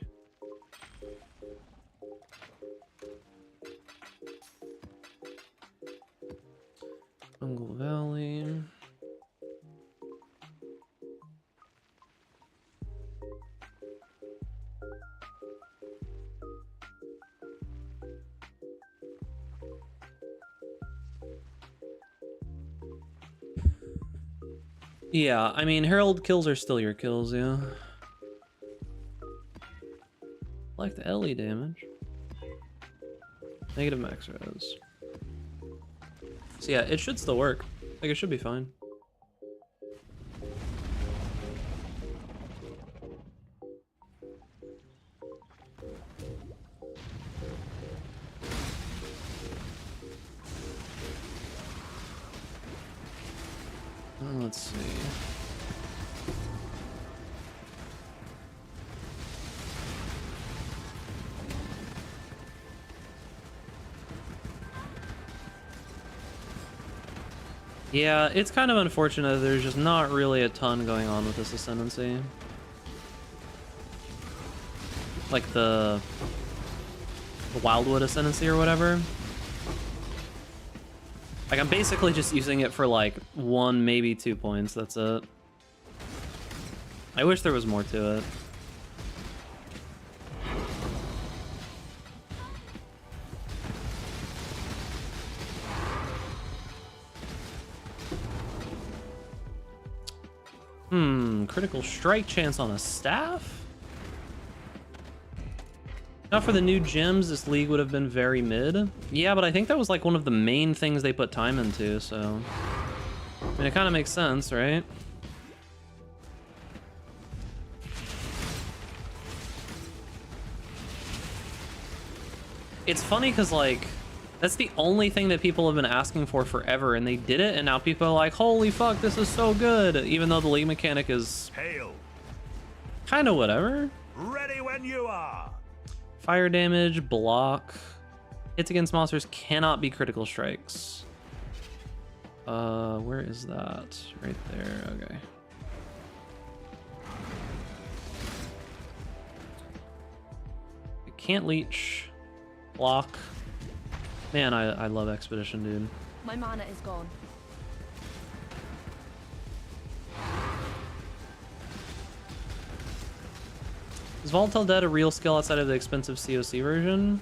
Jungle Valley. Yeah, I mean, Herald kills are still your kills, yeah. Like the LE damage. Negative max res. So yeah, it should still work. Like, it should be fine. Let's see. Yeah, it's kind of unfortunate. There's just not really a ton going on with this Ascendancy. Like the Wildwood Ascendancy or whatever. Like, I'm basically just using it for like 1, maybe 2 points. That's it. I wish there was more to it. Critical strike chance on a staff? Not for the new gems, this league would have been very mid. Yeah, but I think that was like one of the main things they put time into, so. I mean, it kind of makes sense, right? It's funny because, like, that's the only thing that people have been asking for forever, and they did it, and now people are like, holy fuck, this is so good, even though the league mechanic is Hail. kind of whatever. Ready when you are. Fire damage, block. Hits against monsters cannot be critical strikes. Where is that? Right there, okay. It can't leech. Block. Man, I love Expedition, dude. My mana is gone. Is Volatile Dead a real skill outside of the expensive COC version?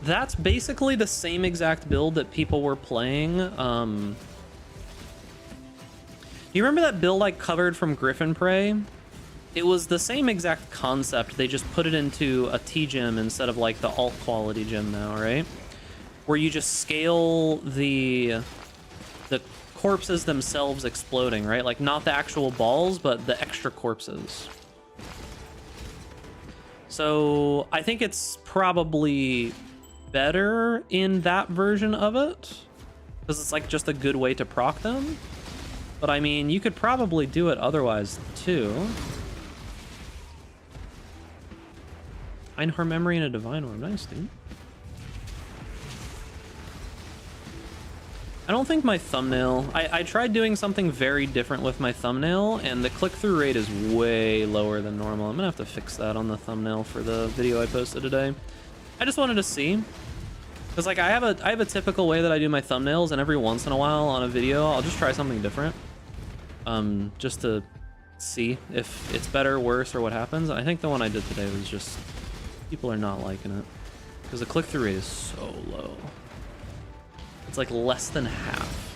That's basically the same exact build that people were playing. Do you remember that build I covered from Griffin Prey? It was the same exact concept. They just put it into a T gem instead of like the alt quality gem now, right? Where you just scale the corpses themselves exploding, right? Like not the actual balls, but the extra corpses. So I think it's probably better in that version of it because it's like just a good way to proc them. But I mean, you could probably do it otherwise too. Einhorn Memory and a Divine Orb. Nice, dude. I don't think my thumbnail... I tried doing something very different with my thumbnail, and the click-through rate is way lower than normal. I'm gonna have to fix that on the thumbnail for the video I posted today. I just wanted to see. Because like I have a typical way that I do my thumbnails, and every once in a while on a video, I'll just try something different. Just to see if it's better, worse, or what happens. I think the one I did today was just... people are not liking it. Because the click-through rate is so low. It's like less than half.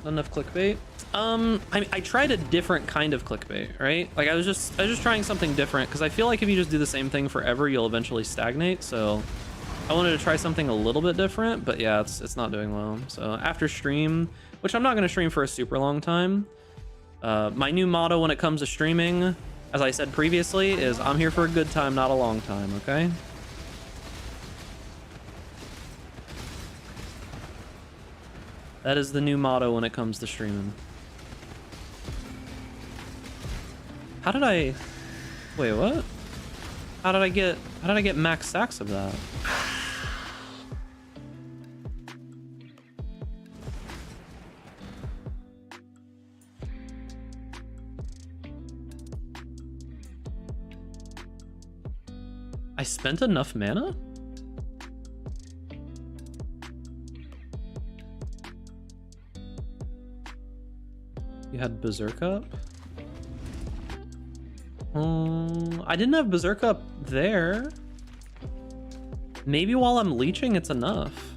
Not enough clickbait. I tried a different kind of clickbait, right? Like I was just trying something different because I feel like if you just do the same thing forever, you'll eventually stagnate. So I wanted to try something a little bit different, but yeah, it's not doing well. So after stream, which I'm not going to stream for a super long time, my new motto when it comes to streaming, as I said previously, is I'm here for a good time, not a long time, okay? That is the new motto when it comes to streaming. How did I... wait, what? How did I get max stacks of that? I spent enough mana? You had Berserk up? I didn't have Berserk up there. Maybe while I'm leeching, it's enough.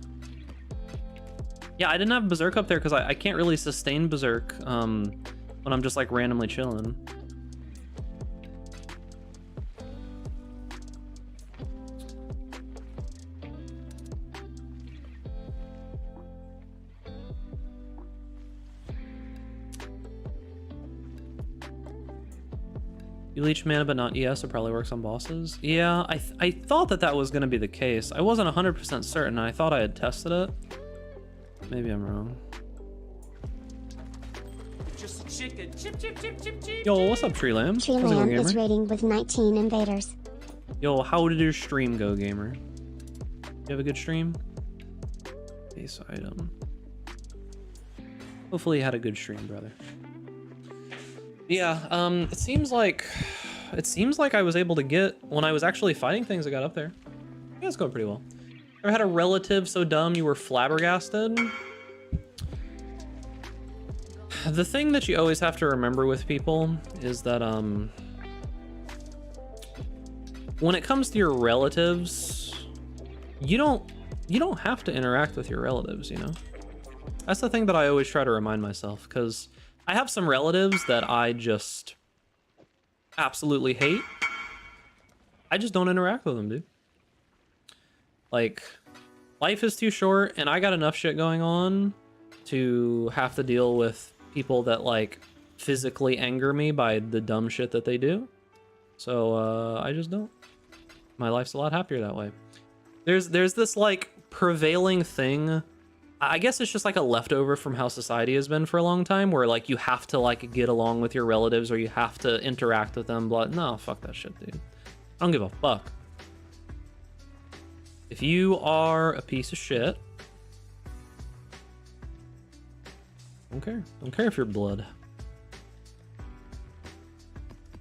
Yeah, I didn't have Berserk up there because I can't really sustain Berserk when I'm just like randomly chilling. You leech mana but not ES, it probably works on bosses. Yeah, I thought that was going to be the case. I wasn't 100% certain. I thought I had tested it. Maybe I'm wrong. Just chicken. Chip, chip, chip, chip, chip. Yo, what's up, Tree Lamb? Tree How's it Lamb going, is gamer? rating with 19 invaders. Yo, how did your stream go, gamer? You have a good stream? Base item. Hopefully you had a good stream, brother. Yeah, it seems like I was able to get, when I was actually fighting things, I got up there. Yeah, it's going pretty well. Ever had a relative so dumb you were flabbergasted? The thing that you always have to remember with people is that when it comes to your relatives, you don't have to interact with your relatives, you know? That's the thing that I always try to remind myself, because I have some relatives that I just absolutely hate. I just don't interact with them, dude. Like, life is too short, and I got enough shit going on to have to deal with people that like physically anger me by the dumb shit that they do. So I just don't. My life's a lot happier that way. There's this like prevailing thing. I guess it's just like a leftover from how society has been for a long time, where like you have to like get along with your relatives or you have to interact with them. But no, fuck that shit, dude. I don't give a fuck. If you are a piece of shit, don't care. Don't care if you're blood.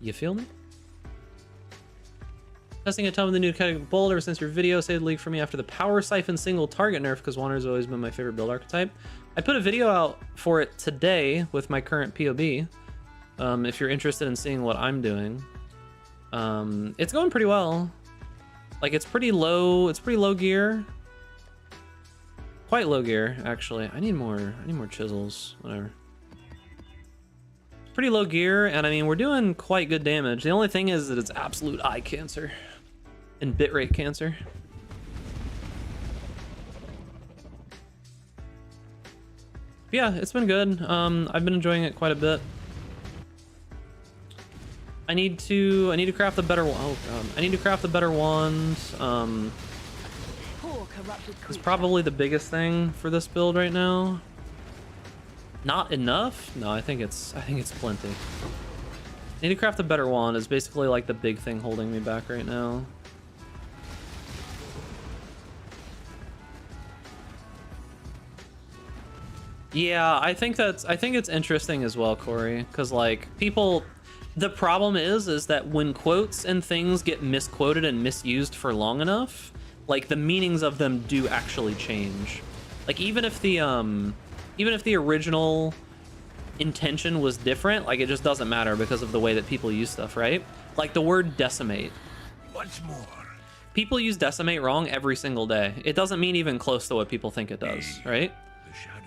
You feel me? Testing a ton of the new Kinetic build ever since your video saved the league for me after the Power Siphon single target nerf, because Wander's always been my favorite build archetype. I put a video out for it today with my current POB. If you're interested in seeing what I'm doing. It's going pretty well. Like it's pretty low gear. Quite low gear, actually. I need more chisels, whatever. Pretty low gear, and I mean we're doing quite good damage. The only thing is that it's absolute eye cancer and bitrate cancer. But yeah, it's been good. I've been enjoying it quite a bit. I need to craft a better one. Oh god, I need to craft a better wand. It's probably the biggest thing for this build right now. Not enough? No, I think it's plenty. Need to craft a better wand is basically like the big thing holding me back right now. Yeah, I think it's interesting as well, Corey, because like people, the problem is that when quotes and things get misquoted and misused for long enough, like the meanings of them do actually change. Like even if the original intention was different, like it just doesn't matter because of the way that people use stuff, right? Like the word decimate. Once more. People use decimate wrong every single day. It doesn't mean even close to what people think it does, right?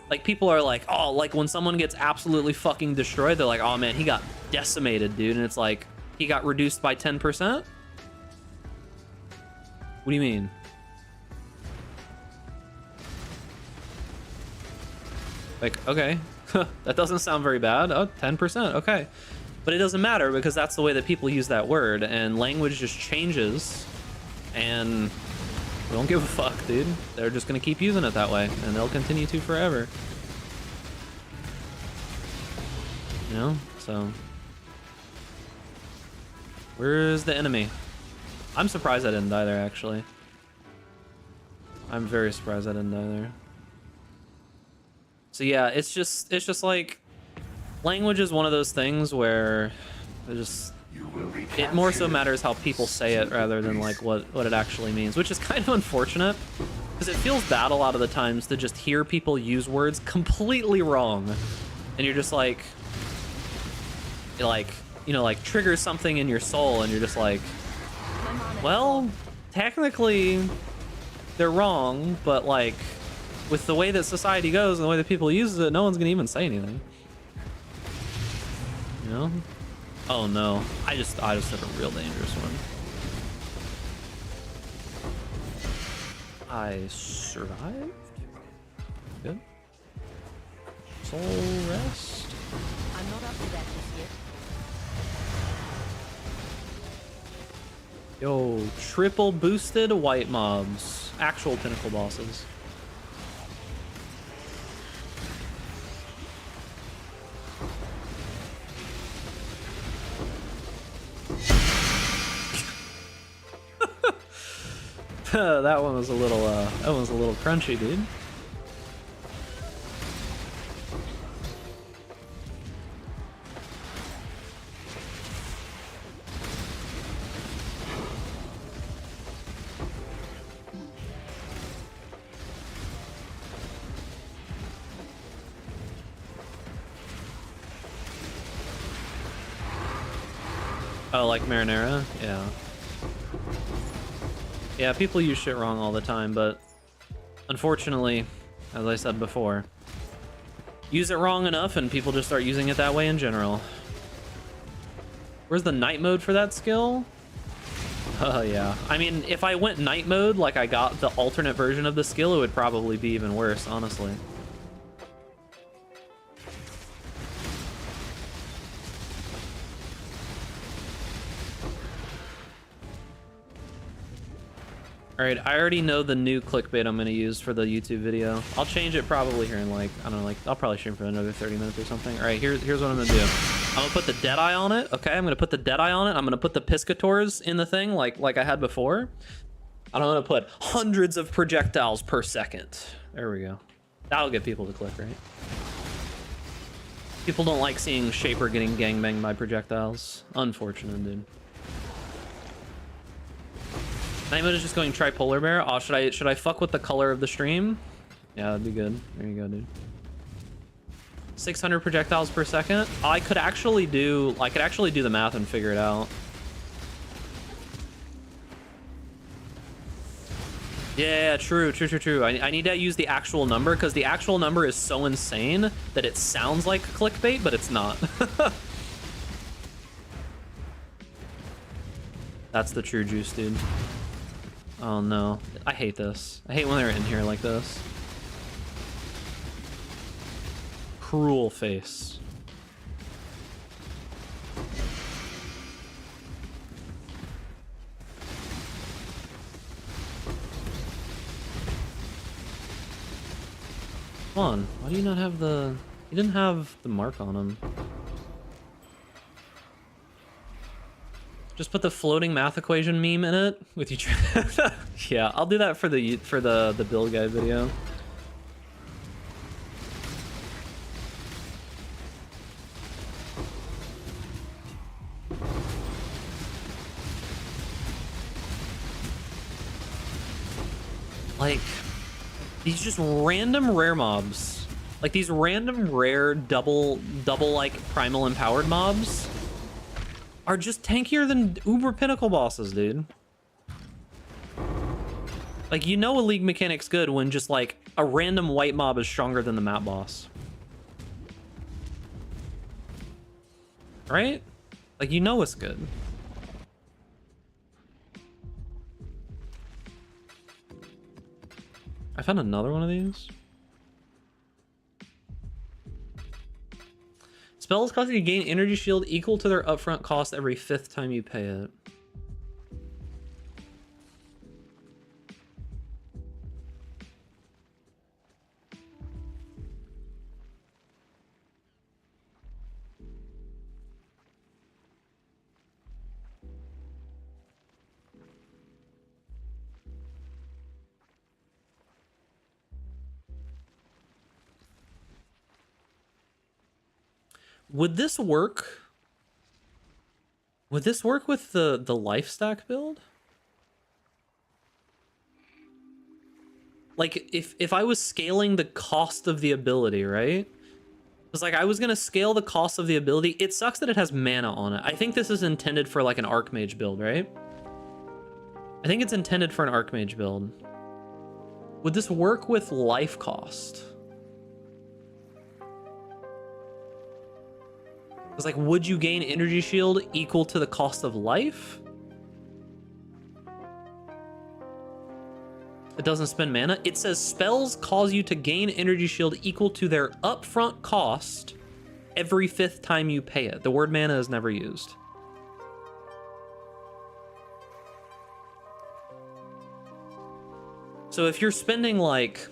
Like people are like, oh, like when someone gets absolutely fucking destroyed, they're like, oh man, he got decimated, dude. And it's like, he got reduced by 10%? What do you mean? Like, okay, that doesn't sound very bad. Oh, 10%, okay. But it doesn't matter because that's the way that people use that word, and language just changes, and we don't give a fuck, dude. They're just gonna keep using it that way, and they'll continue to forever. You know, so. Where's the enemy? I'm surprised I didn't die there, actually. I'm very surprised I didn't die there. So yeah, it's just like language is one of those things where it more so matters how people say it rather than like what it actually means, which is kind of unfortunate because it feels bad a lot of the times to just hear people use words completely wrong, and you're just like, it like, you know, like triggers something in your soul, and you're just like, well, technically they're wrong, but like, with the way that society goes and the way that people use it, no one's gonna even say anything. You know? Oh no, I just hit a real dangerous one. I survived? Good. Soul rest? I'm not up to that just yet. Yo, triple boosted white mobs. Actual pinnacle bosses. That one was a little crunchy, dude. Oh, like marinara? Yeah. Yeah, people use shit wrong all the time, but unfortunately, as I said before, use it wrong enough and people just start using it that way in general. Where's the night mode for that skill? Oh yeah. I mean, if I went night mode like I got the alternate version of the skill, it would probably be even worse, honestly. All right, I already know the new clickbait I'm gonna use for the YouTube video. I'll change it probably here in like, I don't know, like I'll probably stream for another 30 minutes or something. All right, here's what I'm gonna do. I'm gonna put the Deadeye on it. Okay, I'm gonna put the Deadeye on it. I'm gonna put the Piscators in the thing like I had before. And I'm gonna put hundreds of projectiles per second. There we go. That'll get people to click, right? People don't like seeing Shaper getting gangbanged by projectiles. Unfortunate, dude. Anyone is just going tripolar bear. Oh, should I fuck with the color of the stream? Yeah, that'd be good. There you go, dude. 600 projectiles per second. I could actually do the math and figure it out. Yeah, true. I need to use the actual number because the actual number is so insane that it sounds like clickbait, but it's not. That's the true juice, dude. Oh no, I hate this. I hate when they're in here like this. Cruel face. Come on, why do you not have the... You didn't have the mark on him. Just put the floating math equation meme in it with you. Yeah, I'll do that for the build guide video. Like these just random rare mobs, like these random rare double like primal empowered mobs are just tankier than uber pinnacle bosses, dude. Like, you know a league mechanic's good when just like a random white mob is stronger than the map boss, right? Like, you know it's good. I found another one of these. Spells cause you to gain energy shield equal to their upfront cost every 5th time you pay it. Would this work? Would this work with the life stack build? Like if I was scaling the cost of the ability, right? It's like I was gonna scale the cost of the ability. It sucks that it has mana on it. I think this is intended for like an Archmage build, right? I think it's intended for an Archmage build. Would this work with life cost? It's like, would you gain energy shield equal to the cost of life? It doesn't spend mana. It says spells cause you to gain energy shield equal to their upfront cost every 5th time you pay it. The word mana is never used. So if you're spending like...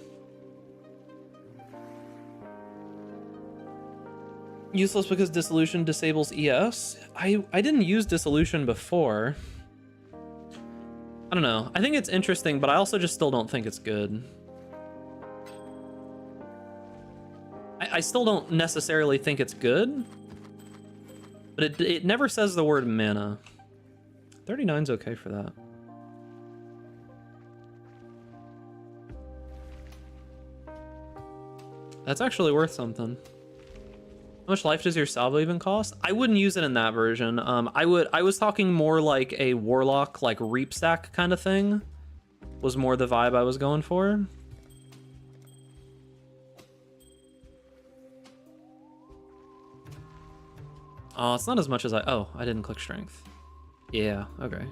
Useless because Dissolution disables ES? I didn't use Dissolution before. I don't know. I think it's interesting, but I also just still don't think it's good. I still don't necessarily think it's good, but it never says the word mana. 39's okay for that. That's actually worth something. How much life does your salvo even cost? I wouldn't use it in that version. I was talking more like a warlock, like reap stack kind of thing. Was more the vibe I was going for. Oh, it's not as much as I didn't click strength. Yeah, okay.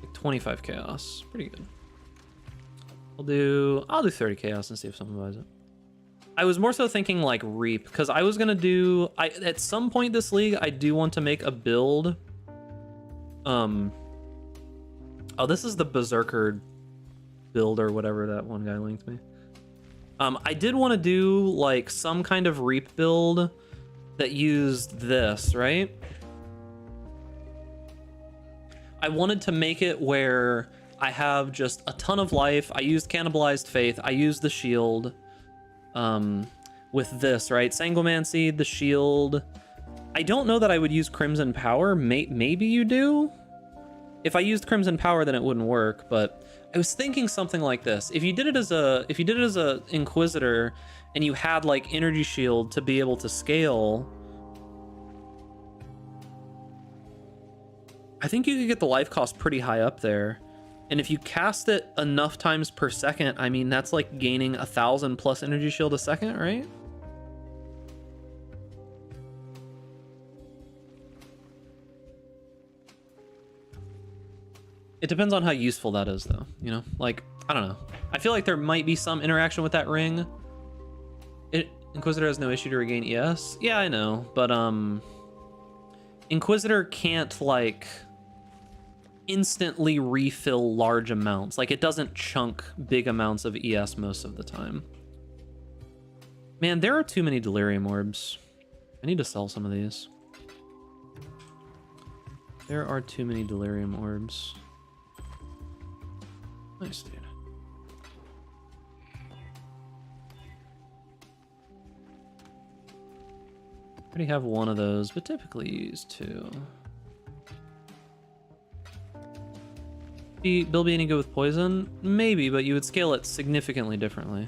Like 25 chaos, pretty good. I'll do 30 chaos and see if someone buys it. I was more so thinking like reap, because I was gonna do, at some point this league, I do want to make a build. Oh, this is the Berserker build or whatever that one guy linked me. I did want to do like some kind of reap build that used this, right? I wanted to make it where I have just a ton of life. I used Cannibalized Faith. I used the shield with this, right? Sanguimancy, the shield. I don't know that I would use Crimson Power. Maybe you do? If I used Crimson Power, then it wouldn't work, but I was thinking something like this. If you did it as a Inquisitor and you had like Energy Shield to be able to scale, I think you could get the life cost pretty high up there. And if you cast it enough times per second, I mean, that's like gaining 1,000 plus Energy Shield a second, right? It depends on how useful that is, though, you know? Like, I don't know. I feel like there might be some interaction with that ring. Inquisitor has no issue to regain ES. Yeah, I know, but Inquisitor can't, like, instantly refill large amounts. Like, it doesn't chunk big amounts of ES most of the time. Man, there are too many Delirium Orbs. I need to sell some of these. There are too many Delirium Orbs. Nice, dude. I already have one of those, but typically use two. Bill be any good with poison? Maybe, but you would scale it significantly differently.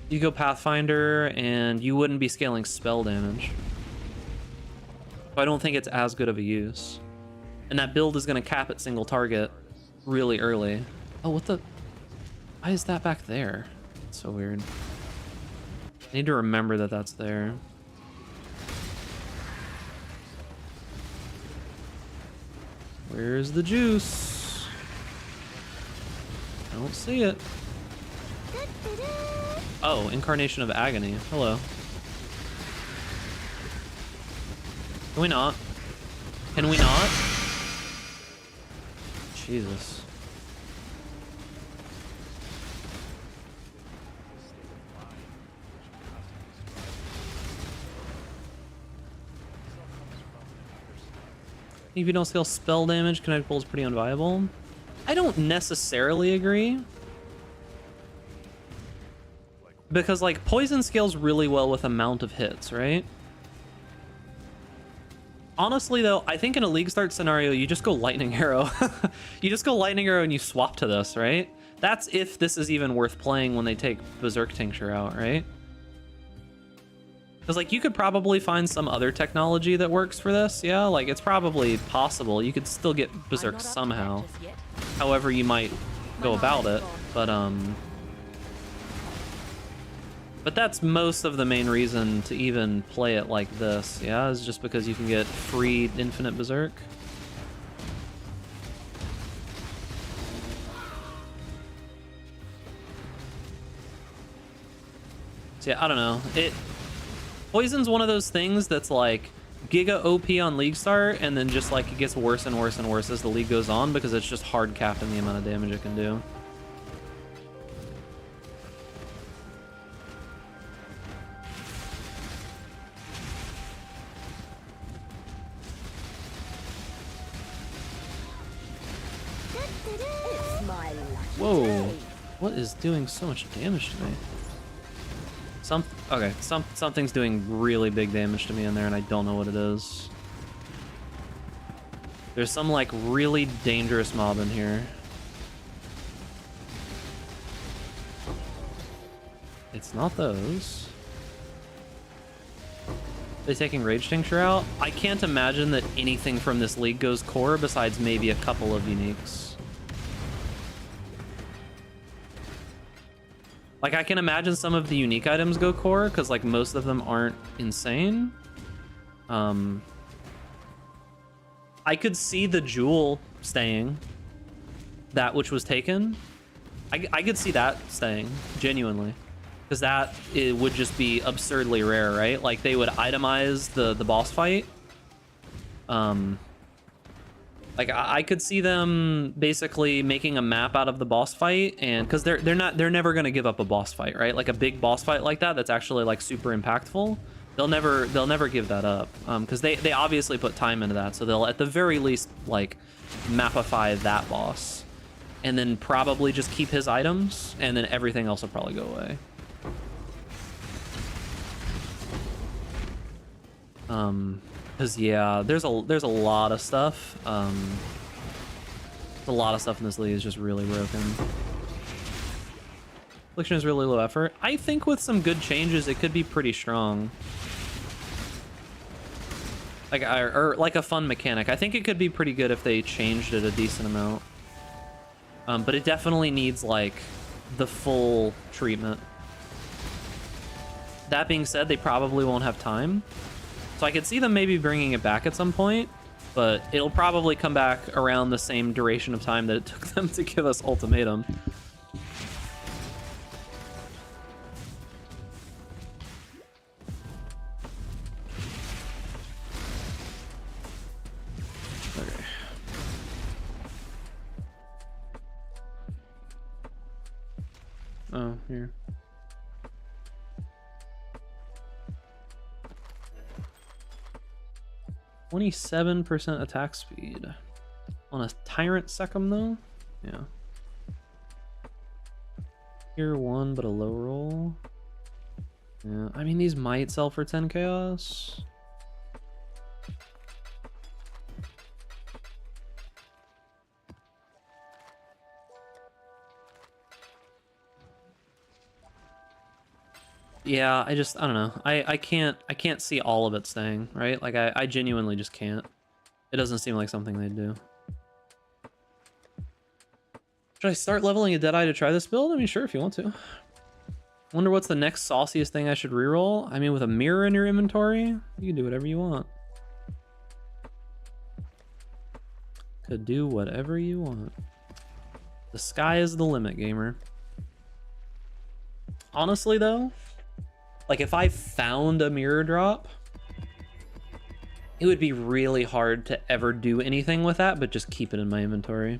You go Pathfinder, and you wouldn't be scaling spell damage. So I don't think it's as good of a use. And that build is going to cap at single target really early. Oh, what the? Why is that back there? It's so weird. I need to remember that that's there. Where's the juice? I don't see it. Oh, Incarnation of Agony. Hello. Can we not? Can we not? Jesus. If you don't scale spell damage, Kinetic Pull is pretty unviable. I don't necessarily agree. Because, like, poison scales really well with amount of hits, right? Honestly, though, I think in a League Start scenario, you just go Lightning Arrow. You just go Lightning Arrow and you swap to this, right? That's if this is even worth playing when they take Berserk Tincture out, right? Because, like, you could probably find some other technology that works for this, yeah? Like, it's probably possible. You could still get Berserk somehow. However you might go about it. But that's most of the main reason to even play it like this, yeah? Is just because you can get free infinite Berserk. So yeah, I don't know. Poison's one of those things that's like Giga OP on League Start, and then just like it gets worse and worse and worse as the league goes on because it's just hard capped in the amount of damage it can do. Whoa, what is doing so much damage to me? Something's doing really big damage to me in there, and I don't know what it is. There's some like really dangerous mob in here. It's not those. They taking Rage Tincture out? I can't imagine that anything from this league goes core besides maybe a couple of uniques. Like, I can imagine some of the unique items go core, because, like, most of them aren't insane. I could see the jewel staying. That which was taken. I could see that staying, genuinely. Because it would just be absurdly rare, right? Like, they would itemize the boss fight. Like I could see them basically making a map out of the boss fight, and because they're never gonna give up a boss fight, right? Like a big boss fight like that that's actually like super impactful. They'll never give that up, because they obviously put time into that. So they'll at the very least like mapify that boss, and then probably just keep his items, and then everything else will probably go away. Because yeah, there's a lot of stuff. A lot of stuff in this league is just really broken. Affliction is really low effort. I think with some good changes, it could be pretty strong. Like or like a fun mechanic. I think it could be pretty good if they changed it a decent amount. But it definitely needs like the full treatment. That being said, they probably won't have time. So I could see them maybe bringing it back at some point, but it'll probably come back around the same duration of time that it took them to give us Ultimatum. Okay. Oh, here. 27% attack speed on a Tyrant Secum though. Yeah. Tier 1 but a low roll. Yeah, I mean these might sell for 10 chaos. Yeah, I don't know. I can't see all of it staying, right? Like I genuinely just can't. It doesn't seem like something they'd do. Should I start leveling a Deadeye to try this build? I mean, sure, if you want to. Wonder what's the next sauciest thing I should reroll? I mean, with a mirror in your inventory, you can do whatever you want. Could do whatever you want. The sky is the limit, gamer. Honestly, though, like if I found a mirror drop, it would be really hard to ever do anything with that, but just keep it in my inventory.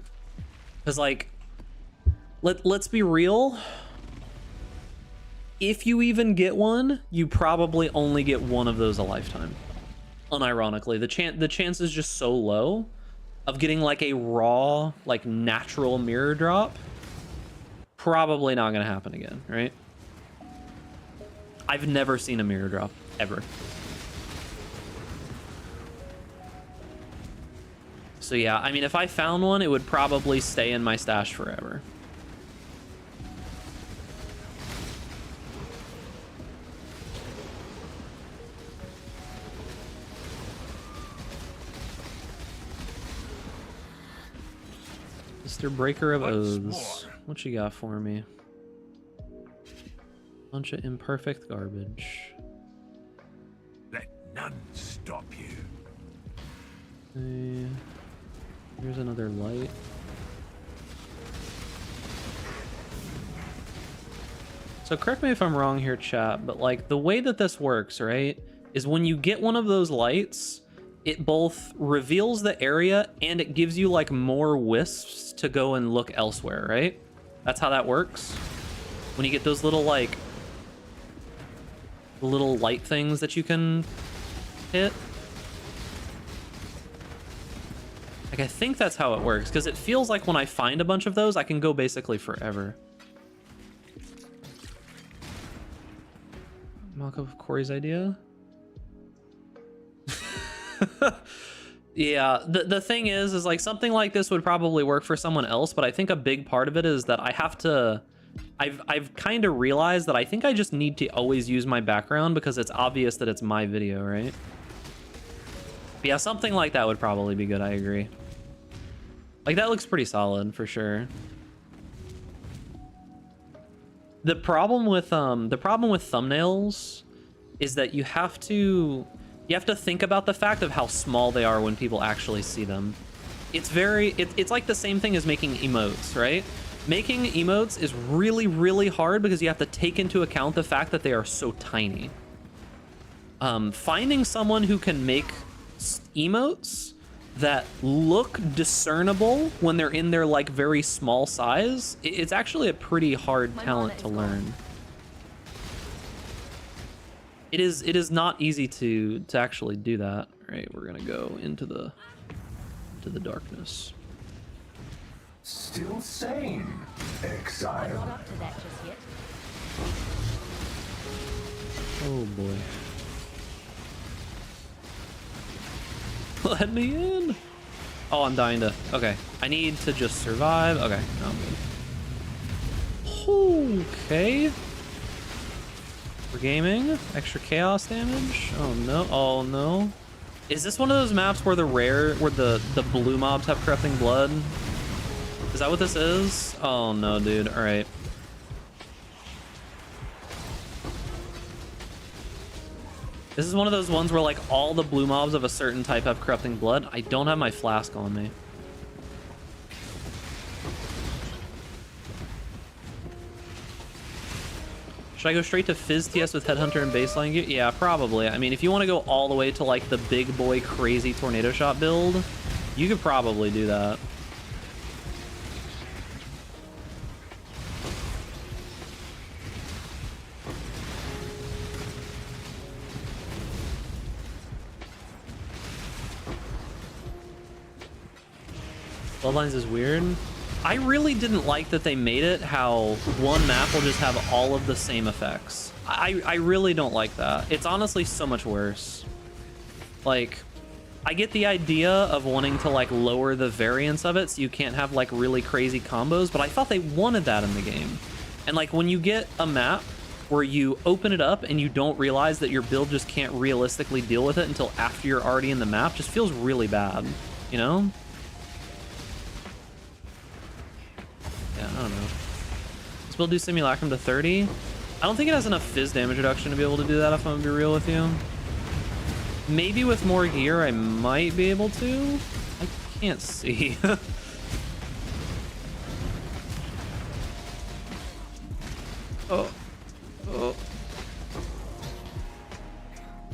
Because like, let's be real. If you even get one, you probably only get one of those a lifetime. Unironically, the chance is just so low of getting like a raw, like natural mirror drop. Probably not gonna happen again, right? I've never seen a mirror drop, ever. So yeah, I mean, if I found one, it would probably stay in my stash forever. Mr. Breaker of Oaths. What you got for me? Bunch of imperfect garbage. Let none stop you. Okay. Here's another light. So correct me if I'm wrong here, chat, but like the way that this works, right, is when you get one of those lights, it both reveals the area and it gives you like more wisps to go and look elsewhere, right? That's how that works. When you get those little like the little light things that you can hit. Like I think that's how it works, because it feels like when I find a bunch of those, I can go basically forever. Mock of Corey's idea. Yeah, the thing is like something like this would probably work for someone else, but I think a big part of it is that I have to I've kind of realized that I think I just need to always use my background because it's obvious that it's my video, right? But yeah, something like that would probably be good, I agree. Like that looks pretty solid for sure. The problem with thumbnails is that you have to think about the fact of how small they are when people actually see them. It's like the same thing as making emotes, right? Making emotes is really, really hard because you have to take into account the fact that they are so tiny. Finding someone who can make emotes that look discernible when they're in their like very small size, it's actually a pretty hard talent to learn. It is not easy to actually do that. All right, we're gonna go into the darkness. Still sane, exile. Not up to that just yet. Oh boy. Let me in. Oh, I'm dying to. Okay, I need to just survive. Okay, no, I'm good. Okay. We're gaming. Extra chaos damage. Oh no. Oh no. Is this one of those maps where the blue mobs have corrupting blood? Is that what this is? Oh no, dude. All right. This is one of those ones where like all the blue mobs of a certain type have corrupting blood. I don't have my flask on me. Should I go straight to Fizz TS with Headhunter and baseline gear? Yeah, probably. I mean, if you want to go all the way to like the big boy crazy tornado shot build, you could probably do that. Bloodlines is weird. I really didn't like that they made it how one map will just have all of the same effects. I really don't like that. It's honestly so much worse. Like, I get the idea of wanting to like lower the variance of it so you can't have like really crazy combos, but I thought they wanted that in the game. And like when you get a map where you open it up and you don't realize that your build just can't realistically deal with it until after you're already in the map, just feels really bad, you know? Yeah, I don't know. Let's build do Simulacrum to 30. I don't think it has enough Fizz damage reduction to be able to do that, if I'm gonna be real with you. Maybe with more gear, I might be able to. I can't see. Oh. Oh.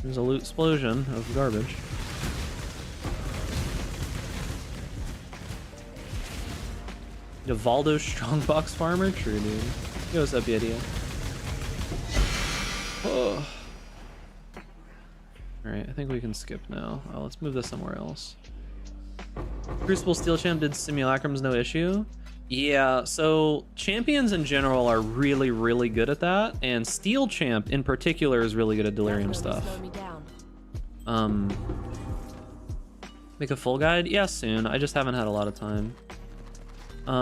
There's a loot explosion of garbage. Valdo Strongbox Farmer? True, dude. Yo, what's up, Yeti? Oh. Alright, I think we can skip now. Oh, let's move this somewhere else. Crucible Steel Champ did Simulacrums no issue. Yeah, so champions in general are really, really good at that, and Steel Champ in particular is really good at Delirium stuff. Make a full guide? Yeah, soon. I just haven't had a lot of time. I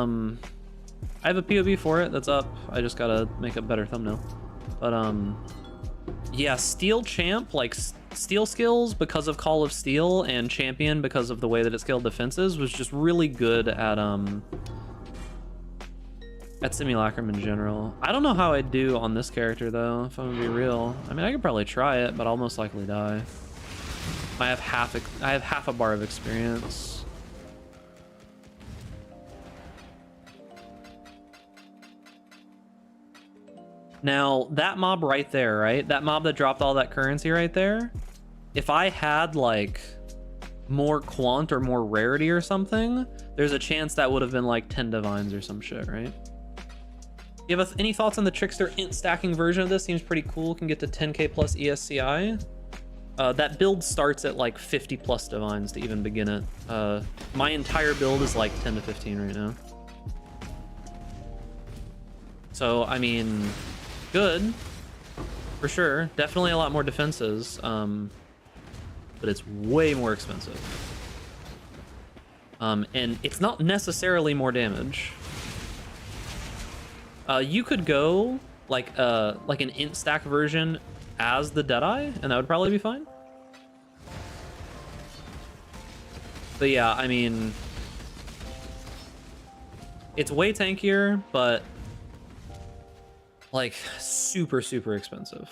have a POV for it that's up. I just gotta make a better thumbnail. But yeah, Steel Champ, like Steel skills because of Call of Steel, and Champion because of the way that it scaled defenses, was just really good at Simulacrum in general. I don't know how I'd do on this character though, if I'm gonna be real. I mean, I could probably try it, but I'll most likely die. I have half a bar of experience. Now, that mob right there, right? That mob that dropped all that currency right there, if I had, like, more quant or more rarity or something, there's a chance that would have been, like, 10 divines or some shit, right? You have any thoughts on the Trickster int stacking version of this? Seems pretty cool. Can get to 10k plus ESCI. That build starts at, like, 50 plus divines to even begin it. My entire build is, like, 10 to 15 right now. So, I mean... good, for sure. Definitely a lot more defenses, but it's way more expensive. And it's not necessarily more damage. You could go like an int stack version as the Deadeye, and that would probably be fine. But yeah, I mean, it's way tankier, but like super, super expensive.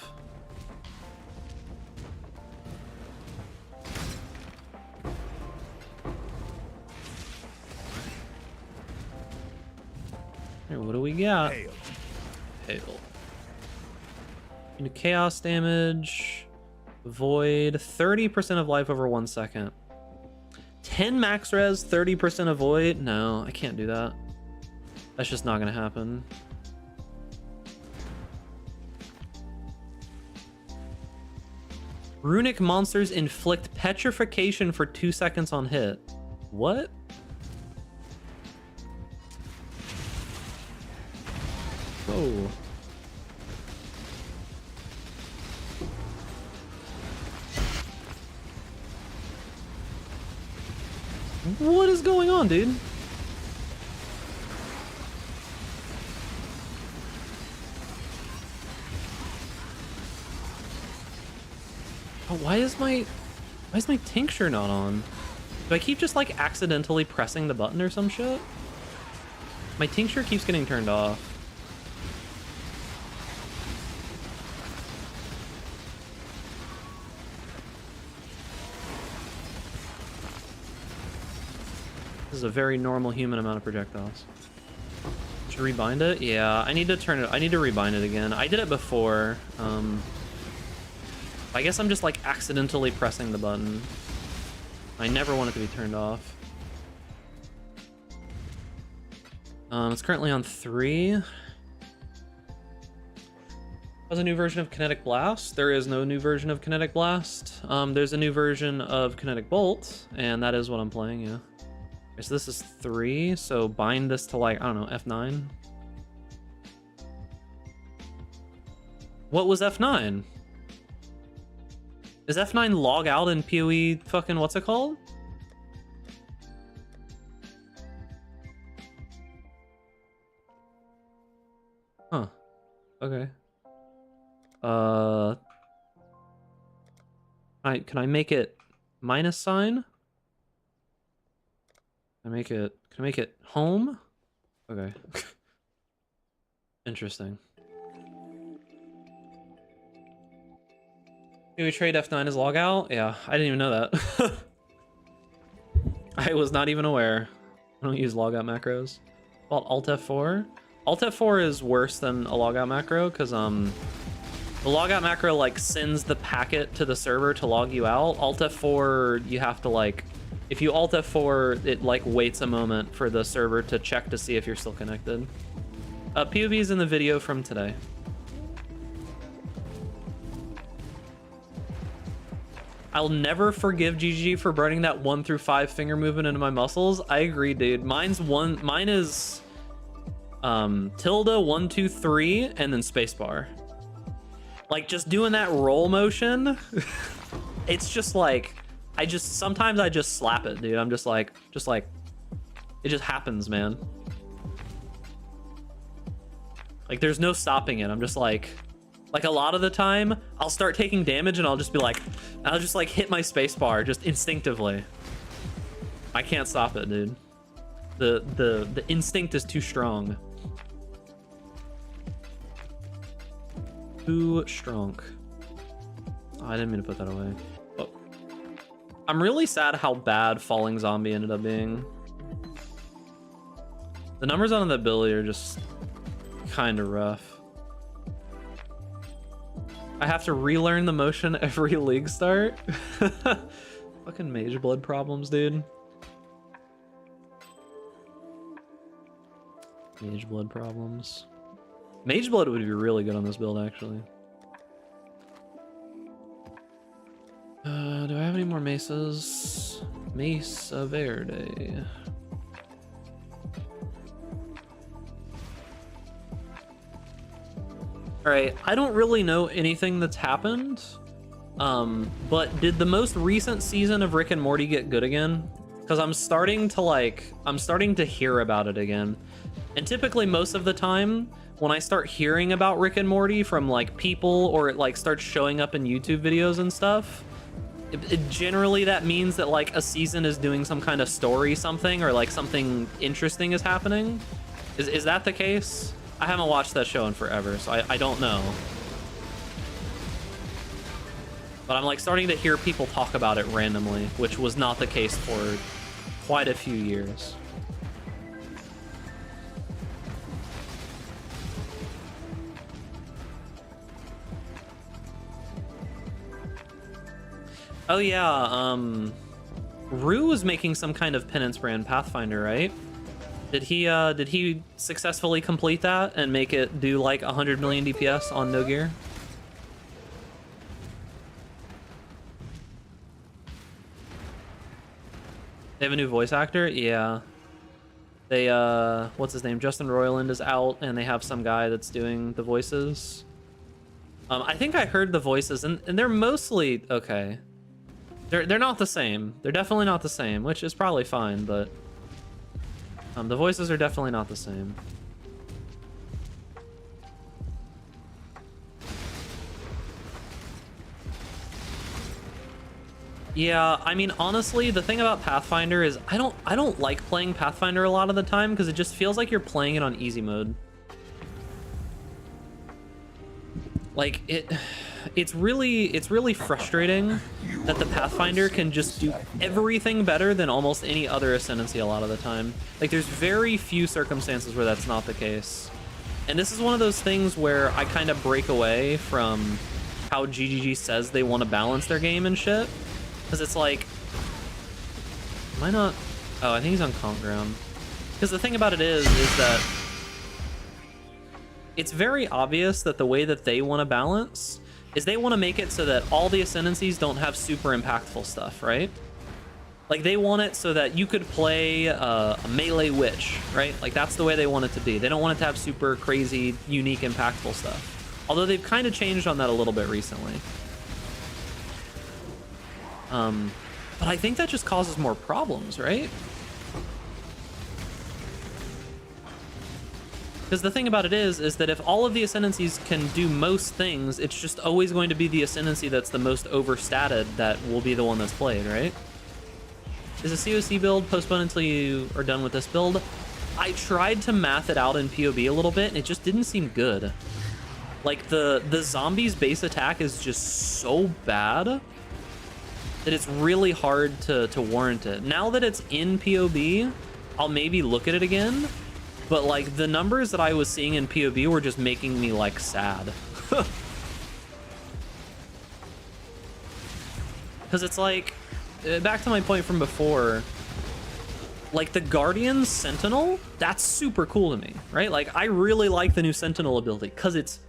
Here, what do we got? Hail. Hail. Into chaos damage. Void. 30% of life over 1 second. 10 max res, 30% avoid. No, I can't do that. That's just not gonna happen. Runic monsters inflict petrification for 2 seconds on hit. What? Whoa. What is going on, dude? Oh, why is my tincture not on? Do I keep just like accidentally pressing the button or some shit? My tincture keeps getting turned off. This is a very normal human amount of projectiles. Should rebind it? Yeah, I need to turn it. I need to rebind it again. I did it before. I guess I'm just like accidentally pressing the button. I never want it to be turned off. It's currently on 3. There's a new version of Kinetic Blast. There is no new version of Kinetic Blast. There's a new version of Kinetic Bolt, and that is what I'm playing, yeah. Okay, so this is 3, so bind this to like, I don't know, F9. What was F9? Is F9 log out in PoE fucking what's it called? Huh. Okay. Can I make it minus sign? Can I make it home? Okay. Interesting. Do we trade F9 as logout? Yeah, I didn't even know that. I was not even aware. I don't use logout macros. Well, Alt F4. Alt F4 is worse than a logout macro because the logout macro like sends the packet to the server to log you out. Alt F4, you have to like, if you Alt F4, it like waits a moment for the server to check to see if you're still connected. POV is in the video from today. I'll never forgive GG for burning that 1 through 5 finger movement into my muscles. I agree, dude. Mine is tilde 1 2 3 and then spacebar. Like just doing that roll motion. It's just like sometimes I just slap it, dude. I'm just like it just happens, man. Like there's no stopping it. I'm just like a lot of the time I'll start taking damage and I'll just hit my space bar just instinctively. I can't stop it, dude. The instinct is too strong. Too strong. Oh, I didn't mean to put that away. Oh. I'm really sad how bad Falling Zombie ended up being. The numbers on the ability are just kind of rough. I have to relearn the motion every league start. Fucking Mage Blood problems, dude. Mage Blood problems. Mage Blood would be really good on this build, actually. Do I have any more maces? Mesa Verde. Alright, I don't really know anything that's happened, but did the most recent season of Rick and Morty get good again? Because I'm starting to hear about it again. And typically most of the time, when I start hearing about Rick and Morty from like people, or it like starts showing up in YouTube videos and stuff, generally that means that like a season is doing some kind of story something, or like something interesting is happening. Is that the case? I haven't watched that show in forever, so I don't know. But I'm like starting to hear people talk about it randomly, which was not the case for quite a few years. Oh yeah, Rue was making some kind of penance brand Pathfinder, right? Did he successfully complete that and make it do like 100 million DPS on no gear? They have a new voice actor? Yeah. They, what's his name? Justin Roiland is out, and they have some guy that's doing the voices. I think I heard the voices, and they're mostly okay. They're not the same. They're definitely not the same, which is probably fine, but the voices are definitely not the same. Yeah, I mean, honestly, the thing about Pathfinder is I don't like playing Pathfinder a lot of the time because it just feels like you're playing it on easy mode. Like it's really frustrating that the Pathfinder can just do everything better than almost any other Ascendancy a lot of the time. Like there's very few circumstances where that's not the case. And this is one of those things where I kind of break away from how GGG says they want to balance their game and shit. Because it's like, am I not? Oh, I think he's on comp ground. Because the thing about it is that it's very obvious that the way that they want to balance is they want to make it so that all the Ascendancies don't have super impactful stuff, right? Like they want it so that you could play a melee witch, right? Like that's the way they want it to be. They don't want it to have super crazy, unique, impactful stuff. Although they've kind of changed on that a little bit recently. But I think that just causes more problems, right? Because the thing about it is that if all of the Ascendancies can do most things, it's just always going to be the Ascendancy that's the most overstated that will be the one that's played, right? Is a COC build postponed until you are done with this build? I tried to math it out in POB a little bit, and it just didn't seem good. Like, the zombies' base attack is just so bad that it's really hard to warrant it. Now that it's in POB, I'll maybe look at it again, but like the numbers that I was seeing in POB were just making me like sad. Because it's like, back to my point from before, like the Guardian Sentinel, that's super cool to me, right? Like I really like the new Sentinel ability because it's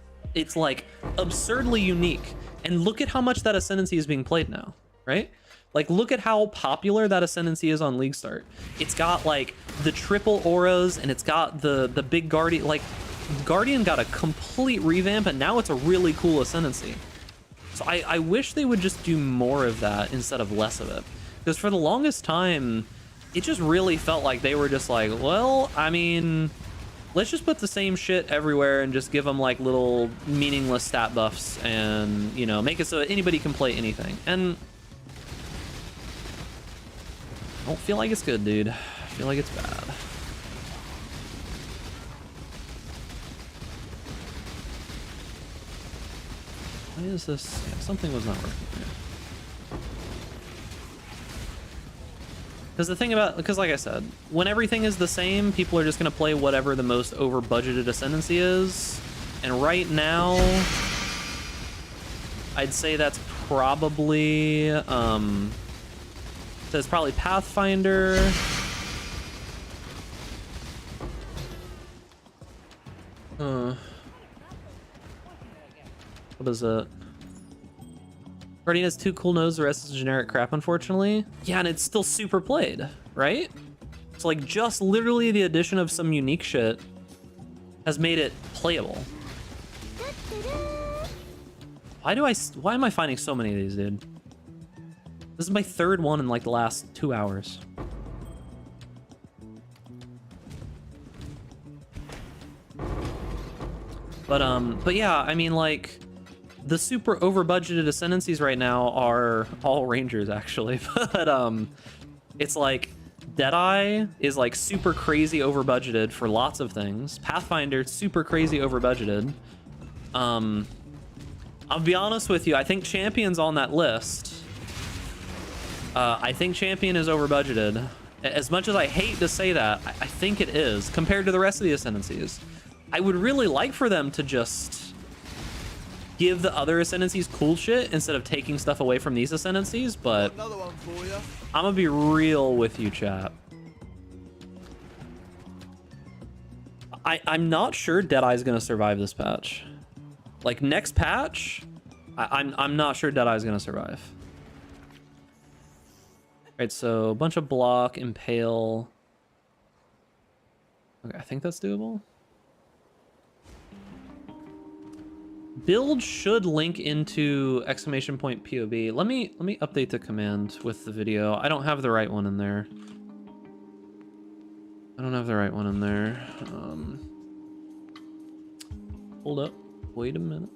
like absurdly unique. And look at how much that Ascendancy is being played now. Right? Like, look at how popular that Ascendancy is on League Start. It's got, like, the triple auras, and it's got the big Guardian. Like, Guardian got a complete revamp, and now it's a really cool Ascendancy. So I wish they would just do more of that instead of less of it. Because for the longest time, it just really felt like they were just like, well, I mean, let's just put the same shit everywhere and just give them, like, little meaningless stat buffs and, you know, make it so anybody can play anything. And I don't feel like it's good, dude. I feel like it's bad. Why is this? Yeah, something was not working here. Because the thing about, because like I said, when everything is the same, people are just going to play whatever the most over-budgeted Ascendancy is. And right now, I'd say that's probably, so it's probably Pathfinder. What is it? Guardian has 2 cool nodes, the rest is generic crap, unfortunately. Yeah, and it's still super played, right? So like just literally the addition of some unique shit has made it playable. Why am I finding so many of these, dude? This is my 3rd one in like the last 2 hours. But yeah, I mean, like, the super over-budgeted Ascendancies right now are all Rangers, actually. But, it's like, Deadeye is, like, super crazy over-budgeted for lots of things. Pathfinder, super crazy over-budgeted. I'll be honest with you, I think Champion's on that list. I think Champion is over-budgeted. As much as I hate to say that, I think it is, compared to the rest of the Ascendancies. I would really like for them to just give the other ascendancies cool shit instead of taking stuff away from these ascendancies, but Got another one for you. I'm gonna be real with you, chat. I'm not sure Deadeye's gonna survive this patch. Like next patch, I'm not sure Deadeye's gonna survive. Alright, so a bunch of block, impale. Okay, I think that's doable. Build should link into exclamation point POB. Let me update the command with the video. I don't have the right one in there. I don't have the right one in there. Hold up. Wait a minute.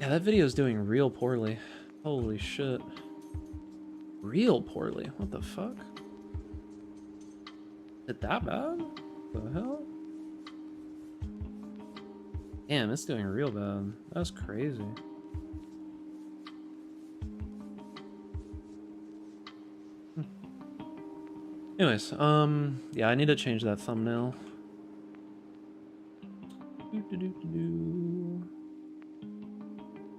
Yeah, that video is doing real poorly. Holy shit. Real poorly. What the fuck? Is it that bad? What the hell? Damn, it's doing real bad. That's crazy. Anyways, yeah, I need to change that thumbnail.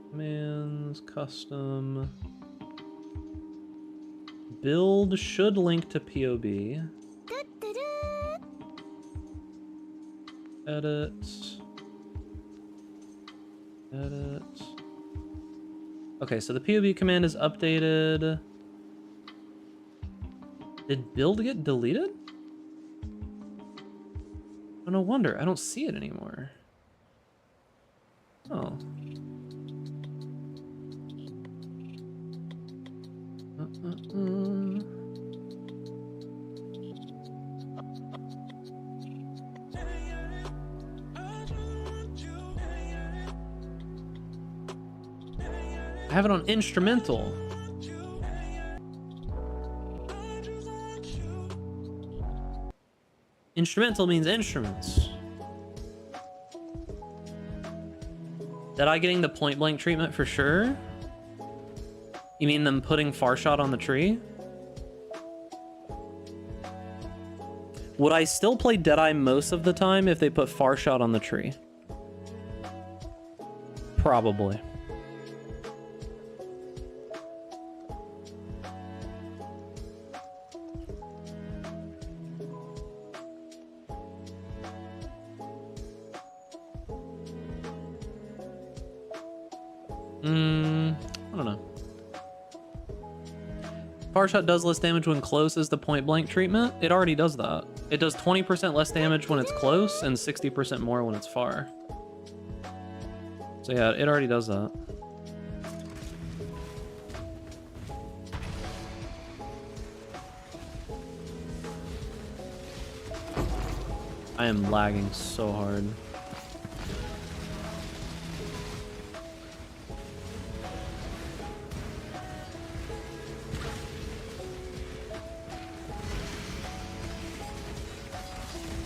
Commands, custom. Build should link to POB. Edit. Edit. Okay, so the POB command is updated. Did build get deleted? Oh, no wonder. I don't see it anymore. Oh. I have it on instrumental. Instrumental means instruments. Deadeye getting the point blank treatment for sure? You mean them putting far shot on the tree? Would I still play Deadeye most of the time if they put far shot on the tree? Probably. I don't know. Far shot does less damage when close as the point blank treatment. It already does that. It does 20% less damage when it's close and 60% more when it's far. So yeah, it already does that. I am lagging so hard.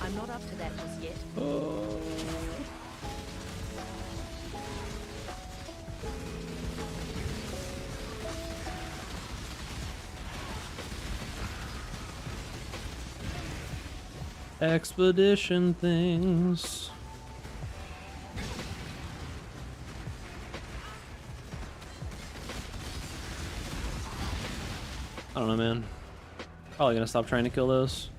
I'm not up to that just yet. Expedition things. I don't know, man. Probably gonna stop trying to kill those.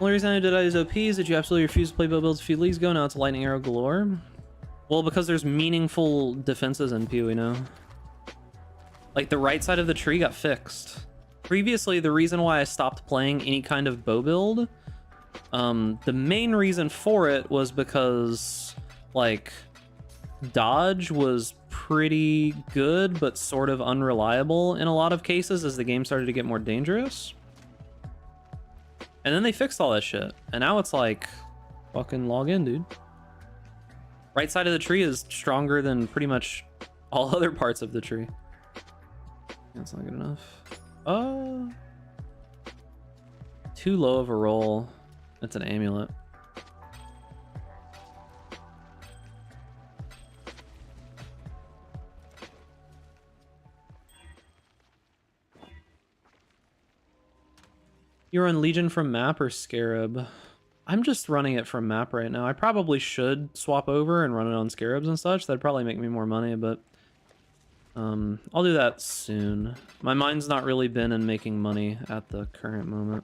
Only reason I did is OP is that you absolutely refused to play bow builds a few leagues ago. Now it's lightning arrow galore. Well, because there's meaningful defenses in PoE now. Like the right side of the tree got fixed. Previously, the reason why I stopped playing any kind of bow build, the main reason for it was because like dodge was pretty good, but sort of unreliable in a lot of cases as the game started to get more dangerous. And then they fixed all that shit. And now it's like, fucking log in, dude. Right side of the tree is stronger than pretty much all other parts of the tree. That's not good enough. Too low of a roll. It's an amulet. You're on Legion from map or Scarab? I'm just running it from map right now. I probably should swap over and run it on Scarabs and such. That'd probably make me more money, but I'll do that soon. My mind's not really been in making money at the current moment.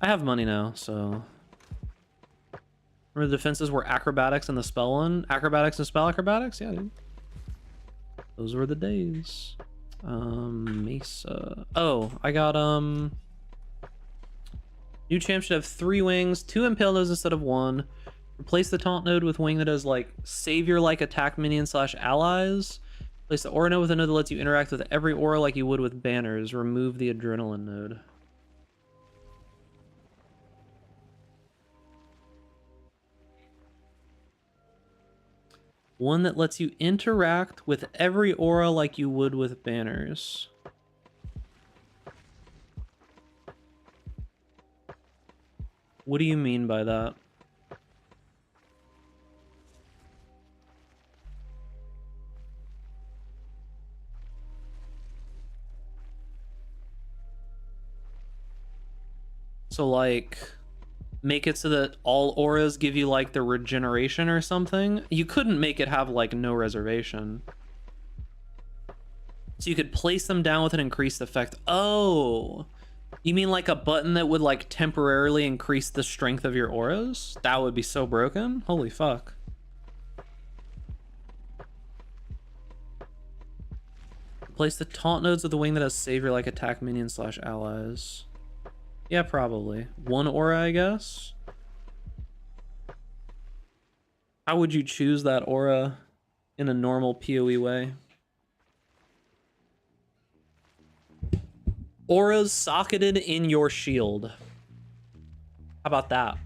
I have money now, so... Remember the defenses were acrobatics and the spell one? Acrobatics and spell acrobatics? Yeah, dude. Those were the days. Mesa. Oh, I got, new champ should have 3 wings, 2 impale nodes instead of 1. Replace the taunt node with wing that does, like, savior-like attack minions / allies. Place the aura node with a node that lets you interact with every aura like you would with banners. Remove the adrenaline node. One that lets you interact with every aura like you would with banners. What do you mean by that? So, like, make it so that all auras give you, like, the regeneration or something? You couldn't make it have, like, no reservation. So you could place them down with an increased effect. Oh! You mean like a button that would, like, temporarily increase the strength of your auras? That would be so broken? Holy fuck. Place the taunt nodes of the wing that has savior-like attack minions / allies. Yeah, probably. 1 aura, I guess? How would you choose that aura in a normal PoE way? Auras socketed in your shield. How about that?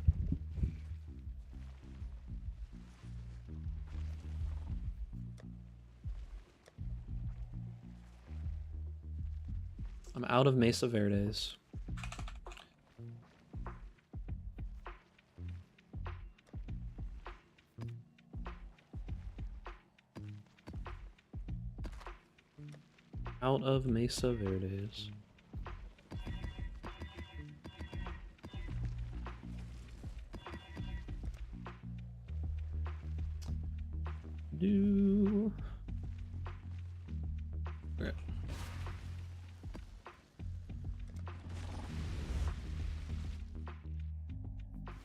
I'm out of Mesa Verdes. Out of Mesa Verdes. Okay.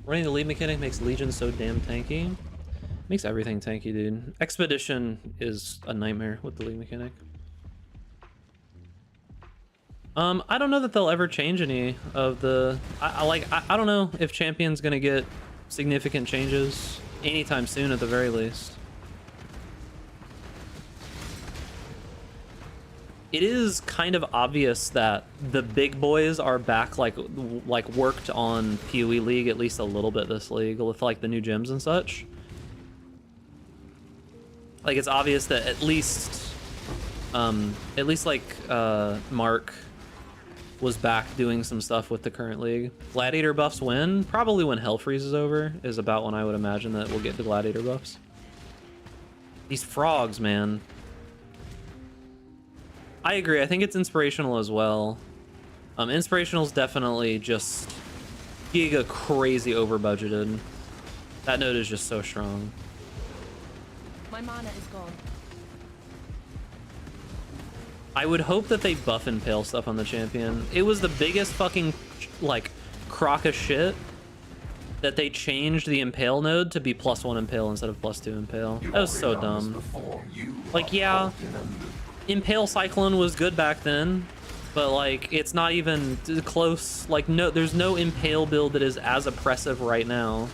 Running the lead mechanic makes Legion so damn tanky. Makes everything tanky, dude. Expedition is a nightmare with the lead mechanic. I don't know that they'll ever change any of the... I don't know if Champion's gonna get significant changes anytime soon at the very least. It is kind of obvious that the big boys are back, like worked on PoE League at least a little bit this league with like the new gyms and such. Like it's obvious that at least like Mark was back doing some stuff with the current league. Gladiator buffs when? Probably when Hell Freeze is over is about when I would imagine that we'll get the Gladiator buffs. These frogs, man. I agree. I think it's inspirational as well. Inspirational is definitely just giga crazy over budgeted. That node is just so strong. My mana is gone. I would hope that they buff Impale stuff on the champion. It was the biggest fucking, like, crock of shit that they changed the Impale node to be +1 Impale instead of +2 Impale. That was so dumb. Like, yeah, Impale Cyclone was good back then, but, like, it's not even close. Like, no, there's no Impale build that is as oppressive right now.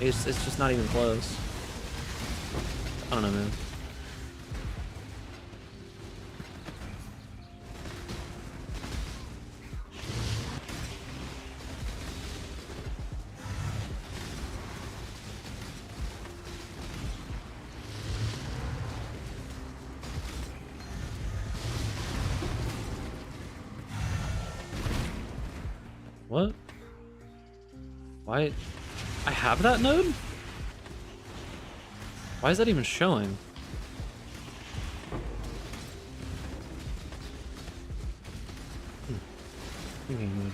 It's just not even close. I don't know, man. What? Why? I have that node? Why is that even showing? Thinking emoji.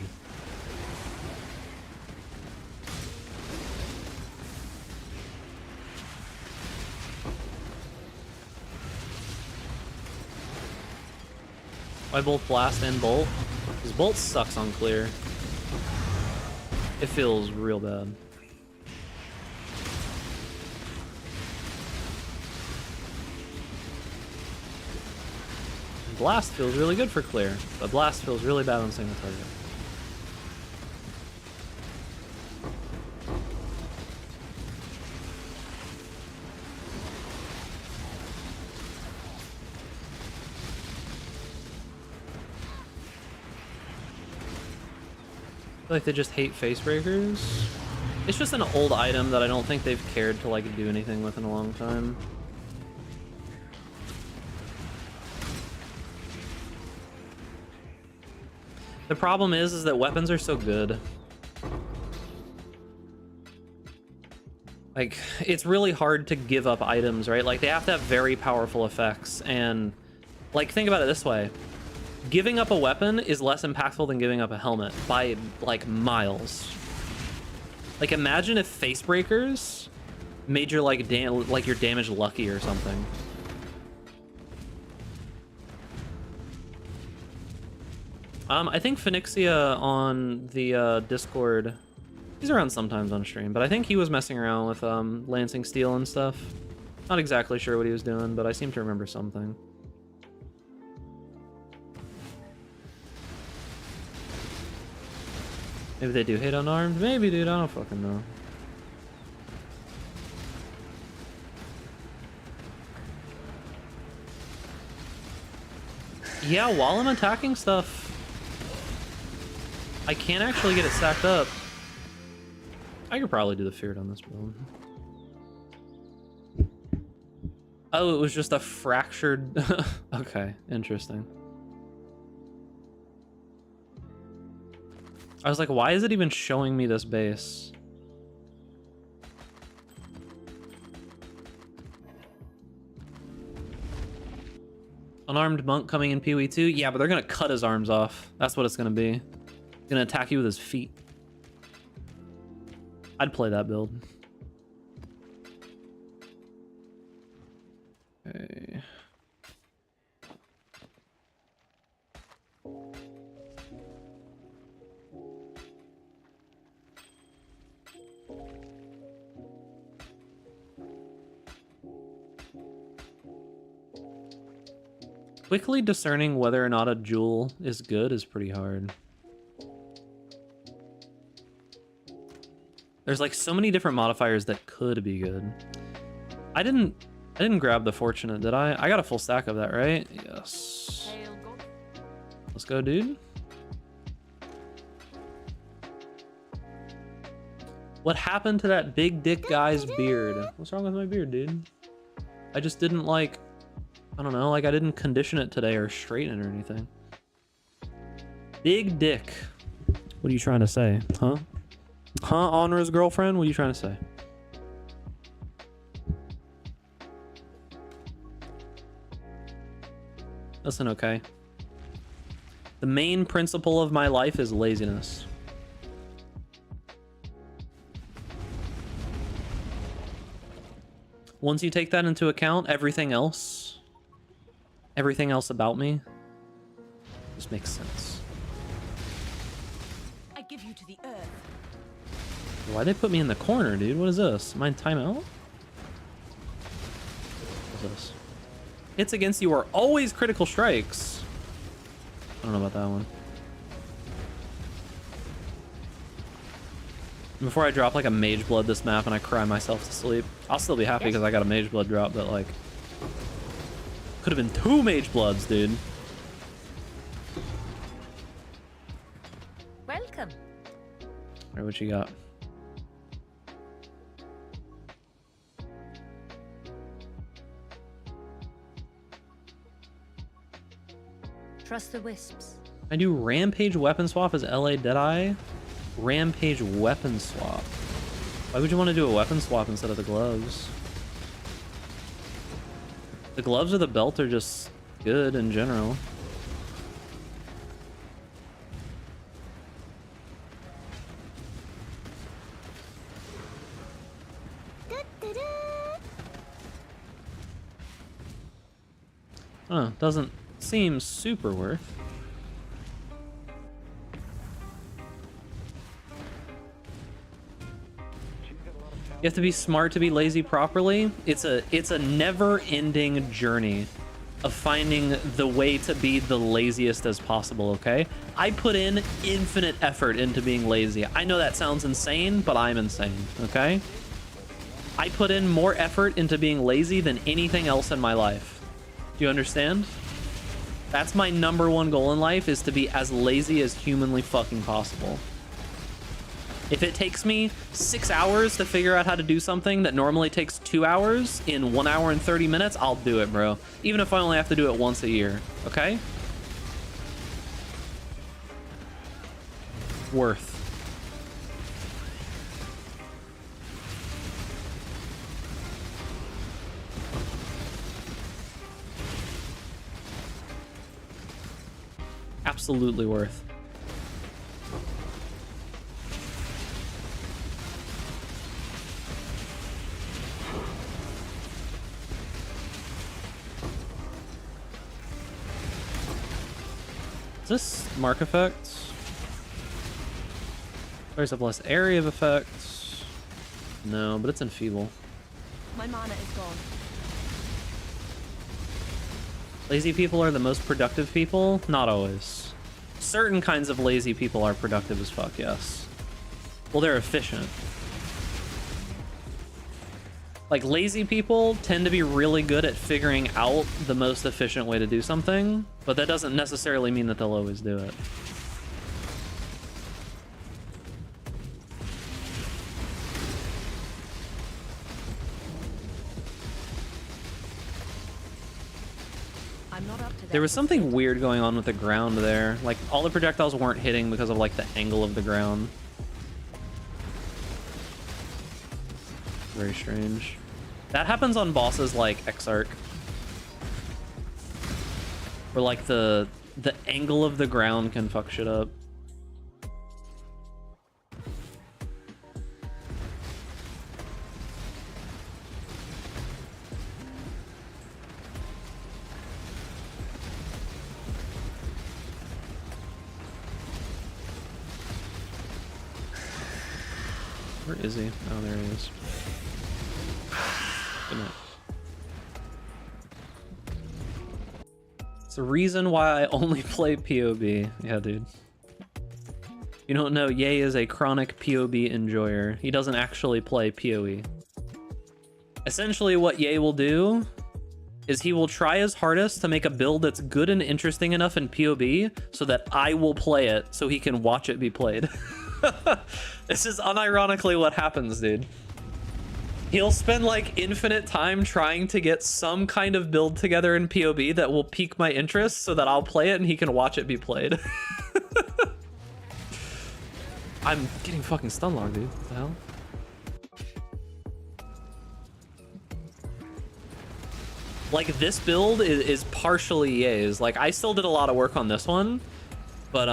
Why both blast and bolt? Because bolt sucks on clear. It feels real bad. Blast feels really good for clear, but blast feels really bad on single target. I feel like they just hate face breakers. It's just an old item that I don't think they've cared to like do anything with in a long time. The problem is that weapons are so good. Like, it's really hard to give up items, right? Like, they have to have very powerful effects, and like, think about it this way. Giving up a weapon is less impactful than giving up a helmet by like miles. Like, imagine if face breakers made your like your damage lucky or something. I think Phoenixia on the Discord, he's around sometimes on stream, but I think he was messing around with lancing steel and stuff. Not exactly sure what he was doing, but I seem to remember something. Maybe they do hit unarmed? Maybe, dude, I don't fucking know. Yeah, while I'm attacking stuff, I can't actually get it stacked up. I could probably do the feared on this build. Oh, it was just a fractured... Okay, interesting. I was like, why is it even showing me this base? Unarmed monk coming in PoE 2? Yeah, but they're gonna cut his arms off. That's what it's gonna be. He's gonna attack you with his feet. I'd play that build. Okay. Quickly discerning whether or not a jewel is good is pretty hard. There's like so many different modifiers that could be good. I didn't grab the fortunate, did I? I got a full stack of that, right? Yes. Let's go, dude. What happened to that big dick guy's beard? What's wrong with my beard, dude? I just didn't like, I don't know, like I didn't condition it today or straighten it or anything. Big dick. What are you trying to say? Huh? Huh, Honor's girlfriend? What are you trying to say? Listen, okay. The main principle of my life is laziness. Once you take that into account, everything else about me just makes sense. I give you to the earth. Why'd they put me in the corner, dude? What is this? Am I in timeout? What's this? Hits against you are always critical strikes. I don't know about that one. Before I drop like a mage blood this map and I cry myself to sleep, I'll still be happy because I got a mage blood drop, but like, could have been 2 mage bloods, dude. Welcome. All right, what you got? Trust the wisps. I do rampage weapon swap as LA Deadeye. Rampage weapon swap. Why would you want to do a weapon swap instead of the gloves? The gloves or the belt are just good in general. Huh, doesn't seem super worth. You have to be smart to be lazy properly. It's a never-ending journey of finding the way to be the laziest as possible, okay? I put in infinite effort into being lazy. I know that sounds insane, but I'm insane, okay? I put in more effort into being lazy than anything else in my life. Do you understand? That's my #1 goal in life, is to be as lazy as humanly fucking possible. If it takes me 6 hours to figure out how to do something that normally takes 2 hours in 1 hour and 30 minutes, I'll do it, bro. Even if I only have to do it once a year, okay? Worth. Absolutely worth. Is this mark effects? There's a less area of effects. No, but it's enfeeble. My mana is gone. Lazy people are the most productive people? Not always. Certain kinds of lazy people are productive as fuck, yes. Well, they're efficient. Like, lazy people tend to be really good at figuring out the most efficient way to do something, but that doesn't necessarily mean that they'll always do it. I'm not up to that. There was something weird going on with the ground there. Like, all the projectiles weren't hitting because of, like, the angle of the ground. Very strange. That happens on bosses like Exarch. Where, like, the angle of the ground can fuck shit up. Where is he? Oh, there he is. Good night. It's the reason why I only play POB. Yeah, dude. You don't know, Ye is a chronic POB enjoyer. He doesn't actually play PoE. Essentially, what Ye will do is he will try his hardest to make a build that's good and interesting enough in POB so that I will play it so he can watch it be played. This is unironically what happens, dude. He'll spend like infinite time trying to get some kind of build together in POB that will pique my interest so that I'll play it and he can watch it be played. I'm getting fucking stun locked, dude. What the hell? Like, this build is partially Ye's. Like, I still did a lot of work on this one, but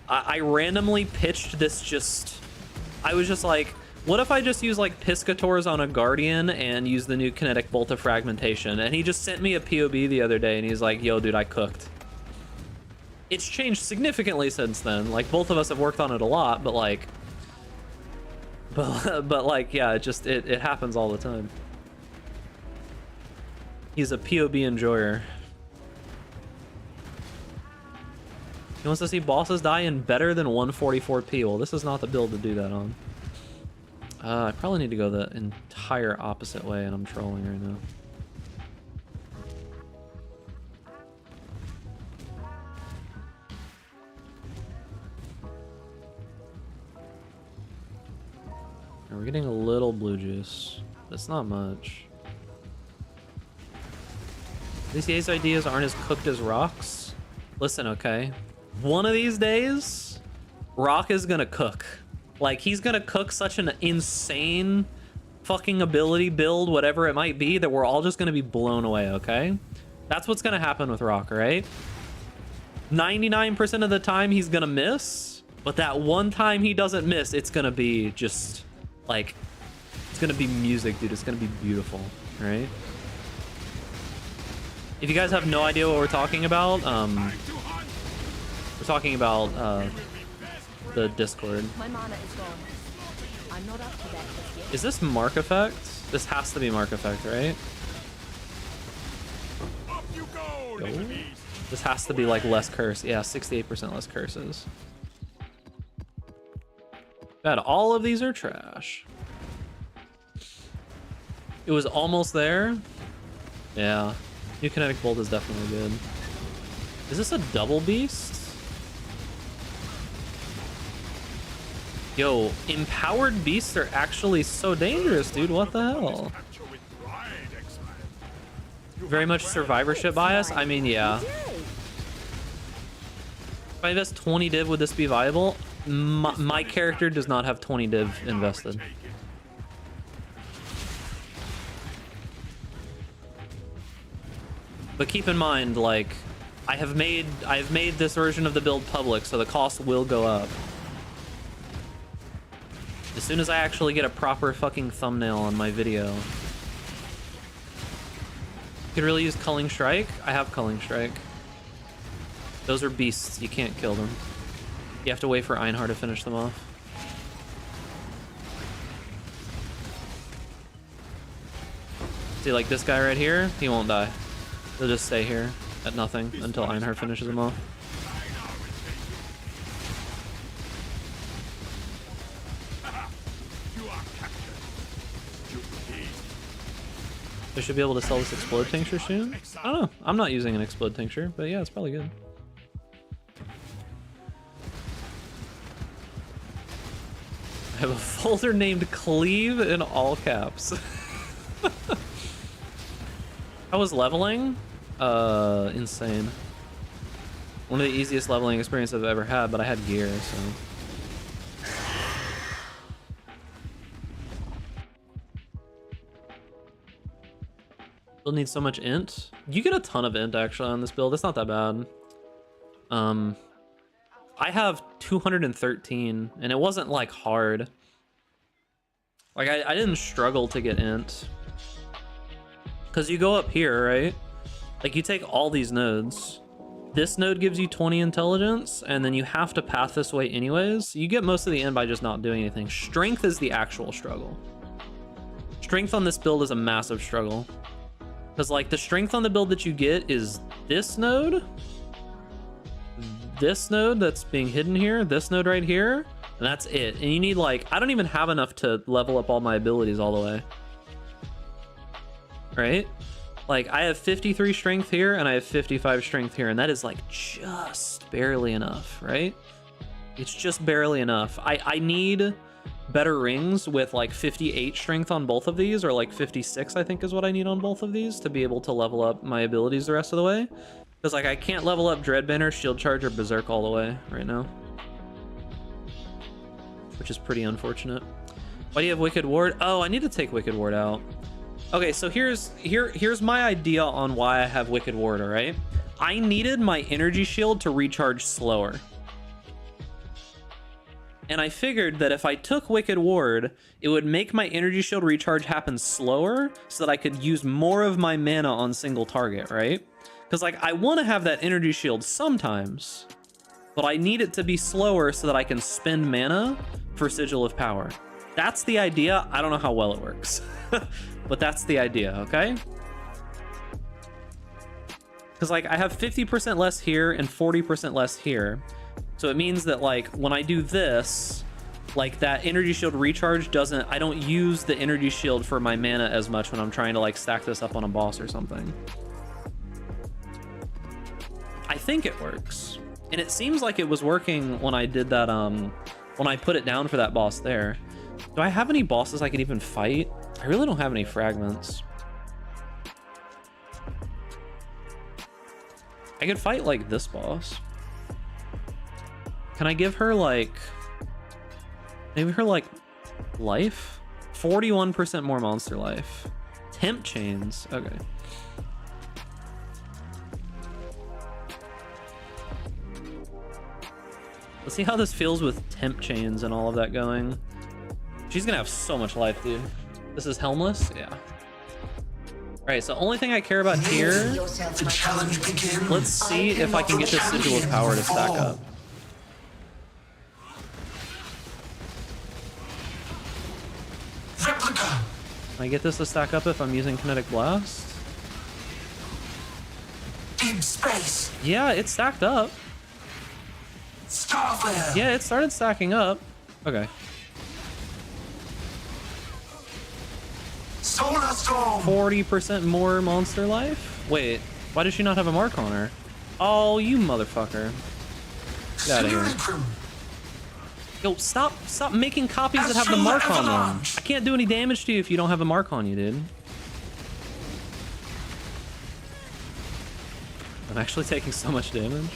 I randomly pitched this just... I was just like, what if I just use like Piscators on a Guardian and use the new Kinetic Bolt of Fragmentation? And he just sent me a POB the other day and he's like, yo, dude, I cooked. It's changed significantly since then. Like, both of us have worked on it a lot, but like... But like, yeah, it happens all the time. He's a POB enjoyer. He wants to see bosses die in better than 144p. Well, this is not the build to do that on. I probably need to go the entire opposite way, and I'm trolling right now. We're getting a little blue juice. That's not much. These Ye's ideas aren't as cooked as Rock's. Listen, okay? One of these days, Rock is gonna cook. Like, he's gonna cook such an insane fucking ability build, whatever it might be, that we're all just gonna be blown away, okay? That's what's gonna happen with Rock, right? 99% of the time he's gonna miss, but that one time he doesn't miss, it's gonna be just, like, it's gonna be music, dude. It's gonna be beautiful, right? If you guys have no idea what we're talking about, we're talking about the Discord. My mana is gone. I'm not up to that just yet. Is this Mark Effect? This has to be Mark Effect, right? Up you go, Go. little beast. This has to be like less curse. Yeah, 68% less curses. God, all of these are trash. It was almost there. Yeah. New Kinetic Bolt is definitely good. Is this a double beast? Yo, empowered beasts are actually so dangerous, dude. What the hell? Capture with pride, exile. Very much survivorship bias? I mean, yeah. If I invest 20 div, would this be viable? My character does not have 20 div invested. But keep in mind, like, I've made this version of the build public, so the cost will go up. As soon as I actually get a proper fucking thumbnail on my video. Could really use Culling Strike. I have Culling Strike. Those are beasts. You can't kill them. You have to wait for Einhar to finish them off. See, like this guy right here, he won't die. He'll just stay here at nothing until Einhar finishes him off. I should be able to sell this Explode Tincture soon. I don't know. I'm not using an Explode Tincture, but yeah, it's probably good. I have a folder named Cleave in all caps. I was leveling? Insane. One of the easiest leveling experiences I've ever had, but I had gear, so. Still need so much int. You get a ton of int actually on this build. It's not that bad. I have 213 and it wasn't like hard. Like I didn't struggle to get int. Cause you go up here, right? Like you take all these nodes. This node gives you 20 intelligence and then you have to path this way anyways. You get most of the int by just not doing anything. Strength is the actual struggle. Strength on this build is a massive struggle. Because, like, the strength on the build that you get is this node that's being hidden here, this node right here, and that's it. And you need, like, I don't even have enough to level up all my abilities all the way. Right? Like, I have 53 strength here, and I have 55 strength here, and that is, like, just barely enough, right? It's just barely enough. I need better rings with like 58 strength on both of these, or like 56 I think is what I need on both of these to be able to level up my abilities the rest of the way. Because like I can't level up Dreadbanner, Shield Charge, or Berserk all the way right now, which is pretty unfortunate. Why do you have Wicked Ward? Oh, I need to take Wicked Ward out. Okay, so here's my idea on why I have Wicked Ward, all right? I needed my energy shield to recharge slower. And I figured that if I took Wicked Ward, it would make my energy shield recharge happen slower so that I could use more of my mana on single target, right? Because like I want to have that energy shield sometimes, but I need it to be slower so that I can spend mana for Sigil of Power. That's the idea. I don't know how well it works, but that's the idea, okay? Because like I have 50% less here and 40% less here. So it means that like when I do this, like that energy shield recharge doesn't, I don't use the energy shield for my mana as much when I'm trying to like stack this up on a boss or something. I think it works. And it seems like it was working when I did that, when I put it down for that boss there. Do I have any bosses I could even fight? I really don't have any fragments. I could fight like this boss. Can I give her like... Maybe her, like, life? 41% more monster life. Temp chains. Okay. Let's see how this feels with temp chains and all of that going. She's gonna have so much life, dude. This is helmless? Yeah. Alright, so only thing I care about here... The challenge begins. Let's see if I can get this Sigil of Power to stack up. Replica. Can I get this to stack up if I'm using Kinetic Blast? Deep space. Yeah, it stacked up. Starflare. Yeah, it started stacking up. Okay. Solar storm. 40% more monster life? Wait, why does she not have a mark on her? Oh, you motherfucker. Get out of here. Simulacrum. Yo, stop making copies that have the mark on them. Avalanche. I can't do any damage to you if you don't have a mark on you, dude. I'm actually taking so much damage.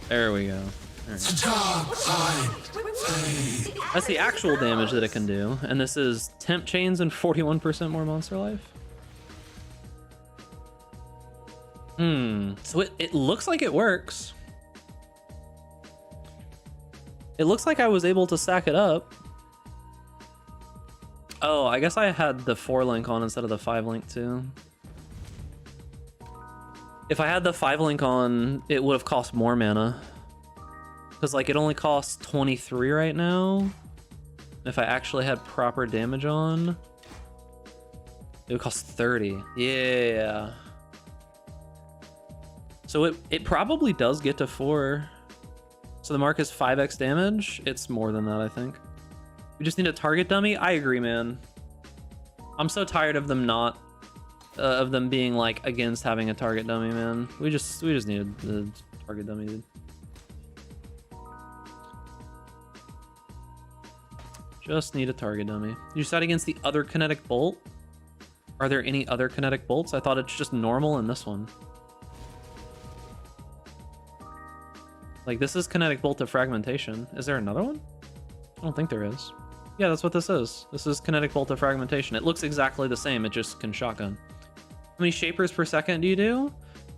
There we go. Alright. The dark side. Fade. That's the actual damage that it can do, and this is temp chains and 41% more monster life. So it looks like it works. It looks like I was able to stack it up. Oh, I guess I had the 4 link on instead of the 5 link too. If I had the 5 link on, it would have cost more mana. Because, like, it only costs 23 right now. If I actually had proper damage on, it would cost 30. Yeah. So it probably does get to 4. So the mark is 5x damage. It's more than that, I think. We just need a target dummy. I agree, man. I'm so tired of them not... of them being, like, against having a target dummy, man. We just needed the target dummy, dude. Just need a target dummy. You decide against the other kinetic bolt? Are there any other kinetic bolts? I thought it's just normal in this one. Like, this is kinetic bolt of fragmentation. Is there another one? I don't think there is. Yeah, that's what this is. This is kinetic bolt of fragmentation. It looks exactly the same. It just can shotgun. How many shapers per second do you do?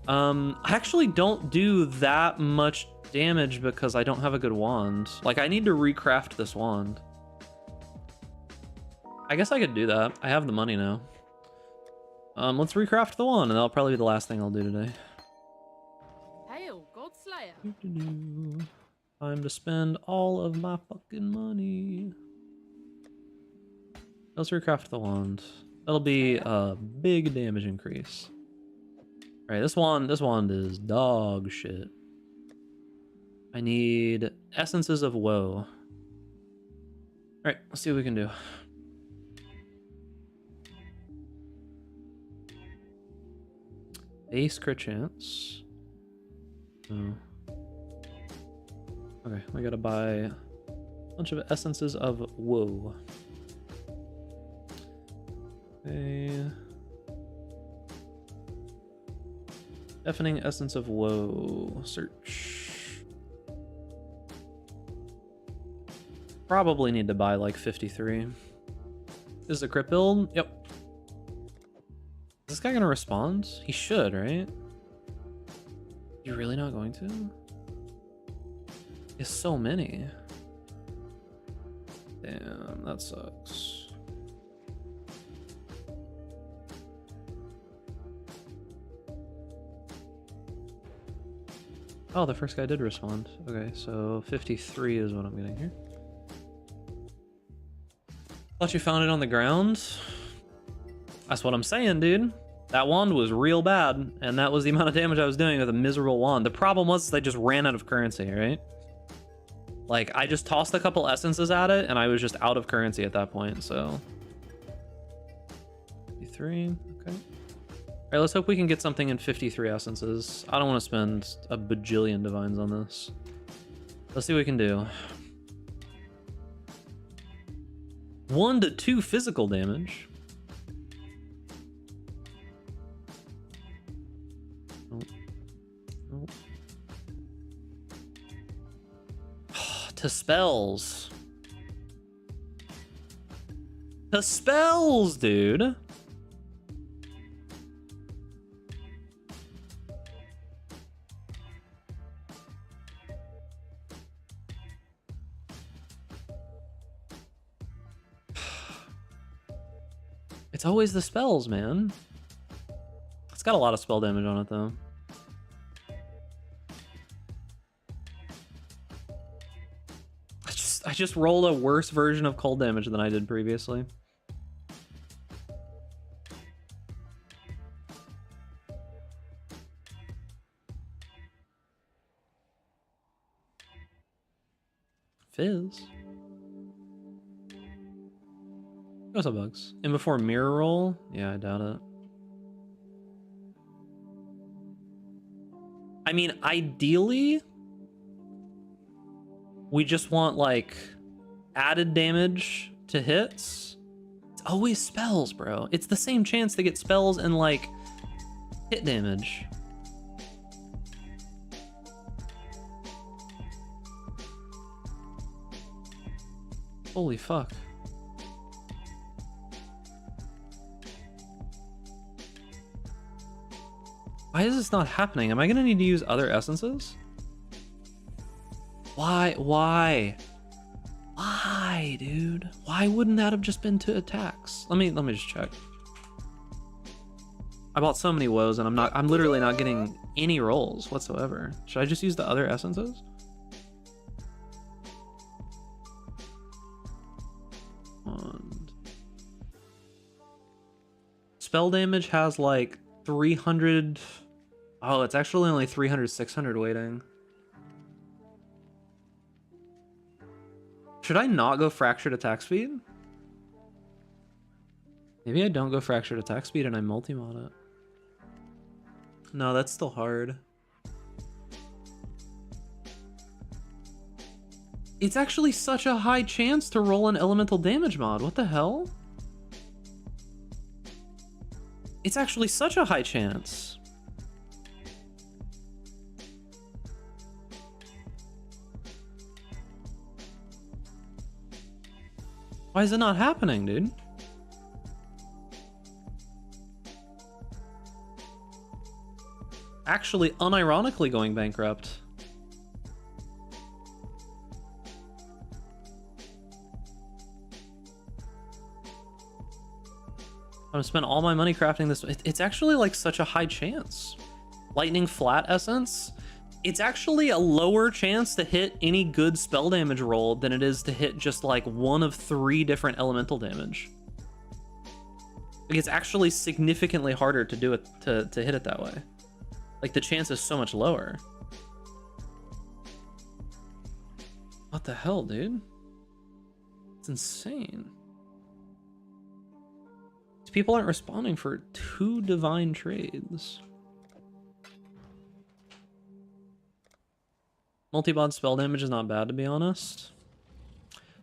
I actually don't do that much damage because I don't have a good wand. Like, I need to recraft this wand. I guess I could do that. I have the money now. Let's recraft the wand, and that'll probably be the last thing I'll do today. Hail, Godslayer. Time to spend all of my fucking money. Let's recraft the wand. That'll be a big damage increase. All right, this wand is dog shit. I need essences of woe. All right, let's see what we can do. Base crit chance. Oh. Okay, we gotta buy a bunch of essences of woe. Okay. Deafening essence of woe. Search. Probably need to buy like 53. This is a crit build? Yep. Is this guy gonna respond? He should, right? You're really not going to? It's so many. Damn, that sucks. Oh, the first guy did respond. Okay, so 53 is what I'm getting here. Thought you found it on the ground? That's what I'm saying, dude. That wand was real bad, and that was the amount of damage I was doing with a miserable wand. The problem was they just ran out of currency, right? Like, I just tossed a couple essences at it, and I was just out of currency at that point, so... 53, okay. Alright, let's hope we can get something in 53 essences. I don't want to spend a bajillion divines on this. Let's see what we can do. 1 to 2 physical damage. To spells. The spells, dude. It's always the spells, man. It's got a lot of spell damage on it, though. I just rolled a worse version of cold damage than I did previously. Fizz. What's up, Bugs? And before mirror roll? Yeah, I doubt it. I mean, ideally, we just want, like, added damage to hits. It's always spells, bro. It's the same chance to get spells and, like, hit damage. Holy fuck. Why is this not happening? Am I gonna need to use other essences? Why, dude? Why wouldn't that have just been 2 attacks? Let me just check. I bought so many woes and I'm literally not getting any rolls whatsoever. Should I just use the other essences? Spell damage has like 300. Oh, it's actually only 300, 600 waiting. Should I not go fractured attack speed? Maybe I don't go fractured attack speed and I multi-mod it. No, that's still hard. It's actually such a high chance to roll an elemental damage mod. What the hell? It's actually such a high chance. Why is it not happening, dude? Actually, unironically going bankrupt. I'm gonna spend all my money crafting this. It's actually like such a high chance. Lightning flat essence. It's actually a lower chance to hit any good spell damage roll than it is to hit just like one of 3 different elemental damage. Like, it's actually significantly harder to do it, to hit it that way. Like, the chance is so much lower. What the hell, dude? It's insane. These people aren't responding for 2 divine trades. Multi-mod spell damage is not bad, to be honest.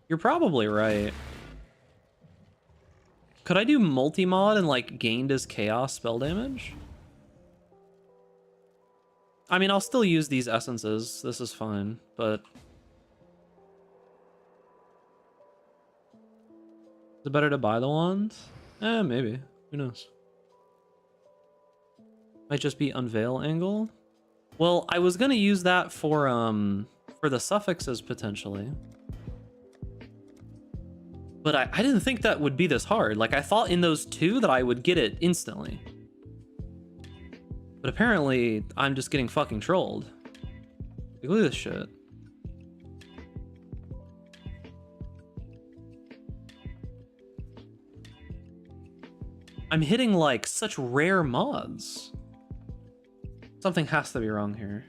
You're probably right. Could I do multi-mod and like gained as chaos spell damage? I mean, I'll still use these essences. This is fine, but is it better to buy the wand? Maybe. Who knows? Might just be unveil angle. Well, I was gonna use that for the suffixes potentially. But I didn't think that would be this hard. Like, I thought in those 2 that I would get it instantly. But apparently, I'm just getting fucking trolled. Like, look at this shit. I'm hitting, like, such rare mods. Something has to be wrong here.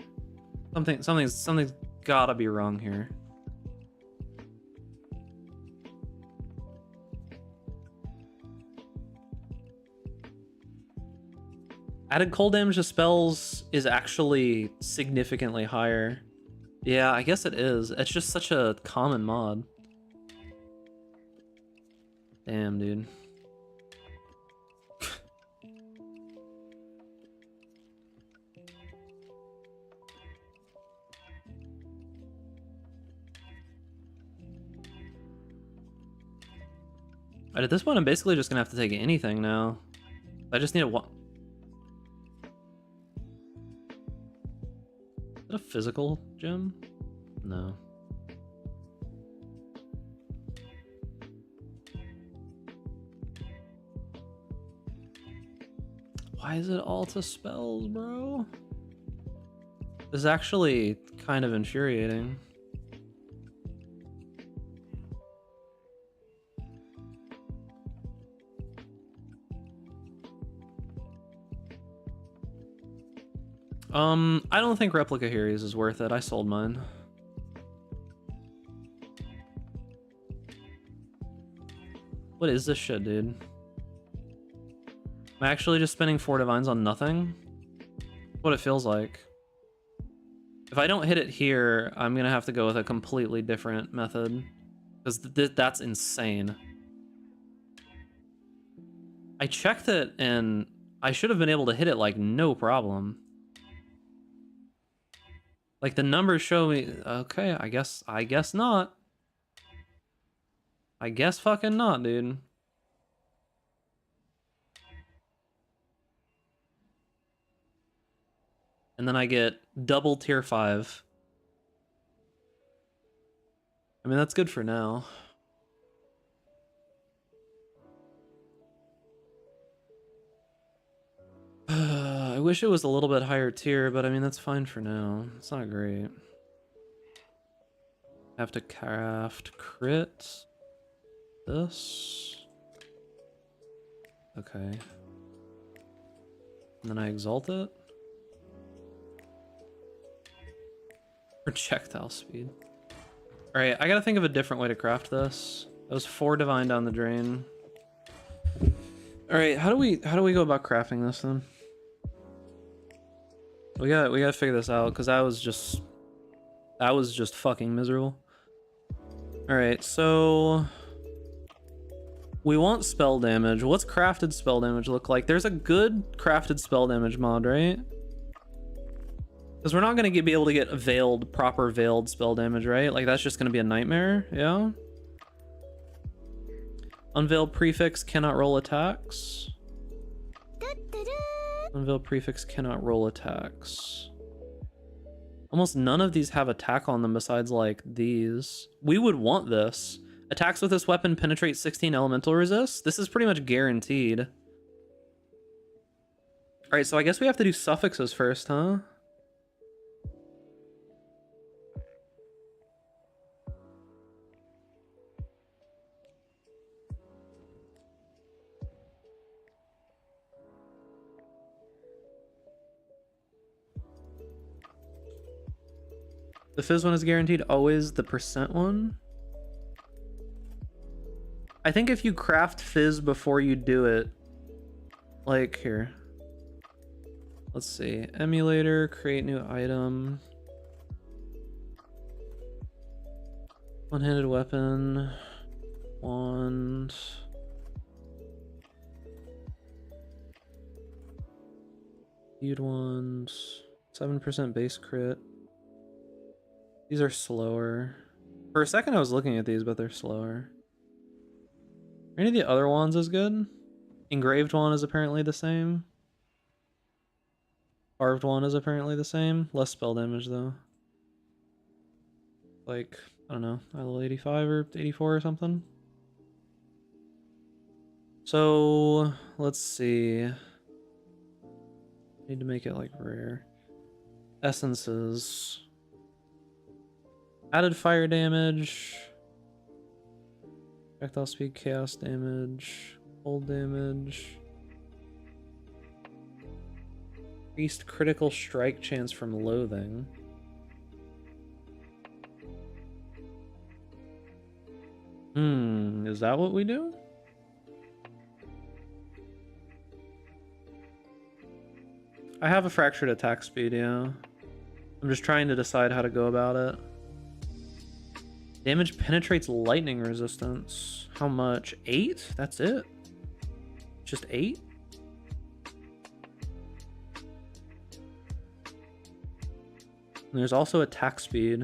Something's gotta be wrong here. Added cold damage to spells is actually significantly higher. Yeah, I guess it is. It's just such a common mod. Damn, dude. Right, at this point, I'm basically just gonna have to take anything now. I just need a one. Is it a physical gym? No. Why is it all to spells, bro? This is actually kind of infuriating. I don't think Replica Heries is worth it. I sold mine. What is this shit, dude? I'm actually just spending 4 divines on nothing? What it feels like. If I don't hit it here, I'm gonna have to go with a completely different method. Because that's insane. I checked it and I should have been able to hit it like no problem. Like the numbers show me, okay, I guess not. I guess fucking not, dude. And then I get double tier 5. I mean, that's good for now. I wish it was a little bit higher tier, but I mean, that's fine for now. It's not great. Have to craft crit. This. Okay. And then I exalt it. Projectile speed. Alright, I gotta think of a different way to craft this. That was 4 divine down the drain. Alright, how do we go about crafting this then? We gotta figure this out, because that was just fucking miserable. Alright, so we want spell damage. What's crafted spell damage look like? There's a good crafted spell damage mod, right? Because we're not gonna be able to get proper veiled spell damage, right? Like that's just gonna be a nightmare, yeah? Unveiled prefix cannot roll attacks. Unveiled prefix cannot roll attacks. Almost none of these have attack on them besides like these. We would want this. Attacks with this weapon penetrate 16 elemental resist. This is pretty much guaranteed. Alright, so I guess we have to do suffixes first, huh? The fizz one is guaranteed, always the percent one. I think if you craft fizz before you do it, like here. Let's see, emulator, create new item. One-handed weapon, wand. Feud wand, 7% base crit. These are slower. For a second I was looking at these, but they're slower. Are any of the other wands as good? Engraved wand is apparently the same. Carved wand is apparently the same. Less spell damage though. Like, I don't know, a level 85 or 84 or something. So, let's see. Need to make it like rare. Essences. Added fire damage. Projectile speed, chaos damage, cold damage. Increased critical strike chance from loathing. Is that what we do? I have a fractured attack speed, yeah. I'm just trying to decide how to go about it. Damage penetrates lightning resistance. How much? 8? That's it? Just 8? And there's also attack speed,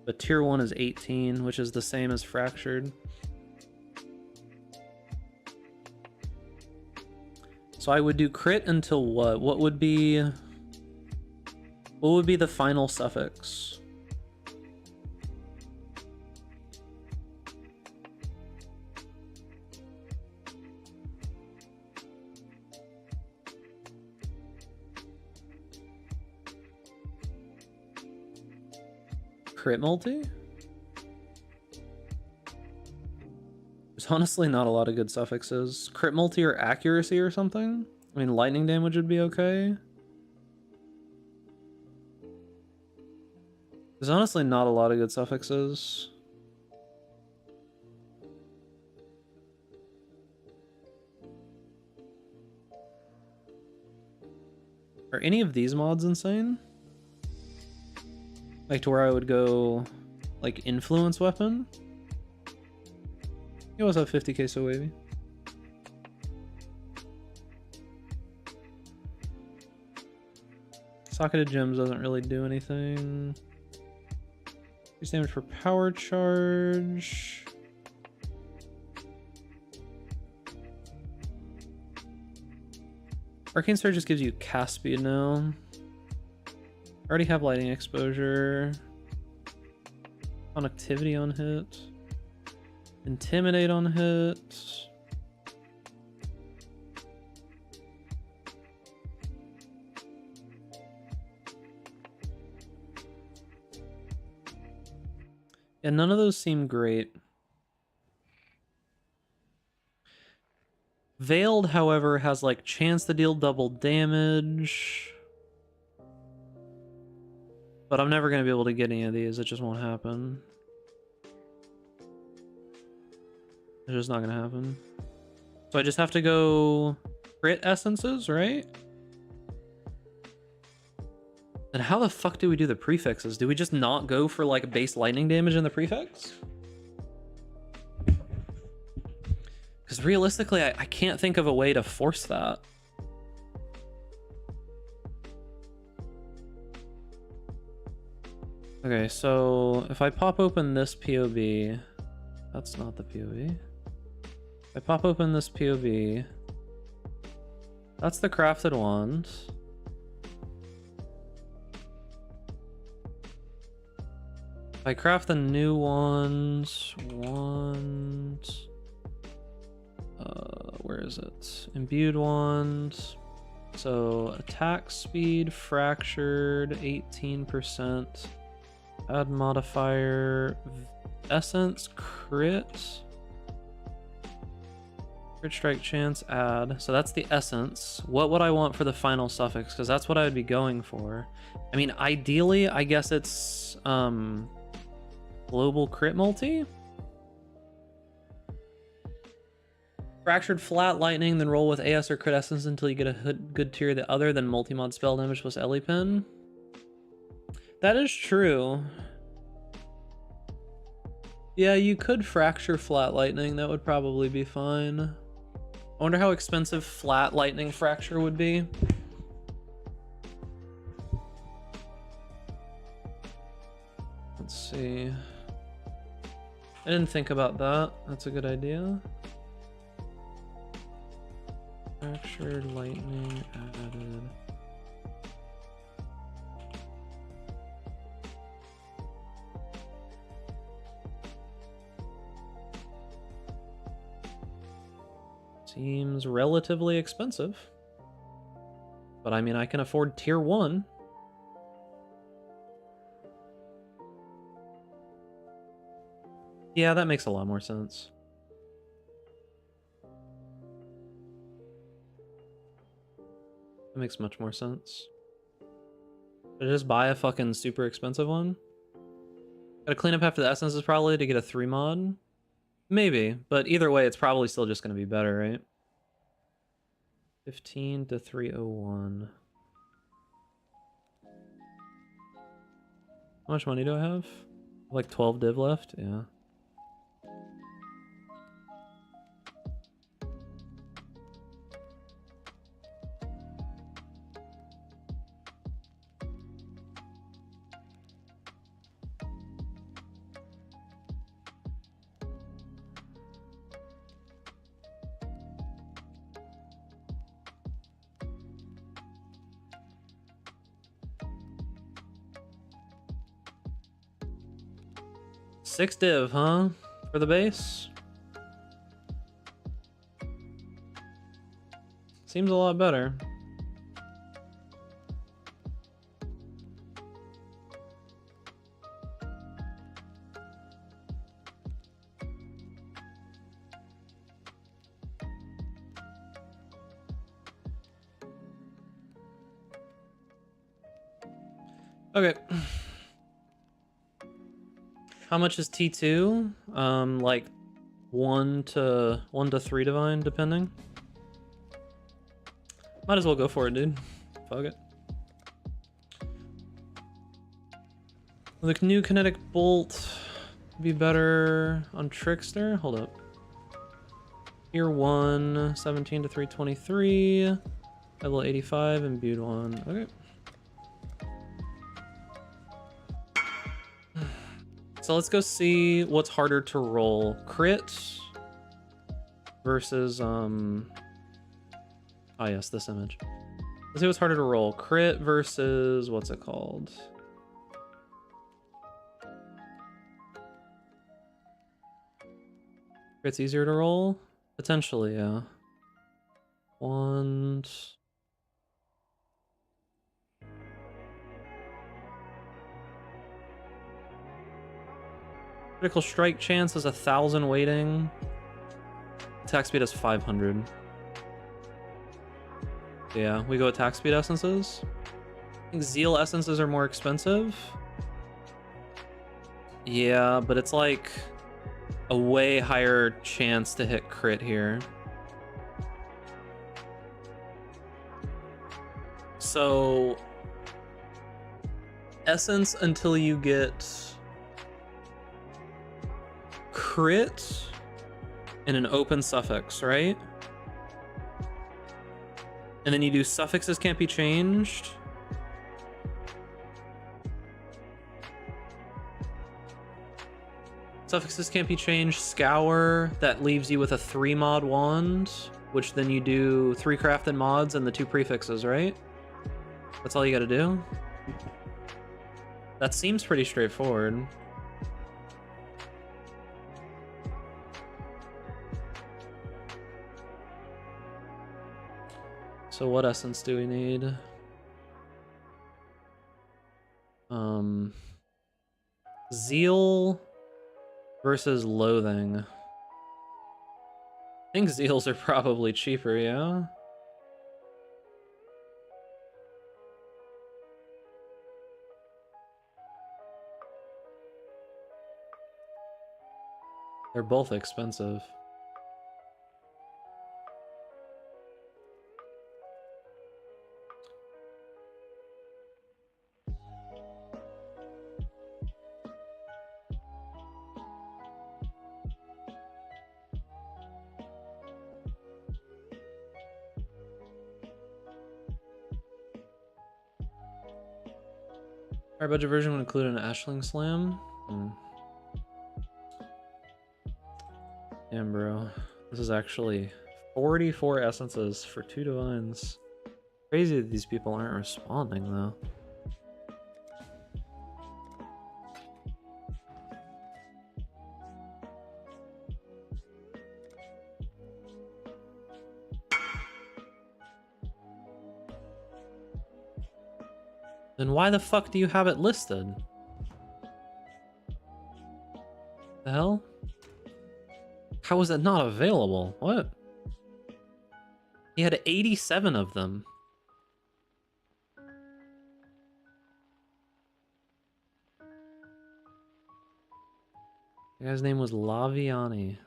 but tier 1 is 18, which is the same as fractured. So I would do crit until what? What would be the final suffix? Crit multi? There's honestly not a lot of good suffixes. Crit multi or accuracy or something? I mean, lightning damage would be okay. There's honestly not a lot of good suffixes. Are any of these mods insane? Like to where I would go, like, influence weapon? You always have 50k so wavy. Socketed gems doesn't really do anything. Increase damage for power charge. Arcane Surge just gives you cast speed now. I already have lightning exposure. Conductivity on hit. Intimidate on hit. Yeah, none of those seem great. Veiled, however, has like chance to deal double damage. But I'm never going to be able to get any of these. It just won't happen. It's just not going to happen. So I just have to go crit essences, right? And how the fuck do we do the prefixes? Do we just not go for like base lightning damage in the prefix? Because realistically, I can't think of a way to force that. Okay, so if I pop open this POV, that's not the POV. If I pop open this POV, that's the crafted wand. If I craft the new wand, where is it? Imbued wand. So attack speed, fractured, 18%. Add modifier, essence, crit. Crit strike chance, add. So that's the essence. What would I want for the final suffix? Because that's what I would be going for. I mean, ideally, I guess it's global crit multi. Fractured flat lightning, then roll with AS or crit essence until you get a good tier of the other, then multi-mod spell damage plus Ellie Pin. That is true. Yeah, you could fracture flat lightning. That would probably be fine. I wonder how expensive flat lightning fracture would be. Let's see. I didn't think about that. That's a good idea. Fractured lightning added. Seems relatively expensive. But I mean, I can afford tier 1. Yeah, that makes a lot more sense. That makes much more sense. Should I just buy a fucking super expensive one? Gotta clean up after the essences probably to get a 3 mod? Maybe, but either way, it's probably still just gonna be better, right? 15 to 301. How much money do I have? Like 12 div left? Yeah. 6 div, huh? For the base? Seems a lot better. Okay. How much is T2? Like 1 to 3 divine, depending. Might as well go for it, dude. Fuck it. Will the new kinetic bolt be better on Trickster? Hold up. Tier 1, 17 to 323. Level 85, imbued 1. Okay. So let's go see what's harder to roll. Crit versus, oh yes, this image. Let's see what's harder to roll. Crit versus, what's it called? Crit's easier to roll? Potentially, yeah. Wand. Critical strike chance is 1,000 weighting. Attack speed is 500. Yeah, we go attack speed essences. I think Zeal essences are more expensive. Yeah, but it's like a way higher chance to hit crit here. So essence until you get crit in an open suffix, right? And then you do suffixes can't be changed. Suffixes can't be changed. Scour, that leaves you with a 3 mod wand, which then you do 3 crafted mods and the 2 prefixes, right? That's all you gotta do? That seems pretty straightforward. So what essence do we need? Zeal versus Loathing. I think Zeals are probably cheaper, yeah? They're both expensive. Our budget version would include an Ashling Slam. Damn, bro. This is actually 44 essences for 2 divines. Crazy that these people aren't responding, though. Then why the fuck do you have it listed? The hell? How is it not available? What? He had 87 of them. The guy's name was Laviani.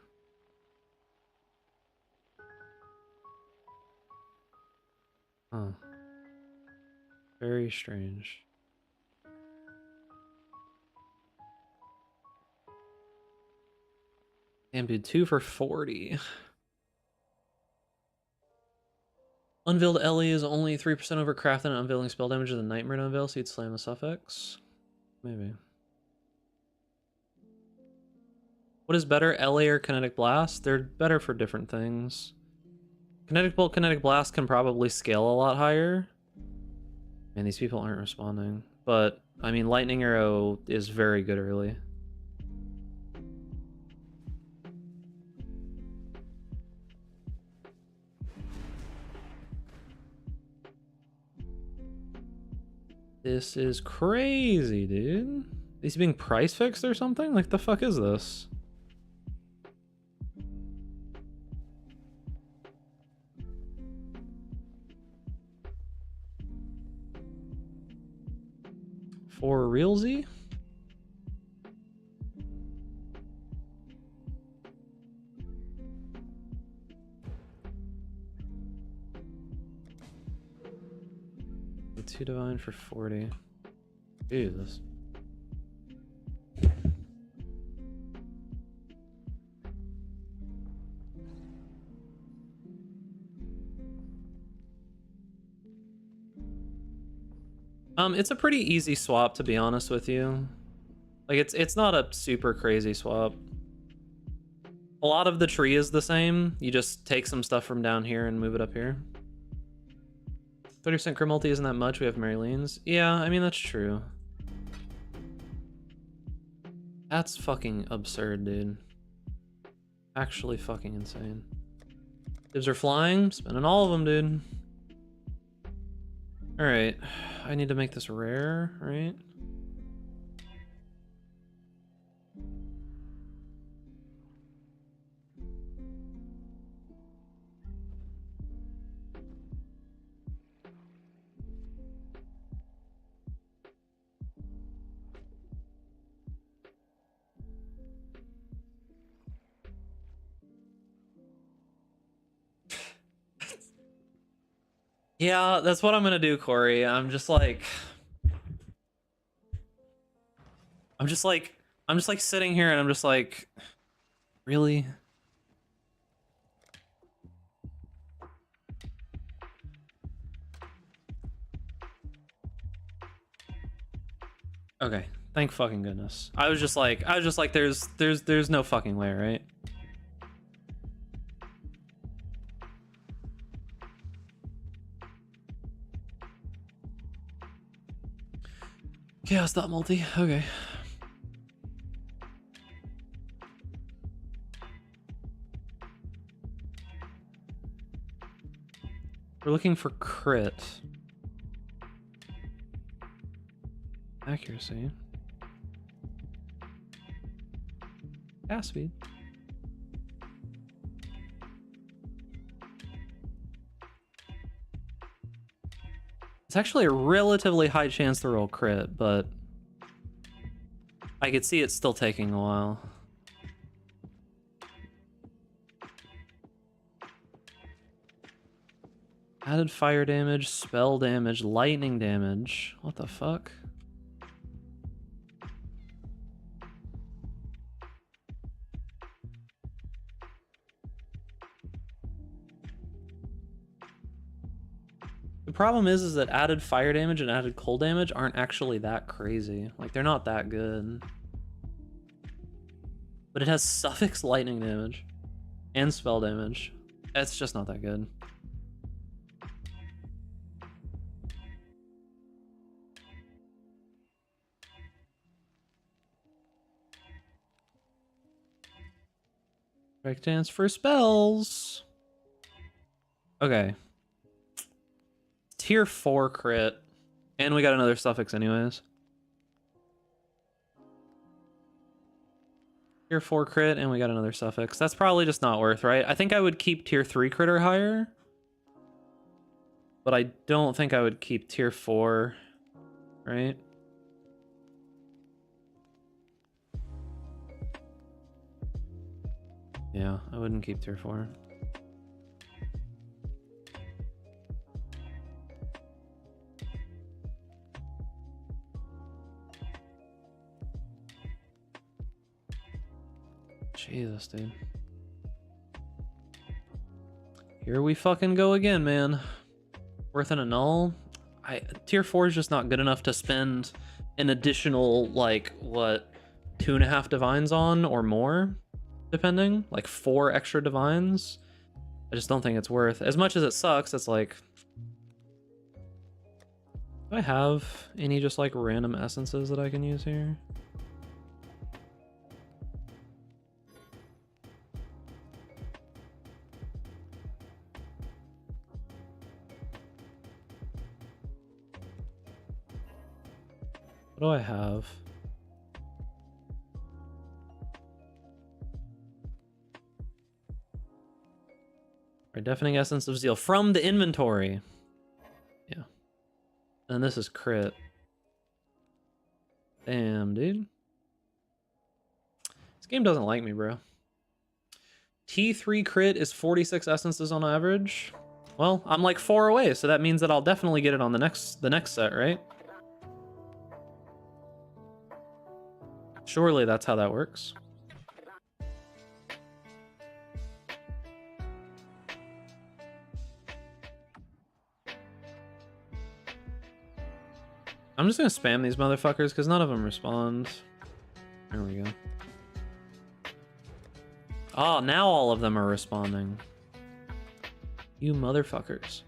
Huh. Very strange. Damn, dude, 2 for 40. Unveiled Ellie is only 3% overcrafted and unveiling spell damage of the Nightmare to unveil, so you'd slam the suffix. Maybe. What is better, Ellie or Kinetic Blast? They're better for different things. Kinetic Bolt, Kinetic Blast can probably scale a lot higher. Man, these people aren't responding. But, I mean, Lightning Arrow is very good early. This is crazy, dude. Is he being price fixed or something? Like, the fuck is this? For realsy? The 2 divine for 40. Jesus. It's a pretty easy swap, to be honest with you. Like, it's not a super crazy swap. A lot of the tree is the same. You just take some stuff from down here and move it up here. 30% crit multi isn't that much. We have Marylene's. Yeah, I mean, that's true. That's fucking absurd, dude. Actually fucking insane. Dibs are flying. Spending all of them, dude. Alright. I need to make this rare, right? Yeah, that's what I'm gonna do, Corey. I'm just like sitting here and I'm just like, really? Okay, thank fucking goodness. I was just like, there's no fucking way, right? Chaos dot multi. Okay. We're looking for crit. Accuracy. Cast speed. It's actually a relatively high chance to roll crit, but I could see it still taking a while. Added fire damage, spell damage, lightning damage. What the fuck? The problem is that added fire damage and added cold damage aren't actually that crazy. Like, they're not that good. But it has suffix lightning damage and spell damage. It's just not that good. Correct chance for spells. Okay. Tier 4 crit. And we got another suffix anyways. Tier 4 crit and we got another suffix. That's probably just not worth, right? I think I would keep tier 3 crit or higher. But I don't think I would keep tier 4, right? Yeah, I wouldn't keep tier 4. Jesus, dude. Here we fucking go again, man. Worth an annul? Tier 4 is just not good enough to spend an additional, like, what, 2.5 divines on or more? Depending, like 4 extra divines. I just don't think it's worth. As much as it sucks, it's like, do I have any just like random essences that I can use here? What do I have? Right, deafening essence of zeal from the inventory. Yeah. And this is crit. Damn, dude. This game doesn't like me, bro. T3 crit is 46 essences on average. Well, I'm like 4 away, so that means that I'll definitely get it on the next set, right? Surely that's how that works. I'm just gonna spam these motherfuckers because none of them respond. There we go. Oh, now all of them are responding. You motherfuckers.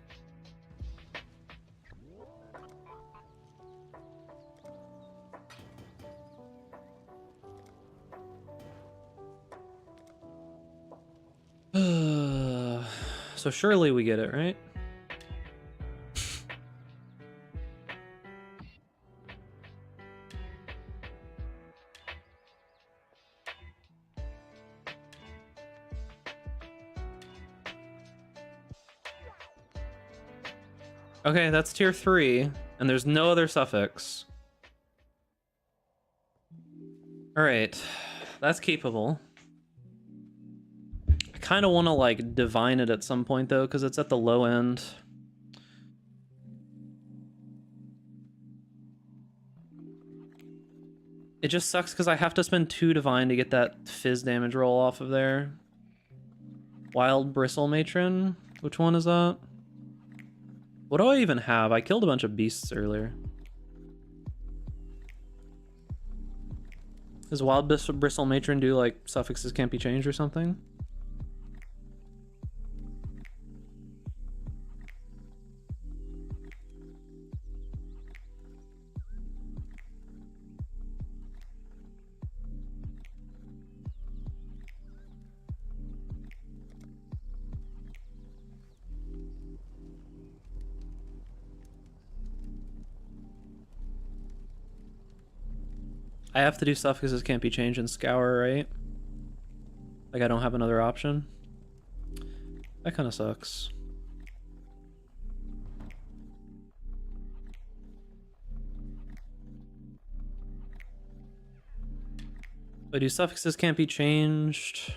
So surely we get it, right? Okay, that's tier 3, and there's no other suffix. Alright, that's keepable. I kind of want to, like, divine it at some point, though, because it's at the low end. It just sucks because I have to spend 2 divine to get that fizz damage roll off of there. Wild Bristle Matron? Which one is that? What do I even have? I killed a bunch of beasts earlier. Does Wild Bristle Matron do, like, suffixes can't be changed or something? I have to do suffixes can't be changed in Scour, right? Like, I don't have another option. That kind of sucks. I do suffixes can't be changed.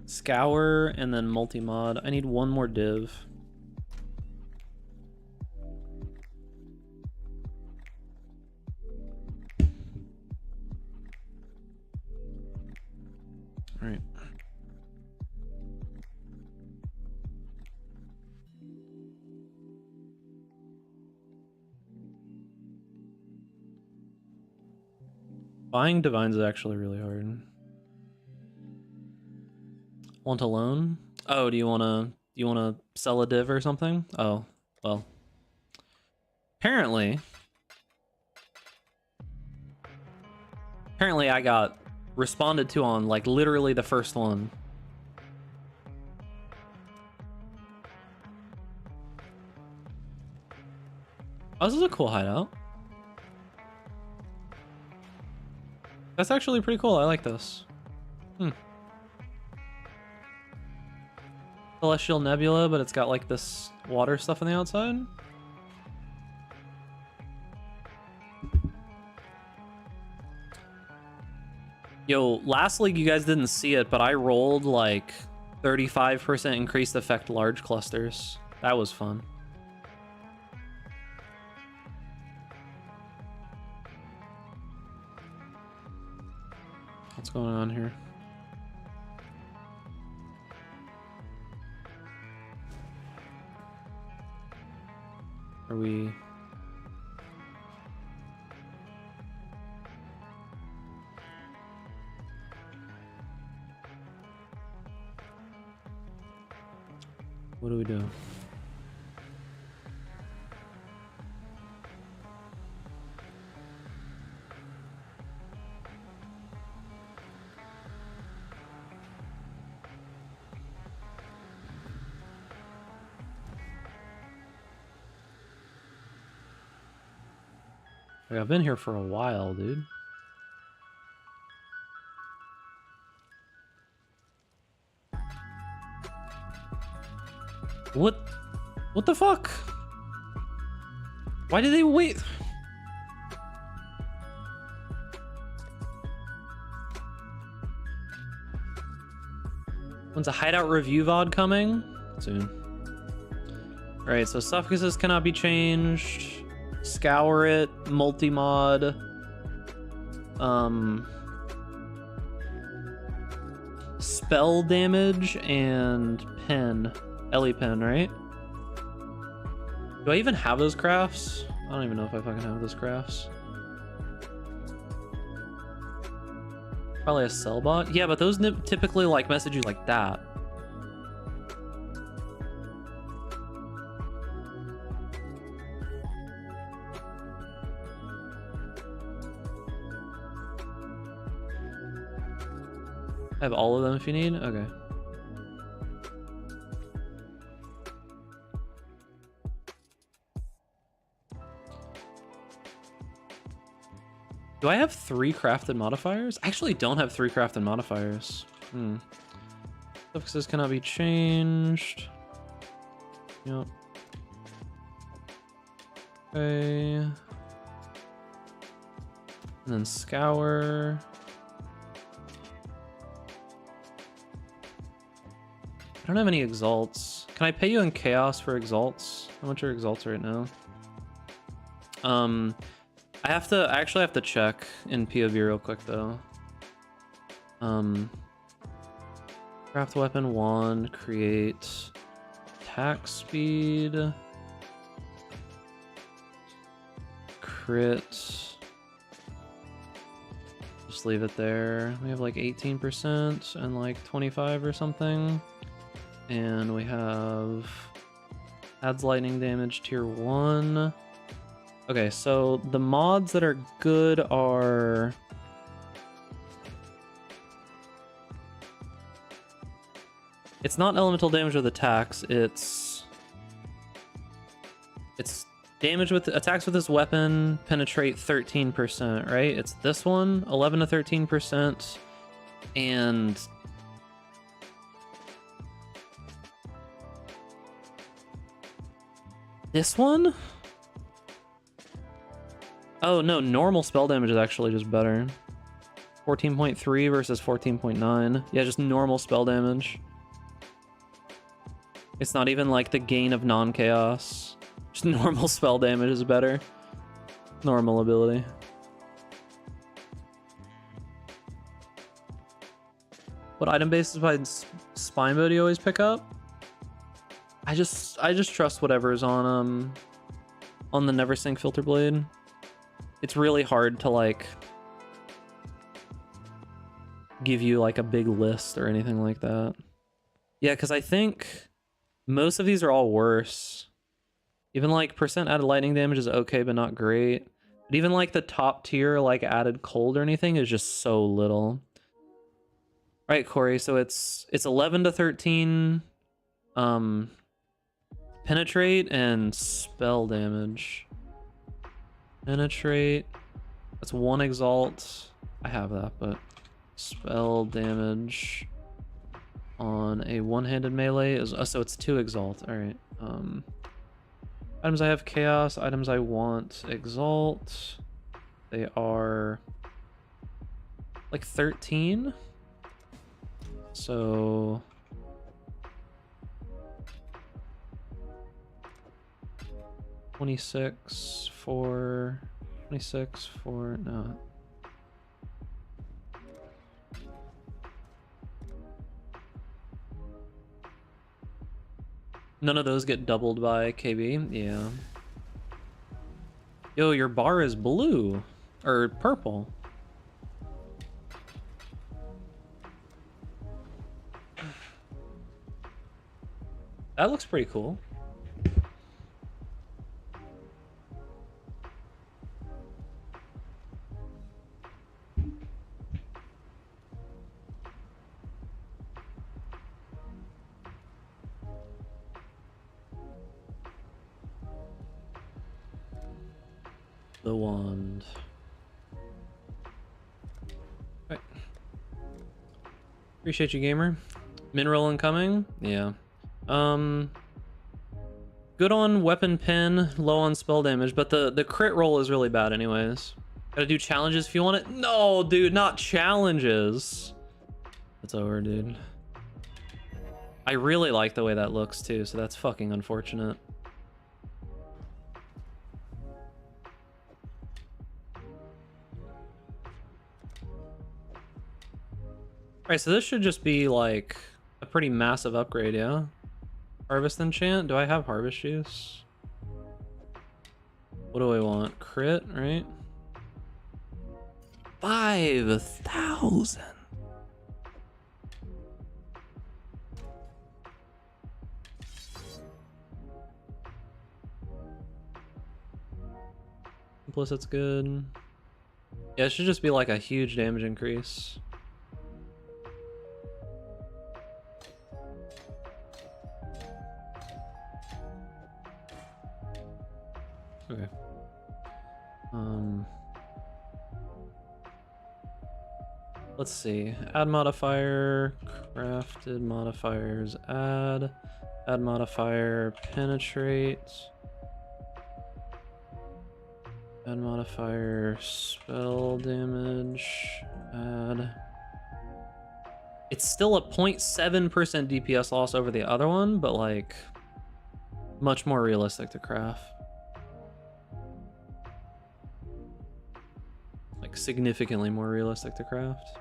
Scour and then multi-mod. I need one more div. Alright. Buying divines is actually really hard. Want a loan? Oh, do you wanna sell a div or something? Oh, well. Apparently I got responded to on, like, literally the first one. Oh, this is a cool hideout. That's actually pretty cool. I like this. Celestial Nebula, but it's got, like, this water stuff on the outside. Yo, last league you guys didn't see it, but I rolled like 35% increased effect large clusters. That was fun. What's going on here? Are we... What do we do? Like, I've been here for a while, dude. What the fuck? Why did they wait? When's a hideout review VOD coming? Soon. Alright, so suffocases cannot be changed. Scour it, multi-mod. Spell damage and pen. Ellie pen, right? Do I even have those crafts? I don't even know if I fucking have those crafts. Probably a sell bot. Yeah, but those typically like message you like that. I have all of them if you need. Okay. Do I have 3 crafted modifiers? I actually don't have 3 crafted modifiers. Suffixes cannot be changed. Yep. Okay. And then scour. I don't have any exalts. Can I pay you in chaos for exalts? How much are exalts right now? I actually have to check in POV real quick though. Craft weapon 1, create attack speed, crit. Just leave it there. We have like 18% and like 25 or something. And we have adds lightning damage tier 1. Okay, so the mods that are good are it's not elemental damage with attacks, it's damage with attacks with this weapon penetrate 13%, right? It's this one, 11 to 13%, and this one? Oh no, normal spell damage is actually just better. 14.3 versus 14.9. Yeah, just normal spell damage. It's not even like the gain of non-chaos. Just normal spell damage is better. Normal ability. What item bases by spine bow do you always pick up? I just trust whatever's on the Neversink filter blade. It's really hard to like give you like a big list or anything like that. Yeah, because I think most of these are all worse. Even like percent added lightning damage is okay, but not great. But even like the top tier, like added cold or anything is just so little. All right, Corey. So it's 11 to 13, penetrate and spell damage. Penetrate. That's 1 exalt. I have that, but spell damage on a one-handed melee is so it's 2 exalt. All right. Items I have chaos. Items I want exalt. They are like 13. So 26 for no. None of those get doubled by KB. Yeah. Yo, your bar is blue or purple. That looks pretty cool. the wand. Right. Appreciate you, gamer. Mineral incoming? Yeah. Good on weapon pin, low on spell damage, but the crit roll is really bad anyways. Gotta do challenges if you want it? No, dude, not challenges. It's over, dude. I really like the way that looks too, so that's fucking unfortunate. Alright, so this should just be like a pretty massive upgrade, yeah? Harvest enchant? Do I have harvest juice? What do I want? Crit, right? 5,000. Implicit's good. Yeah, it should just be like a huge damage increase. Okay. Let's see. Add modifier, crafted modifiers, add modifier, penetrate, add modifier, spell damage, add. It's still a 0.7% DPS loss over the other one, but like much more realistic to craft. Like significantly more realistic to craft.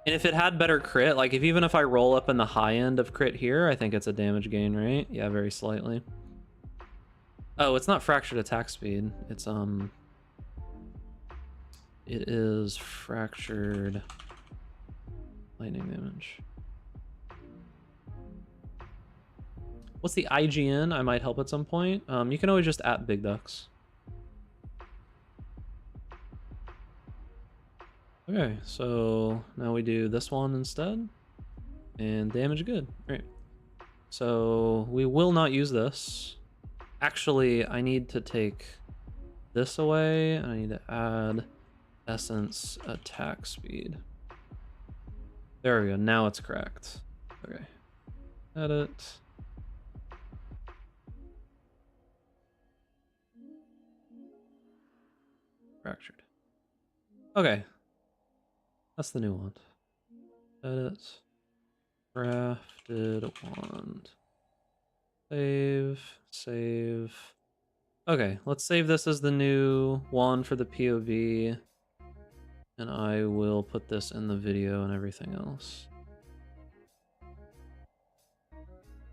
And if it had better crit, like even if I roll up in the high end of crit here, I think it's a damage gain, right? Yeah, very slightly. Oh, it's not fractured attack speed. It's it is fractured lightning damage. What's the IGN? I might help at some point. You can always just at Big Ducks. Okay, so now we do this one instead, and damage good. All right, so we will not use this. Actually, I need to take this away. I need to add essence attack speed. There we go. Now it's correct. Okay, edit. Fractured. Okay. That's the new wand. Edit. Crafted wand. Save. Save. Okay, let's save this as the new wand for the POV. And I will put this in the video and everything else. I'm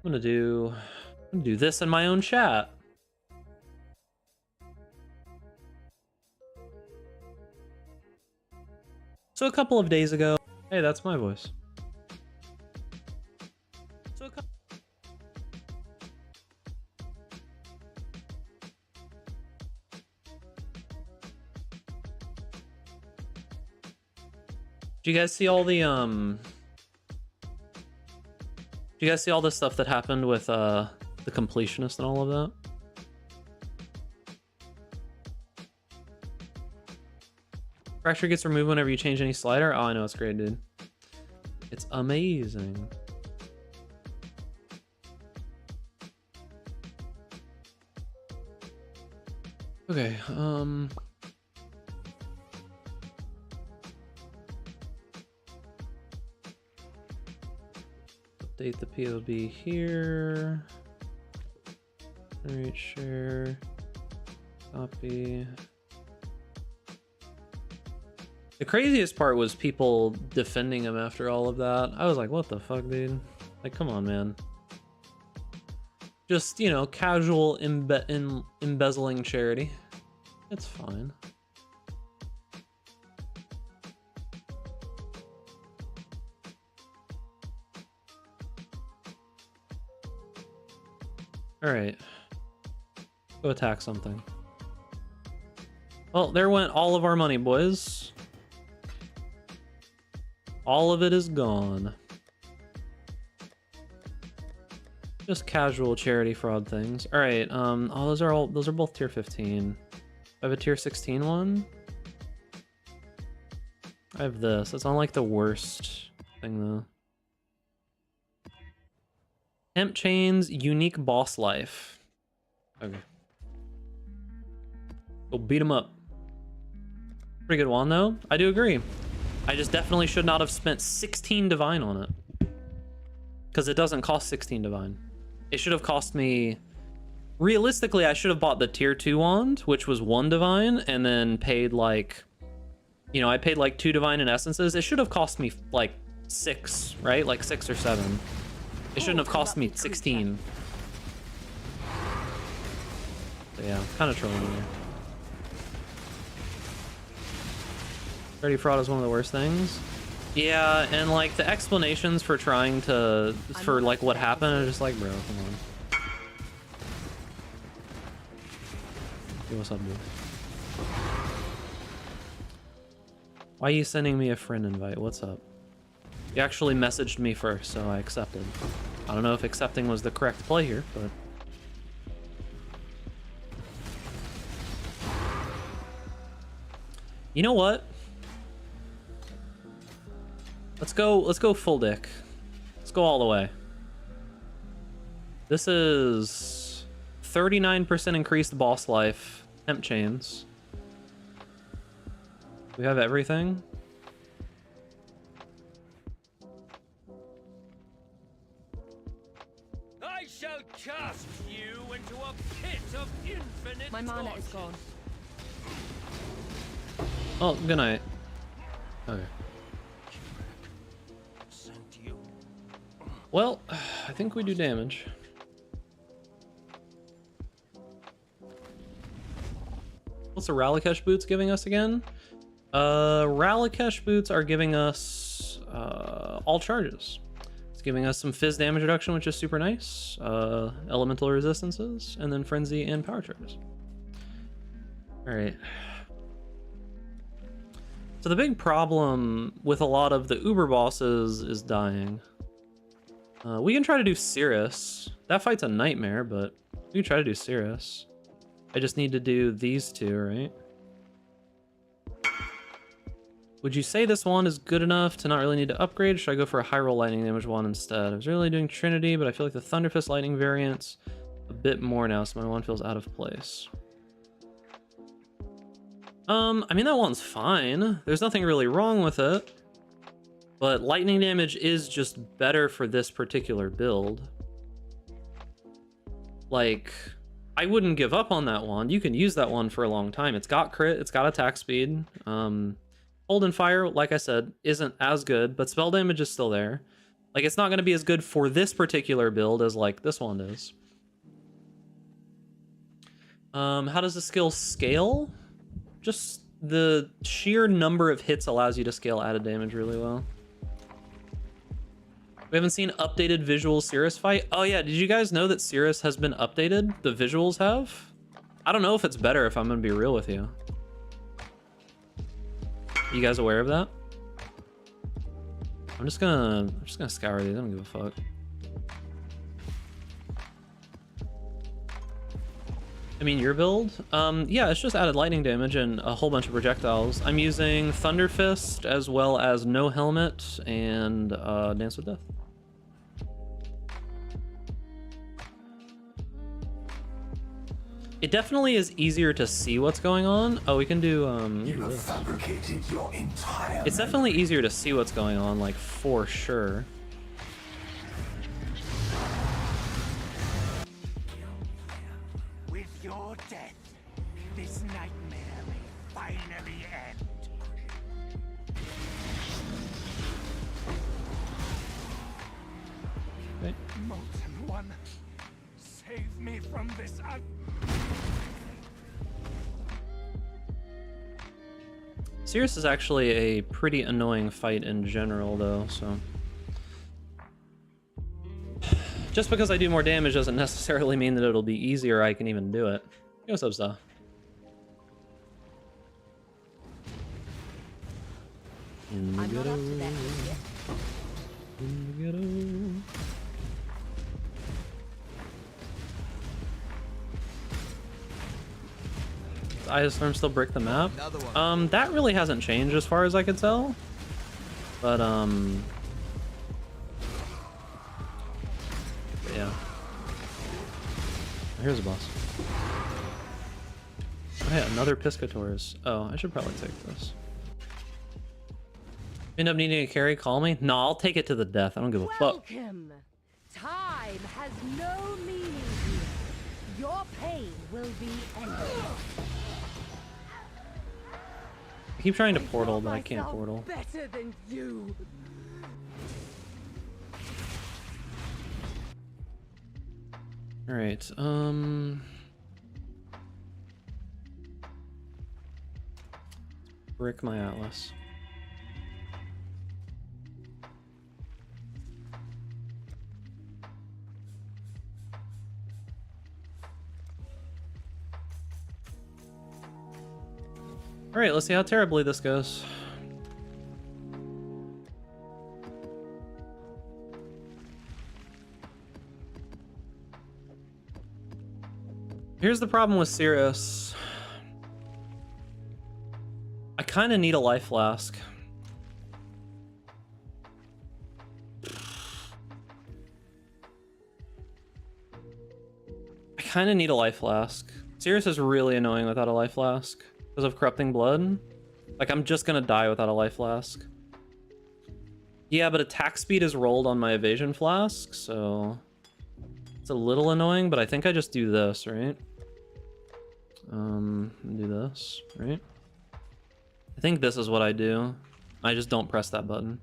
gonna do this in my own chat. So a couple of days ago, hey, that's my voice. So do you guys see all the do you guys see all the stuff that happened with the completionist and all of that? Fracture gets removed whenever you change any slider. Oh, I know, it's great, dude. It's amazing. Okay, update the POB here. Generate, share, copy. The craziest part was people defending him after all of that. I was like, what the fuck, dude? Like, come on, man. Just, you know, casual embezzling charity. It's fine. All right. Go attack something. Well, there went all of our money, boys. All of it is gone. Just casual charity fraud things. All right. Oh, those are both tier 15. I have a tier 16 one. I have this. It's not like the worst thing though. Temp chains, unique boss life. Okay. Go beat him up. Pretty good one though. I do agree. I just definitely should not have spent 16 divine on it. Because it doesn't cost 16 divine. It should have cost me... Realistically, I should have bought the tier 2 wand, which was 1 divine, and then paid like... You know, I paid like 2 divine in essences. It should have cost me like 6, right? Like 6 or 7. It shouldn't have cost me 16. So yeah, kind of trolling here. Dirty fraud is one of the worst things. Yeah, and like the explanations for trying to, for like what happened, are just like, bro, come on. Hey, what's up, dude? Why are you sending me a friend invite? What's up? You actually messaged me first, so I accepted. I don't know if accepting was the correct play here, but... You know what? Let's go full dick. Let's go all the way. This is 39% increased boss life, temp chains. We have everything. I shall cast you into a pit of infinite My mana torture. is gone. Oh, good night. Okay. Sent you. Well, I think we do damage. What's the Ralakesh boots giving us again? Ralakesh boots are giving us all charges. It's giving us some fizz damage reduction, which is super nice. Elemental resistances, and then frenzy and power charges. All right. So the big problem with a lot of the Uber bosses is dying. We can try to do Cirrus. That fight's a nightmare, but we can try to do Cirrus. I just need to do these two, right? Would you say this wand is good enough to not really need to upgrade? Should I go for a high roll lightning damage wand instead? I was really doing Trinity, but I feel like the Thunderfist lightning variant's a bit more now, so my wand feels out of place. I mean, that one's fine. There's nothing really wrong with it. But lightning damage is just better for this particular build. Like, I wouldn't give up on that wand. You can use that one for a long time. It's got crit, it's got attack speed. Hold and fire, like I said, isn't as good, but spell damage is still there. Like, it's not going to be as good for this particular build as, like, this wand is. How does the skill scale? Just the sheer number of hits allows you to scale added damage really well. We haven't seen updated visual Cirrus fight. Oh yeah, did you guys know that Cirrus has been updated? The visuals have? I don't know if it's better, if I'm gonna be real with you. You guys aware of that? I'm just gonna scour these, I don't give a fuck. I mean, your build? Yeah, it's just added lightning damage and a whole bunch of projectiles. I'm using Thunder Fist as well as No Helmet and Dance with Death. It definitely is easier to see what's going on. Oh, we can do, You have fabricated your entire... It's definitely easier to see what's going on, like, for sure. With your death, this nightmare may finally end. Okay. Molten One, save me from this Cirrus is actually a pretty annoying fight in general, though, so... Just because I do more damage doesn't necessarily mean that it'll be easier or I can even do it. Hey, what's up, Zah? In the I'm not up to that yet. In the ghetto. Iostorm still brick the map? Another one. That really hasn't changed as far as I could tell. But, yeah. Here's a boss. Oh yeah, another Piscators. Oh, I should probably take this. End up needing a carry, call me? No, I'll take it to the death. I don't give a fuck. Welcome. Time has no meaning here. Your pain will be ended. I keep trying to portal, but I can't portal. Better than you. Alright, brick my Atlas. Alright, let's see how terribly this goes. Here's the problem with Cirrus. I kind of need a life flask. I kind of need a life flask. Cirrus is really annoying without a life flask because of corrupting blood. Like, I'm just gonna die without a life flask. Yeah, but attack speed is rolled on my evasion flask, so it's a little annoying, but I think I just do this, right? Do this, right? I think this is what I do. I just don't press that button.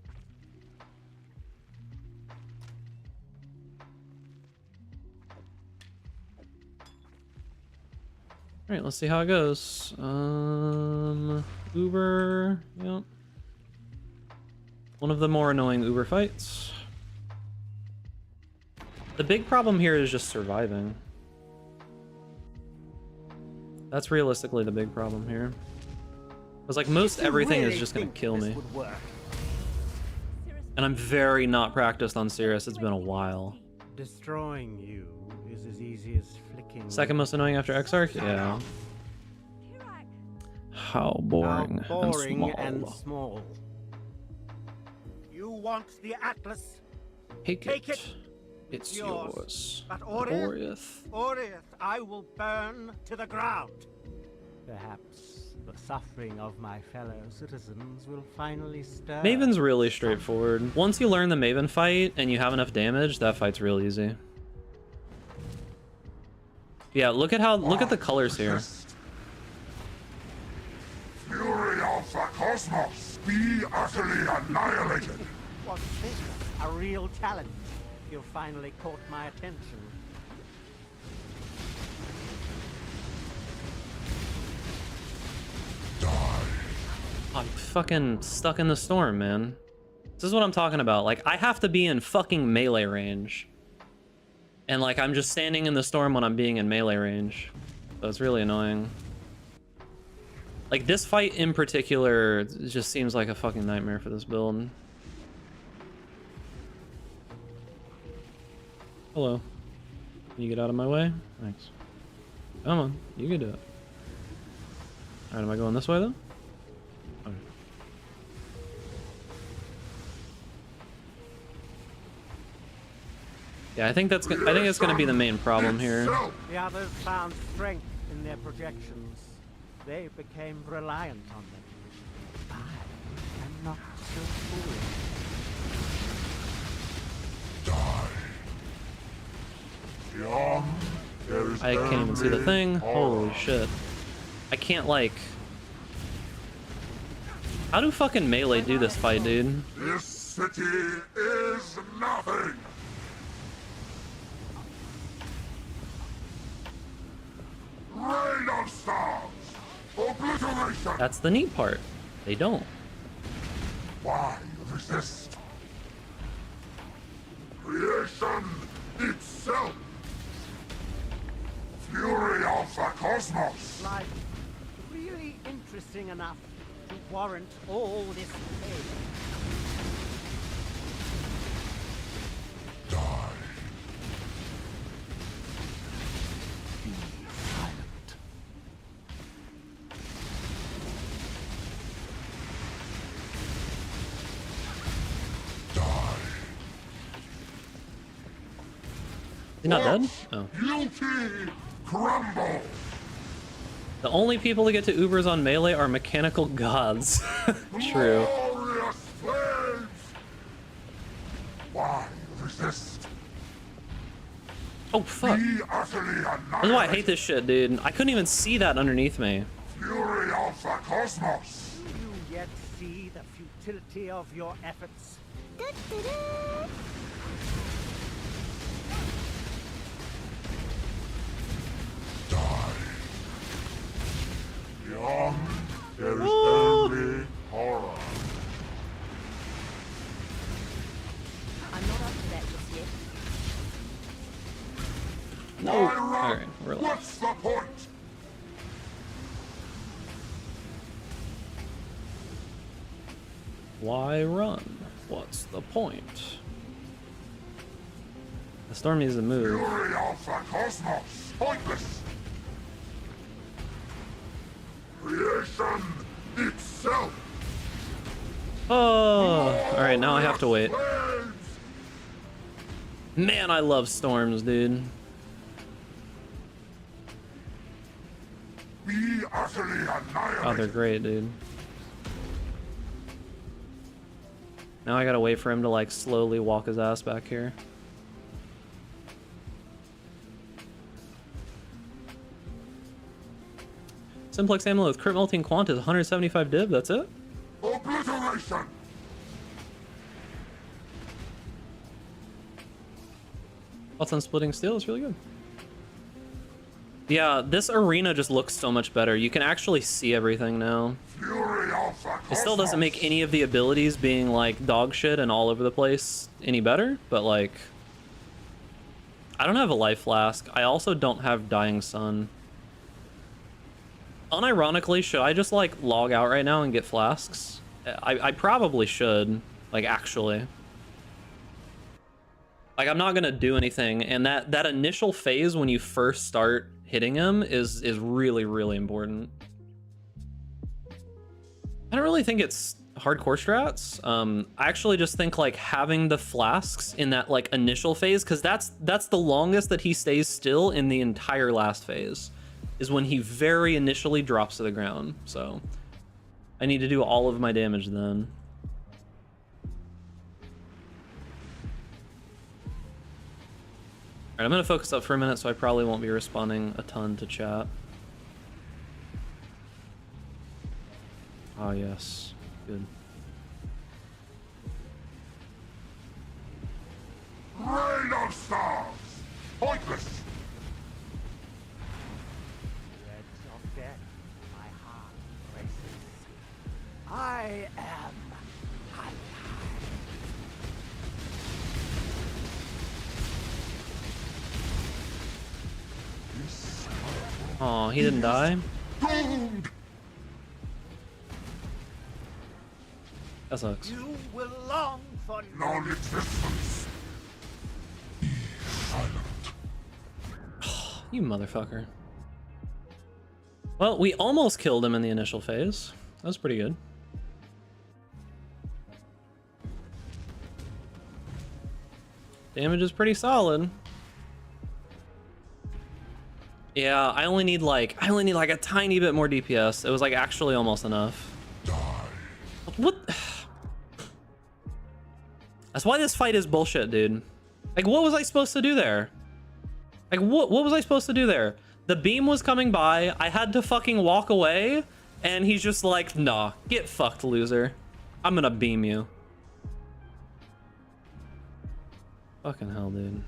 All right, let's see how it goes. Uber, yep. One of the more annoying Uber fights. The big problem here is just surviving. That's realistically the big problem here. Because like most everything is just gonna kill me. And I'm very not practiced on Cirrus, it's been a while. Destroying you is as easy as flicking. Second most annoying after Exarch? Yeah. How boring, and small. You want the Atlas? Take Take it. it. It's Yours. yours. But Oriath. Oriath, I will burn to the ground. Perhaps the suffering of my fellow citizens will finally stir. Maven's really straightforward. Once you learn the Maven fight and you have enough damage, that fight's real easy. Yeah, look at the colors here. Fury of the cosmos, be utterly annihilated. What's this? A real challenge. You finally caught my attention. I'm fucking stuck in the storm, man. This is what I'm talking about. Like, I have to be in fucking melee range. And like, I'm just standing in the storm when I'm being in melee range. So it's really annoying. Like, this fight in particular just seems like a fucking nightmare for this build. Hello. Can you get out of my way? Thanks. Come on, you can do it. Alright, am I going this way though? Okay. Yeah, I think it's gonna be the main problem here. The others found strength in their projections. They became reliant on them. I am not so foolish. I can't even see the thing. Holy shit. I can't like... How do fucking melee do this fight, dude? This city is nothing. Rain of stars, obliteration. That's the neat part. They don't. Why resist? Creation itself. Fury of the cosmos. Life really interesting enough to warrant all this pain. Die. You're not dead? Oh. Guilty crumble. The only people that get to Ubers on Melee are mechanical gods. True. Glorious flames. Why resist? Oh, fuck. Be utterly That's why I hate this shit, dude. I couldn't even see that underneath me. Fury of the cosmos. Do you yet see the futility of your efforts? Die. Beyond, there is only horror. I'm not up to that just yet. No. Why run? Alright, relax. What's the point? Why run? What's the point? The storm needs to move. Fury of the cosmos. Pointless. Creation itself. Oh, alright, now I have to wait. Flames. Man, I love storms, dude. Be utterly annihilated. Oh, they're great, dude. Now I gotta wait for him to like slowly walk his ass back here. Simplex ammo with crit melting quant is 175 div, that's it? Obliteration. Thoughts on splitting steel is really good. Yeah, this arena just looks so much better. You can actually see everything now. Fury of the It still doesn't make any of the abilities being like dog shit and all over the place any better, but like, I don't have a life flask. I also don't have dying sun. Unironically, should I just like log out right now and get flasks? I probably should, like actually. Like I'm not gonna do anything, and that initial phase when you first start hitting him is really, really important. I don't really think it's hardcore strats. I actually just think like having the flasks in that like initial phase, because that's the longest that he stays still in the entire last phase, is when he very initially drops to the ground. So I need to do all of my damage then. Alright, I'm gonna focus up for a minute, so I probably won't be responding a ton to chat. Ah, yes. Good. Rain of stars. Pointless. Threads of death, my heart races. I am alive. Oh, he didn't die? Doomed. That sucks. You will long for Non-existence. Be silent. You motherfucker. Well, we almost killed him in the initial phase. That was pretty good. Damage is pretty solid. Yeah, I only need like a tiny bit more DPS. It was like actually almost enough. Die. What? That's why this fight is bullshit, dude. Like, what was I supposed to do there? Like, what was I supposed to do there? The beam was coming by, I had to fucking walk away, and he's just like, nah, get fucked, loser. I'm gonna beam you. Fucking hell, dude.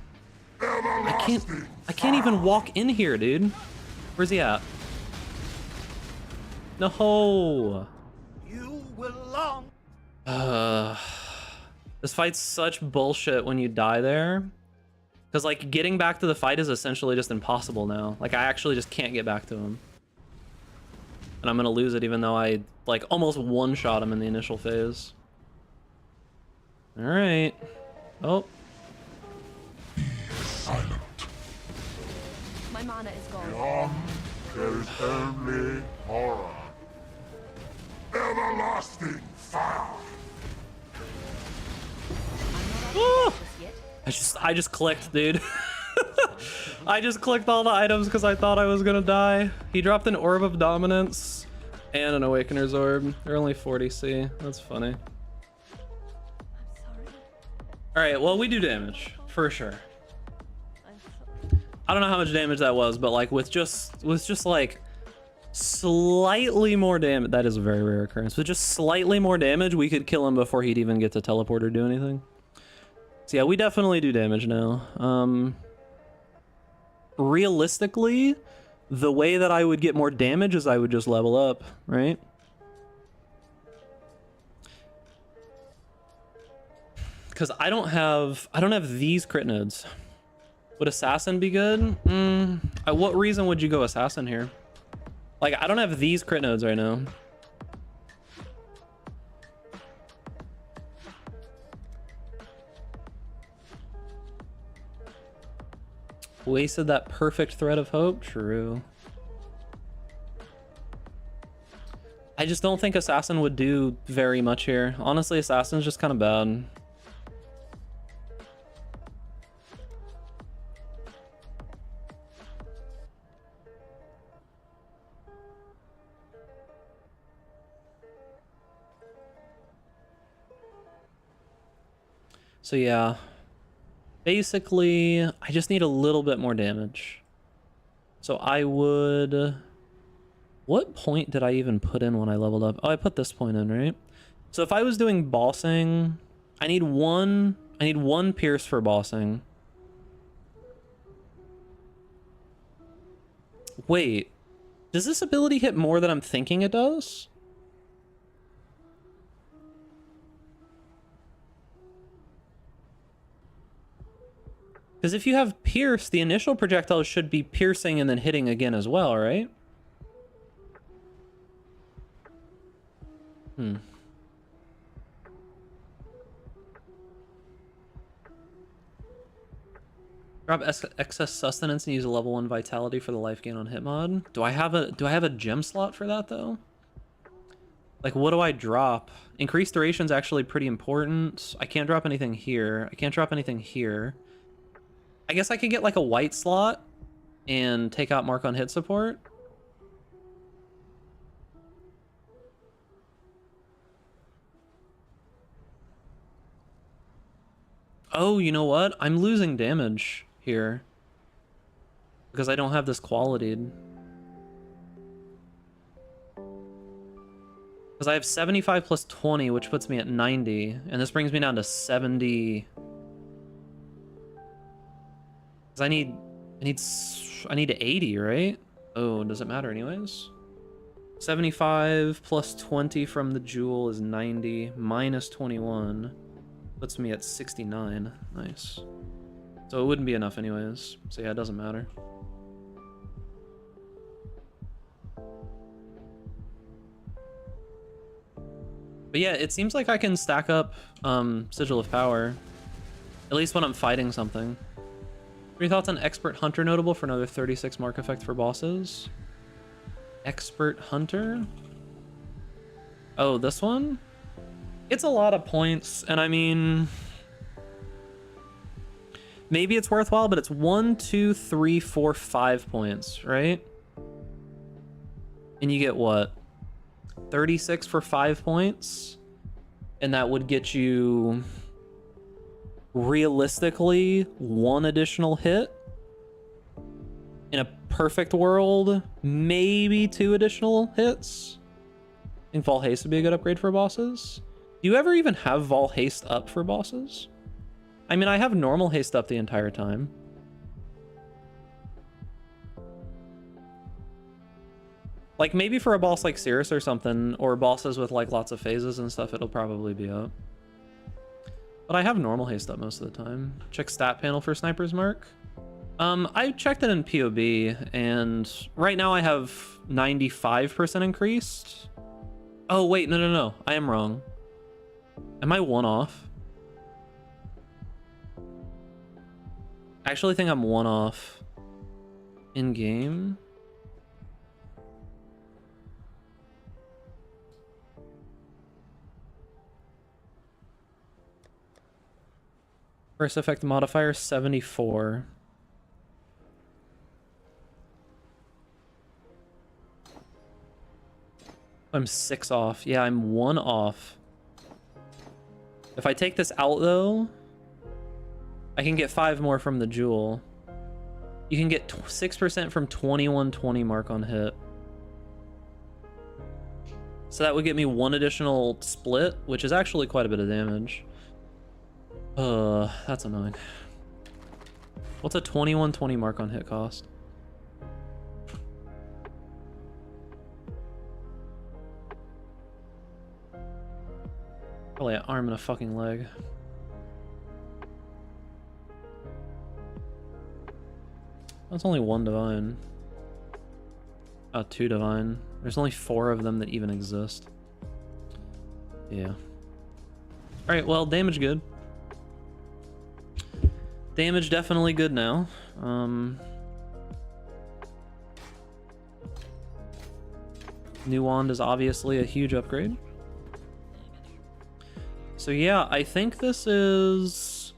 I can't even walk in here, dude. Where's he at? No. you will long. This fight's such bullshit when you die there. Because, like, getting back to the fight is essentially just impossible now. Like, I actually just can't get back to him. And I'm gonna lose it even though I, like, almost one-shot him in the initial phase. Alright. Oh. Silent. My mana is gone. Beyond, there is only horror. Everlasting fire. I'm not up to Woo! that just yet. I just clicked, dude. I just clicked all the items because I thought I was gonna die. He dropped an Orb of Dominance and an Awakener's Orb. They're only 40C. That's funny. Alright, well, we do damage. For sure. I don't know how much damage that was, but like with just like slightly more damage. That is a very rare occurrence. With just slightly more damage, we could kill him before he'd even get to teleport or do anything. So yeah, we definitely do damage now. Realistically, the way that I would get more damage is I would just level up, right? Because I don't have these crit nodes. Would Assassin be good? What reason would you go Assassin here? Like, I don't have these crit nodes right now. Wasted that perfect thread of hope? True. I just don't think Assassin would do very much here. Honestly, Assassin's just kind of bad. So yeah, basically, I just need a little bit more damage. So I would... What point did I even put in when I leveled up? Oh, I put this point in, right? So if I was doing bossing, I need one pierce for bossing. Wait, does this ability hit more than I'm thinking it does? Because if you have pierce, the initial projectile should be piercing and then hitting again as well, right? Drop excess sustenance and use a level 1 vitality for the life gain on hit mod. Do I have a gem slot for that though? Like, what do I drop? Increased duration is actually pretty important. I can't drop anything here. I can't drop anything here. I guess I could get like a white slot and take out mark on hit support. Oh, you know what? I'm losing damage here because I don't have this qualityed. Because I have 75 plus 20, which puts me at 90, and this brings me down to 70. Because I need 80, right? Oh, does it matter anyways? 75 plus 20 from the jewel is 90, minus 21 puts me at 69. Nice. So it wouldn't be enough anyways. So yeah, it doesn't matter. But yeah, it seems like I can stack up Sigil of Power, at least when I'm fighting something. What are your thoughts on Expert Hunter notable for another 36 mark effect for bosses? Expert Hunter? Oh, this one? It's a lot of points, and I mean... Maybe it's worthwhile, but it's 1, 2, 3, 4, 5 points, right? And you get what? 36 for 5 points? And that would get you... realistically, 1 additional hit. In a perfect world, maybe 2 additional hits. I think Vol Haste would be a good upgrade for bosses. Do you ever even have Vol Haste up for bosses? I mean, I have normal haste up the entire time. Like, maybe for a boss like Cirrus or something, or bosses with like lots of phases and stuff, it'll probably be up. But I have normal haste up most of the time. Check stat panel for Sniper's Mark. I checked it in POB, and right now I have 95% increased. Oh, wait, no. I am wrong. Am I 1 off? I actually think I'm 1 off in game. First effect modifier 74. I'm 6 off. Yeah, I'm 1 off. If I take this out, though, I can get 5 more from the jewel. You can get 6% from 2120 mark on hit. So that would get me 1 additional split, which is actually quite a bit of damage. That's annoying. What's a 2120 mark on hit cost? Probably an arm and a fucking leg. That's only 1 divine. Oh, 2 divine. There's only 4 of them that even exist. Yeah. Alright, well, damage good. Damage definitely good now. New wand is obviously a huge upgrade. So yeah, I think this is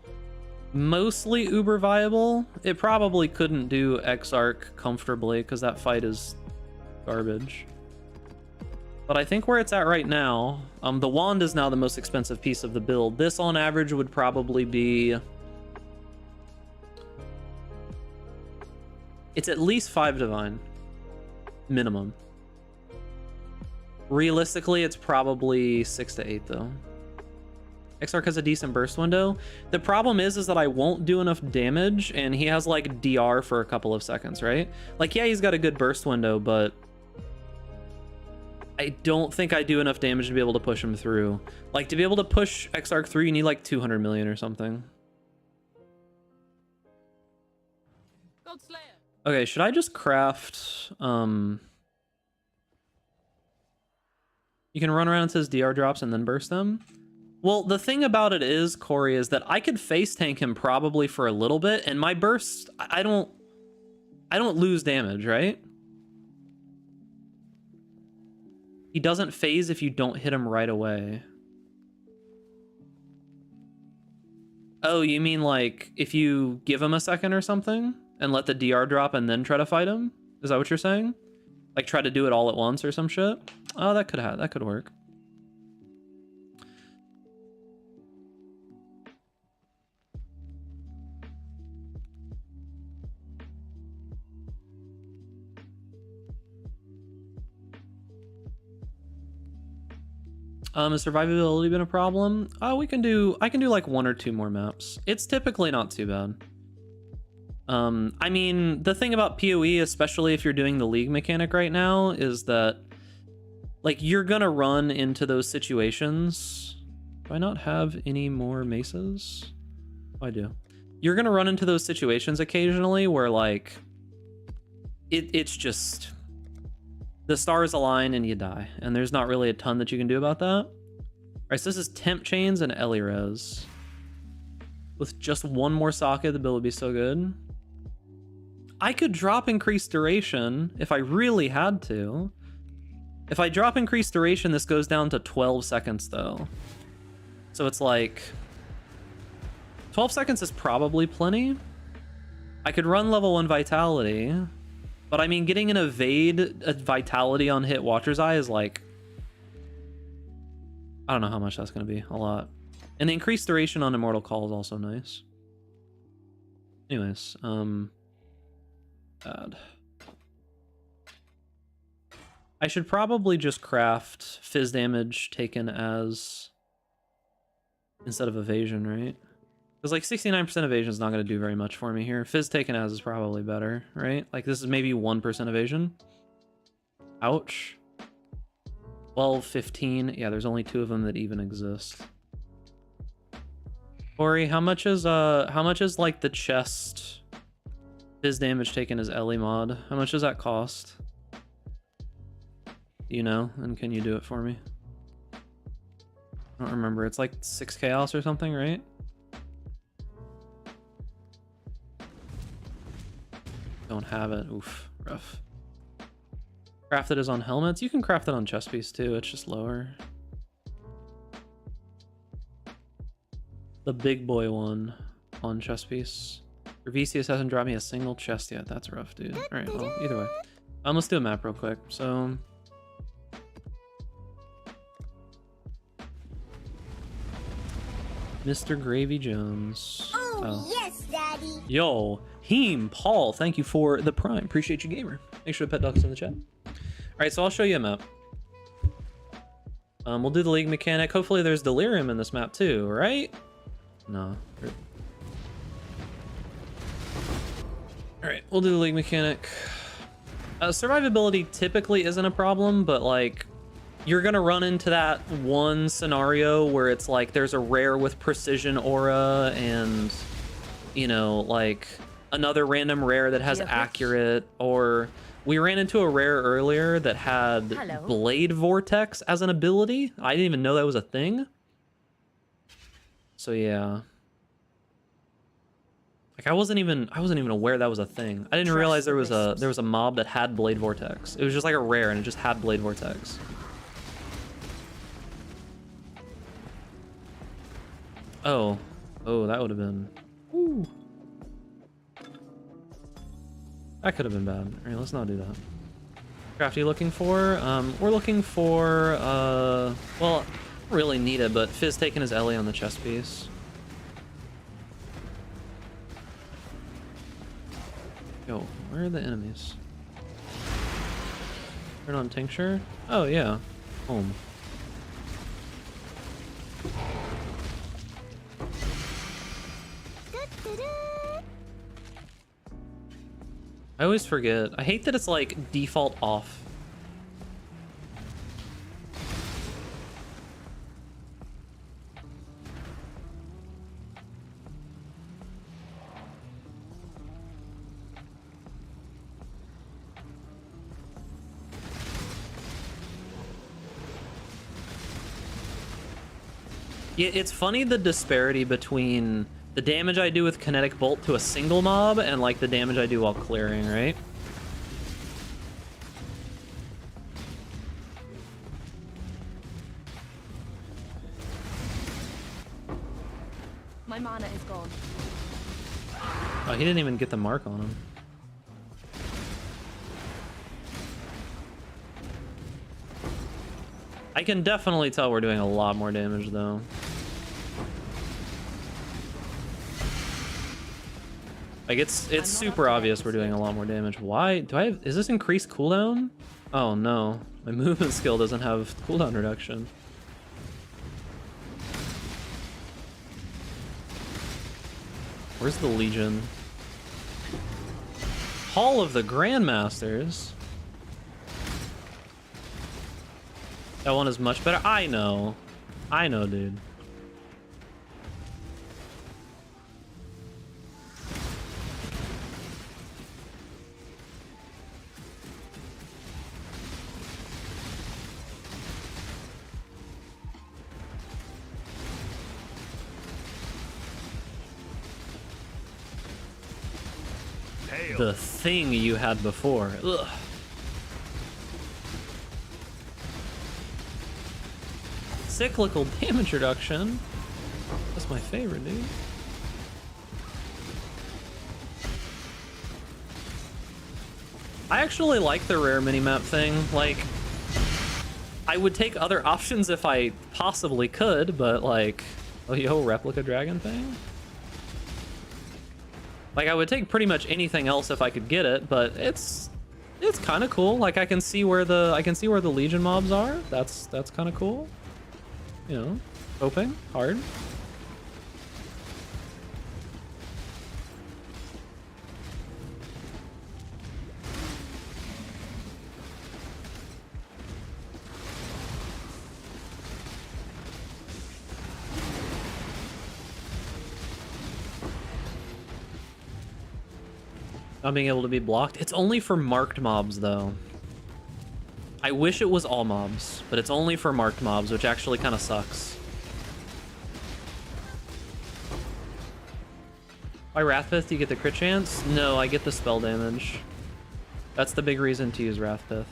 mostly uber viable. It probably couldn't do X-Arc comfortably because that fight is garbage. But I think where it's at right now, the wand is now the most expensive piece of the build. This on average would probably be... It's at least 5 divine. Minimum. Realistically, it's probably 6 to 8 though. X-Arc has a decent burst window. The problem is that I won't do enough damage, and he has like DR for a couple of seconds, right? Like, yeah, he's got a good burst window, but I don't think I do enough damage to be able to push him through. Like, to be able to push X-Arc through, you need like 200 million or something. Okay, should I just craft... You can run around until his DR drops and then burst them? Well, the thing about it is, Corey, is that I could face tank him probably for a little bit, and my burst, I don't lose damage, right? He doesn't phase if you don't hit him right away. Oh, you mean like if you give him a second or something and let the DR drop and then try to fight him? Is that what you're saying? Like try to do it all at once or some shit? Oh, that could work. Has survivability been a problem? Oh, I can do like 1 or 2 more maps. It's typically not too bad. I mean, the thing about PoE, especially if you're doing the league mechanic right now, is that like you're gonna run into those situations. Do I not have any more maces? Oh, I do. You're gonna run into those situations occasionally where like it's just the stars align and you die, and there's not really a ton that you can do about that. All right, so this is temp chains and Ellie res. With just 1 more socket, the build would be so good. I could drop increased duration if I really had to. If I drop increased duration, this goes down to 12 seconds though. So it's like 12 seconds is probably plenty. I could run level 1 vitality, but I mean, getting an evade a vitality on hit Watcher's Eye is like, I don't know how much that's going to be. A lot. And the increased duration on Immortal Call is also nice. Anyways, bad. I should probably just craft fizz damage taken as instead of evasion, right? Because like 69% evasion is not going to do very much for me here. Fizz taken as is probably better, right? Like this is maybe 1% evasion. Ouch. 12, 15. Yeah, there's only 2 of them that even exist. Corey, how much is like the chest fizz damage taken as Ellie mod? How much does that cost? You know, and can you do it for me? I don't remember. It's like 6 chaos or something, right? Don't have it. Oof, rough. Craft it as on helmets. You can craft it on chest piece too. It's just lower. The big boy one on chest piece. Your VCS hasn't dropped me a single chest yet. That's rough, dude. All right, well, either way. Let's do a map real quick. So Mr. Gravy Jones. Oh, yes, Daddy. Yo, Paul, thank you for the prime. Appreciate you, gamer. Make sure to pet dogs in the chat. All right, so I'll show you a map. We'll do the league mechanic. Hopefully there's delirium in this map too, right? No. All right, we'll do the league mechanic. Survivability typically isn't a problem, but like you're gonna run into that one scenario where it's like there's a rare with precision aura and, you know, like another random rare that has accurate, or we ran into a rare earlier that had Blade Vortex as an ability. I didn't even know that was a thing. So yeah. Like I wasn't even aware that was a thing. I didn't realize there was a mob that had Blade Vortex. It was just like a rare and it just had Blade Vortex. Oh, that would have been. Ooh. That could have been bad. All right, let's not do that. Crafty looking for? We're looking for, well, really need it, but Fizz taking his Ellie on the chest piece. Yo, where are the enemies? Turn on Tincture? Oh, yeah. Home. I always forget. I hate that it's like default off. Yeah, it's funny the disparity between the damage I do with Kinetic Bolt to a single mob and like the damage I do while clearing, right? My mana is gone. Oh, he didn't even get the mark on him. I can definitely tell we're doing a lot more damage though. Like it's super obvious we're doing a lot more damage. Why do I have, is this increased cooldown? Oh no, my movement skill doesn't have cooldown reduction. Where's the Legion? Hall of the Grandmasters. That one is much better. I know, dude. The thing you had before. Ugh. Cyclical damage reduction. That's my favorite, dude. I actually like the rare minimap thing. Like, I would take other options if I possibly could, but like, oh yo, replica dragon thing? Like, I would take pretty much anything else if I could get it, but it's kind of cool. Like, I can see where the Legion mobs are. That's kind of cool. You know, hoping hard. Not being able to be blocked. It's only for marked mobs, though. I wish it was all mobs, but it's only for marked mobs, which actually kind of sucks. By Wrathpith, do you get the crit chance? No, I get the spell damage. That's the big reason to use Wrathpith.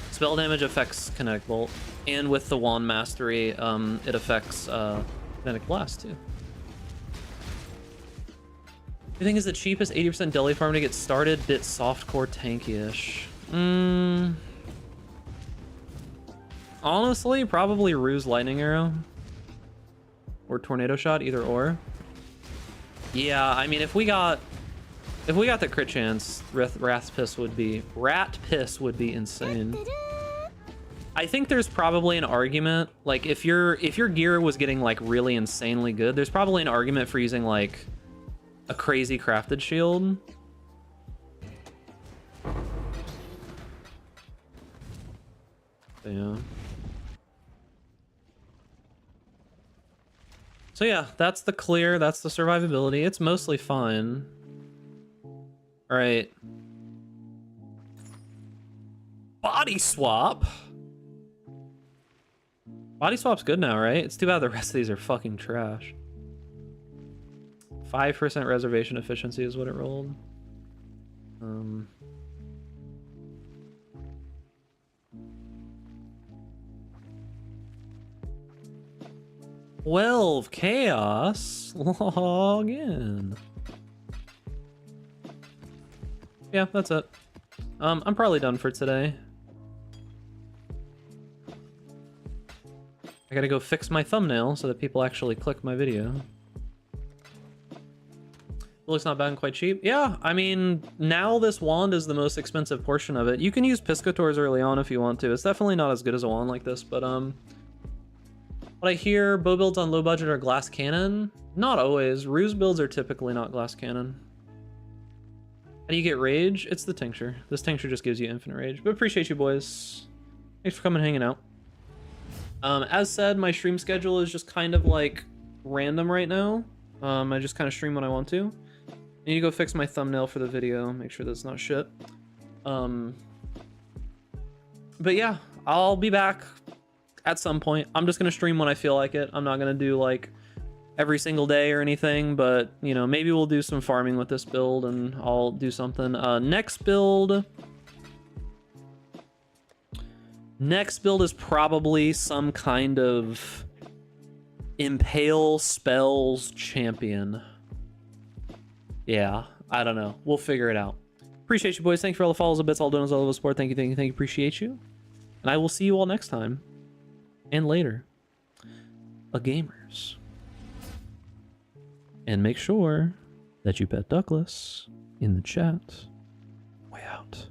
Spell damage affects Kinetic Bolt, and with the Wand Mastery, it affects Kinetic Blast, too. You think is the cheapest 80% deli farm to get started? Bit softcore tanky-ish. Honestly, probably Ruse Lightning Arrow. or tornado shot, either or. Yeah, I mean, if we got the crit chance, Rat Piss would be insane. I think there's probably an argument, like if your gear was getting like really insanely good, there's probably an argument for using like a crazy crafted shield. Yeah. So yeah, that's the clear, that's the survivability. It's mostly fine. All right. Body swap. Body swap's good now, right? It's too bad the rest of these are fucking trash. 5% reservation efficiency is what it rolled. 12 chaos. Log in. Yeah, that's it. I'm probably done for today. I gotta go fix my thumbnail so that people actually click my video. It looks not bad and quite cheap. Yeah, I mean, now this wand is the most expensive portion of it. You can use Piscators early on if you want to. It's definitely not as good as a wand like this, but what I hear, bow builds on low budget are glass cannon. Not always. Ruse builds are typically not glass cannon. How do you get rage? It's the tincture. This tincture just gives you infinite rage. But appreciate you, boys. Thanks for coming and hanging out. As said, my stream schedule is just kind of like random right now. I just kind of stream when I want to. I need to go fix my thumbnail for the video. Make sure that's not shit. But yeah, I'll be back at some point. I'm just gonna stream when I feel like it. I'm not gonna do like every single day or anything, but you know, maybe we'll do some farming with this build and I'll do something. Next build is probably some kind of Impale Spells champion. Yeah, I don't know. We'll figure it out. Appreciate you, boys. Thank you for all the follows, the bits, all donuts, all the support. Thank you. Appreciate you. And I will see you all next time. And later. Gamers. And make sure that you pet Douglas in the chat. Way out.